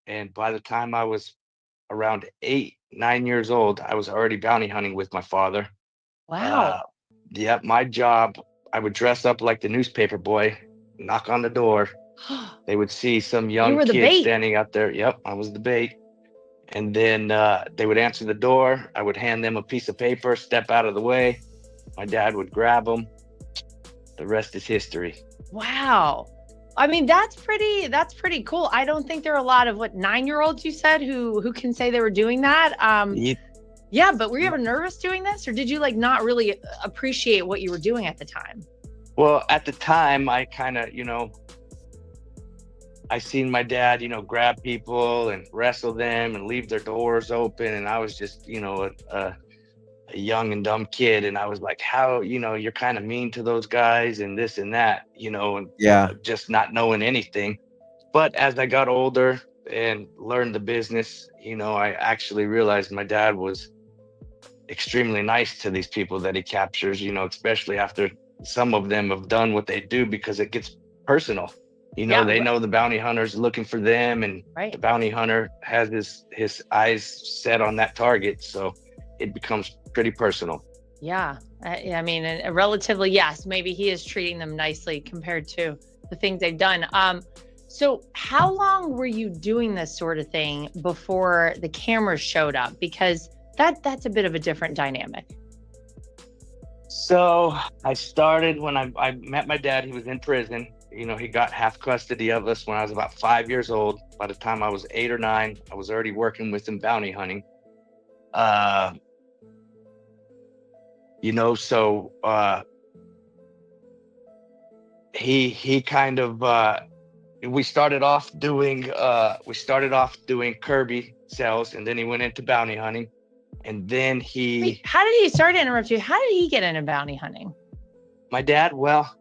and by the time I was around 8, 9 years old, I was already bounty hunting with my father. Wow. Yep, my job, I would dress up like the newspaper boy, knock on the door. They would see some young were the kid bait. standing out there. Yep, I was the bait. And then they would answer the door. I would hand them a piece of paper, step out of the way. My dad would grab them. The rest is history. Wow. I mean, that's pretty cool. I don't think there are a lot of 9-year-olds you said who can say they were doing that. Yeah, but were you ever nervous doing this, or did you not really appreciate what you were doing at the time? Well, at the time, I kind of, I seen my dad, grab people and wrestle them and leave their doors open. And I was just, a young and dumb kid. And I was like, how, you're kind of mean to those guys and this and that, and just not knowing anything. But as I got older and learned the business, I actually realized my dad was extremely nice to these people that he captures, especially after some of them have done what they do, because it gets personal. They know the bounty hunter's looking for them, and the bounty hunter has his eyes set on that target. So it becomes pretty personal. Yeah. I mean, relatively, yes, maybe he is treating them nicely compared to the things they've done. So how long were you doing this sort of thing before the cameras showed up? Because that's a bit of a different dynamic. So I started when I met my dad. He was in prison. He got half custody of us when I was about 5 years old. By the time I was 8 or 9, I was already working with him bounty hunting. So he kind of we started off doing Kirby cells, and then he went into bounty hunting, and then he. Wait, how did he? Sorry to interrupt you. How did he get into bounty hunting? My dad, well,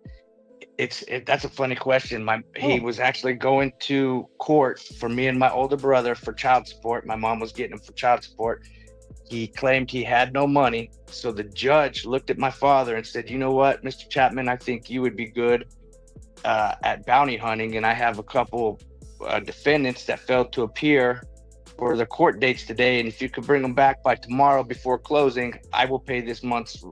That's a funny question. He was actually going to court for me and my older brother for child support. My mom was getting him for child support. He claimed he had no money. So the judge looked at my father and said, you know what, Mr. Chapman, I think you would be good at bounty hunting. And I have a couple defendants that failed to appear for the court dates today. And if you could bring them back by tomorrow before closing, I will pay this month's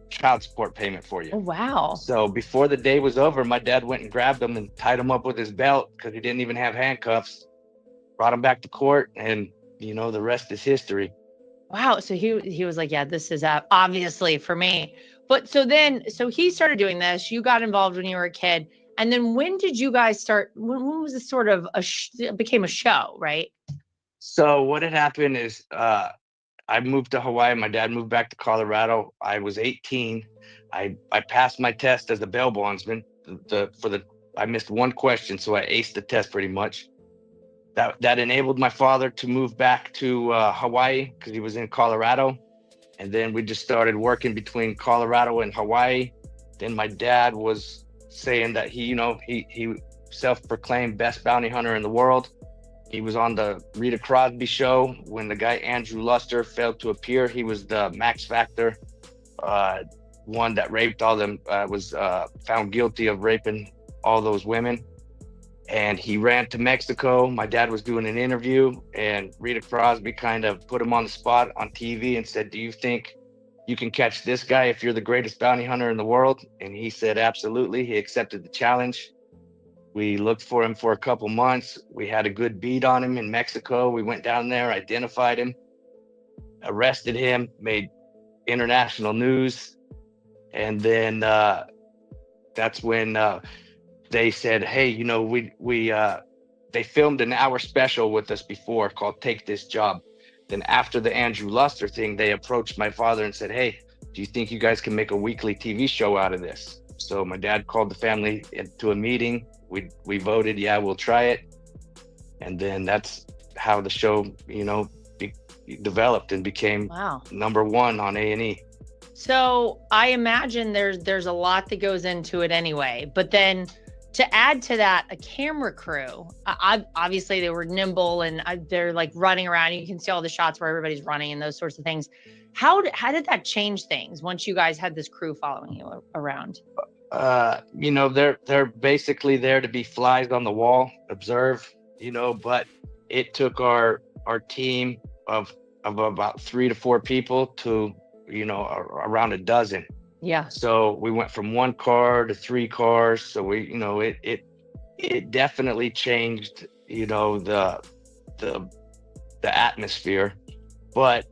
child support payment for you. Oh, wow. So before the day was over, my dad went and grabbed him and tied him up with his belt because he didn't even have handcuffs, brought him back to court, and the rest is history. Wow. So he was like, yeah, this is obviously for me. But so he started doing this. You got involved when you were a kid. And then when did you guys start? When was this sort of it became a show, right? So what had happened is I moved to Hawaii. My dad moved back to Colorado. I was 18. I passed my test as a bail bondsman. I missed one question, so I aced the test pretty much. That enabled my father to move back to Hawaii because he was in Colorado. And then we just started working between Colorado and Hawaii. Then my dad was saying that he self-proclaimed best bounty hunter in the world. He was on the Rita Crosby show when the guy Andrew Luster failed to appear. He was the Max Factor one that raped all them, was found guilty of raping all those women. And he ran to Mexico. My dad was doing an interview, and Rita Crosby kind of put him on the spot on TV and said, do you think you can catch this guy if you're the greatest bounty hunter in the world? And he said, absolutely. He accepted the challenge. We looked for him for a couple months. We had a good beat on him in Mexico. We went down there, identified him, arrested him, made international news. And then that's when they said, hey, they filmed an hour special with us before called Take This Job. Then after the Andrew Luster thing, they approached my father and said, hey, do you think you guys can make a weekly TV show out of this? So my dad called the family into a meeting. We voted, yeah, we'll try it. And then that's how the show, developed and became number one on A&E. So I imagine there's a lot that goes into it anyway. But then to add to that, a camera crew, obviously they were nimble and they're like running around. You can see all the shots where everybody's running and those sorts of things. How did that change things once you guys had this crew following you around? They're basically there to be flies on the wall, observe, but it took our team of about 3 to 4 people to, around a dozen. Yeah. So we went from 1 car to 3 cars. So it definitely changed, the atmosphere. But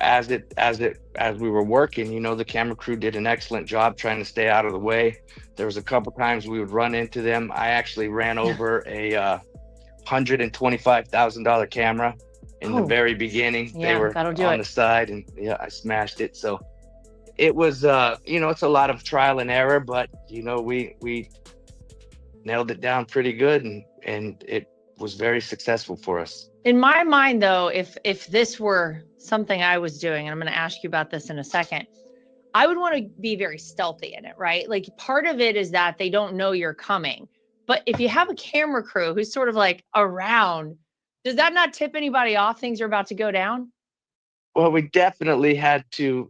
as we were working, the camera crew did an excellent job trying to stay out of the way. There was a couple times we would run into them. I actually ran over a $125,000 camera in the very beginning. Yeah, they were on the side, and I smashed it. So it was, it's a lot of trial and error, but we nailed it down pretty good, and it was very successful for us. In my mind, though, if this were something I was doing, and I'm going to ask you about this in a second, I would want to be very stealthy in it, right? Like part of it is that they don't know you're coming. But if you have a camera crew who's sort of like around, does that not tip anybody off things are about to go down? Well, we definitely had to,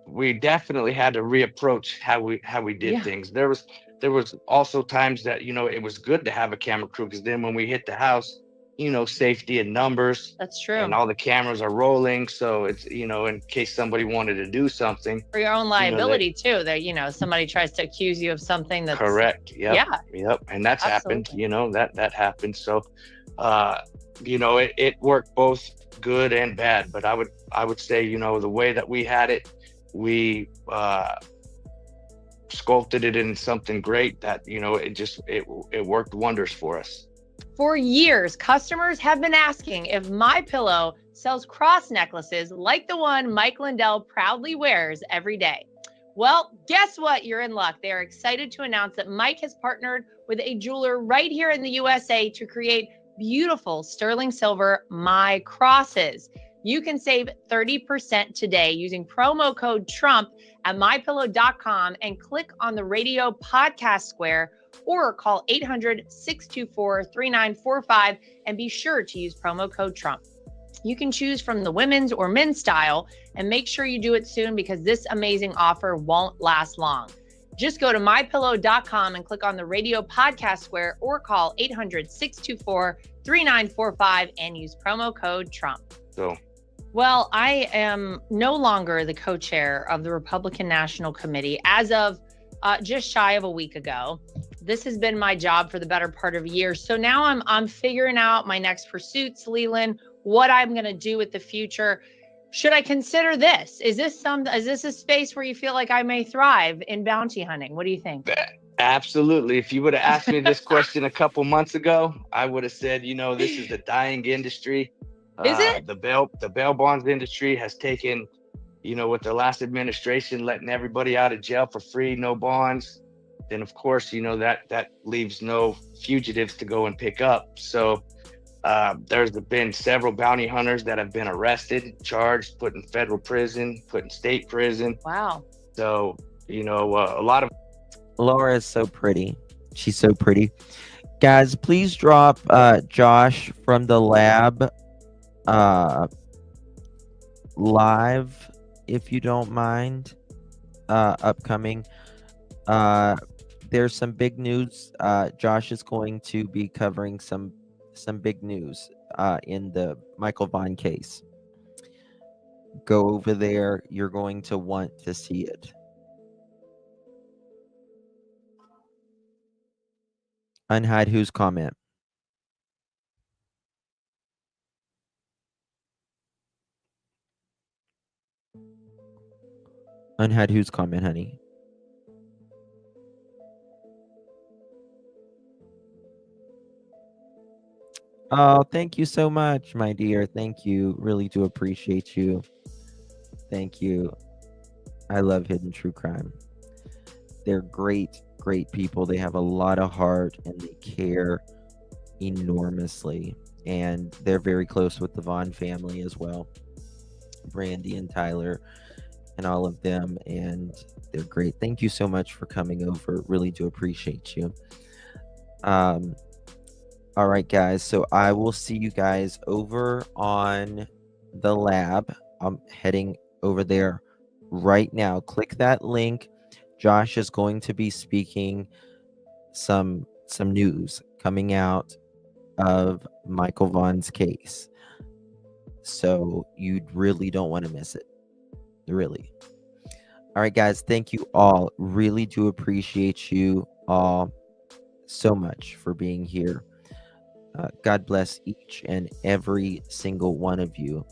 reapproach how we did things. There was also times that, it was good to have a camera crew, because then when we hit the house, safety in numbers. That's true. And all the cameras are rolling. So it's, in case somebody wanted to do something. For your own liability too, that, somebody tries to accuse you of something that's correct. Yep. Yeah. Yep. And that's happened, that happened. So, it worked both good and bad, but I would say, the way that we had it, we sculpted it in something great that, it worked wonders for us. For years, customers have been asking if MyPillow sells cross necklaces like the one Mike Lindell proudly wears every day. Well, guess what? You're in luck. They are excited to announce that Mike has partnered with a jeweler right here in the USA to create beautiful sterling silver My Crosses. You can save 30% today using promo code TRUMP at mypillow.com and click on the radio podcast square or call 800-624-3945 and be sure to use promo code Trump. You can choose from the women's or men's style and make sure you do it soon because this amazing offer won't last long. Just go to mypillow.com and click on the radio podcast square or call 800-624-3945 and use promo code Trump. So, well, I am no longer the co-chair of the Republican National Committee as of just shy of a week ago. This has been my job for the better part of a year. So now I'm figuring out my next pursuits, Leland, what I'm going to do with the future. Should I consider this? Is this a space where you feel like I may thrive in bounty hunting? What do you think? absolutely. If you would have asked me this question a couple months ago, I would have said, this is the dying industry. Is it? The bail bonds industry has taken, with the last administration letting everybody out of jail for free, no bonds. Then of course, that leaves no fugitives to go and pick up. So there's been several bounty hunters that have been arrested, charged, put in federal prison, put in state prison. Wow. So, a lot of. Laura is so pretty. She's so pretty. Guys, please drop Josh from the lab live, if you don't mind, upcoming. There's some big news. Josh is going to be covering some big news in the Michael Vaughan case. Go over there. You're going to want to see it. Unhide whose comment? Unhide whose comment, honey? Oh, thank you so much, my dear. Thank you. Really do appreciate you. Thank you. I love Hidden True Crime. They're great people. They have a lot of heart and they care enormously. And they're very close with the Vaughan family as well. Brandy and Tyler and all of them. And they're great. Thank you so much for coming over. Really do appreciate you. All right, guys. So I will see you guys over on the lab. I'm heading over there right now. Click that link. Josh is going to be speaking some news coming out of Michael Vaughan's case. So you really don't want to miss it. Really. All right, guys. Thank you all. Really do appreciate you all so much for being here. God bless each and every single one of you.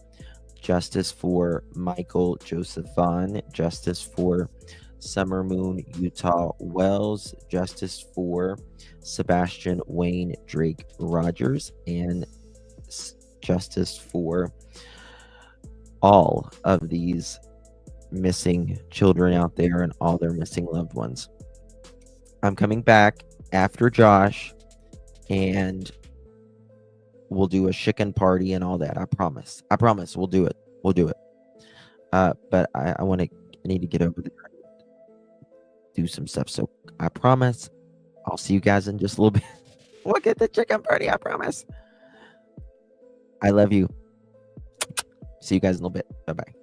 Justice for Michael Joseph Vaughan. Justice for Summer Moon Utah Wells. Justice for Sebastian Wayne Drake Rogers. And justice for all of these missing children out there and all their missing loved ones. I'm coming back after Josh and we'll do a chicken party and all that. I promise we'll do it. But I need to get over there and do some stuff. So I promise I'll see you guys in just a little bit. We'll get the chicken party. I promise. I love you. See you guys in a little bit. Bye-bye.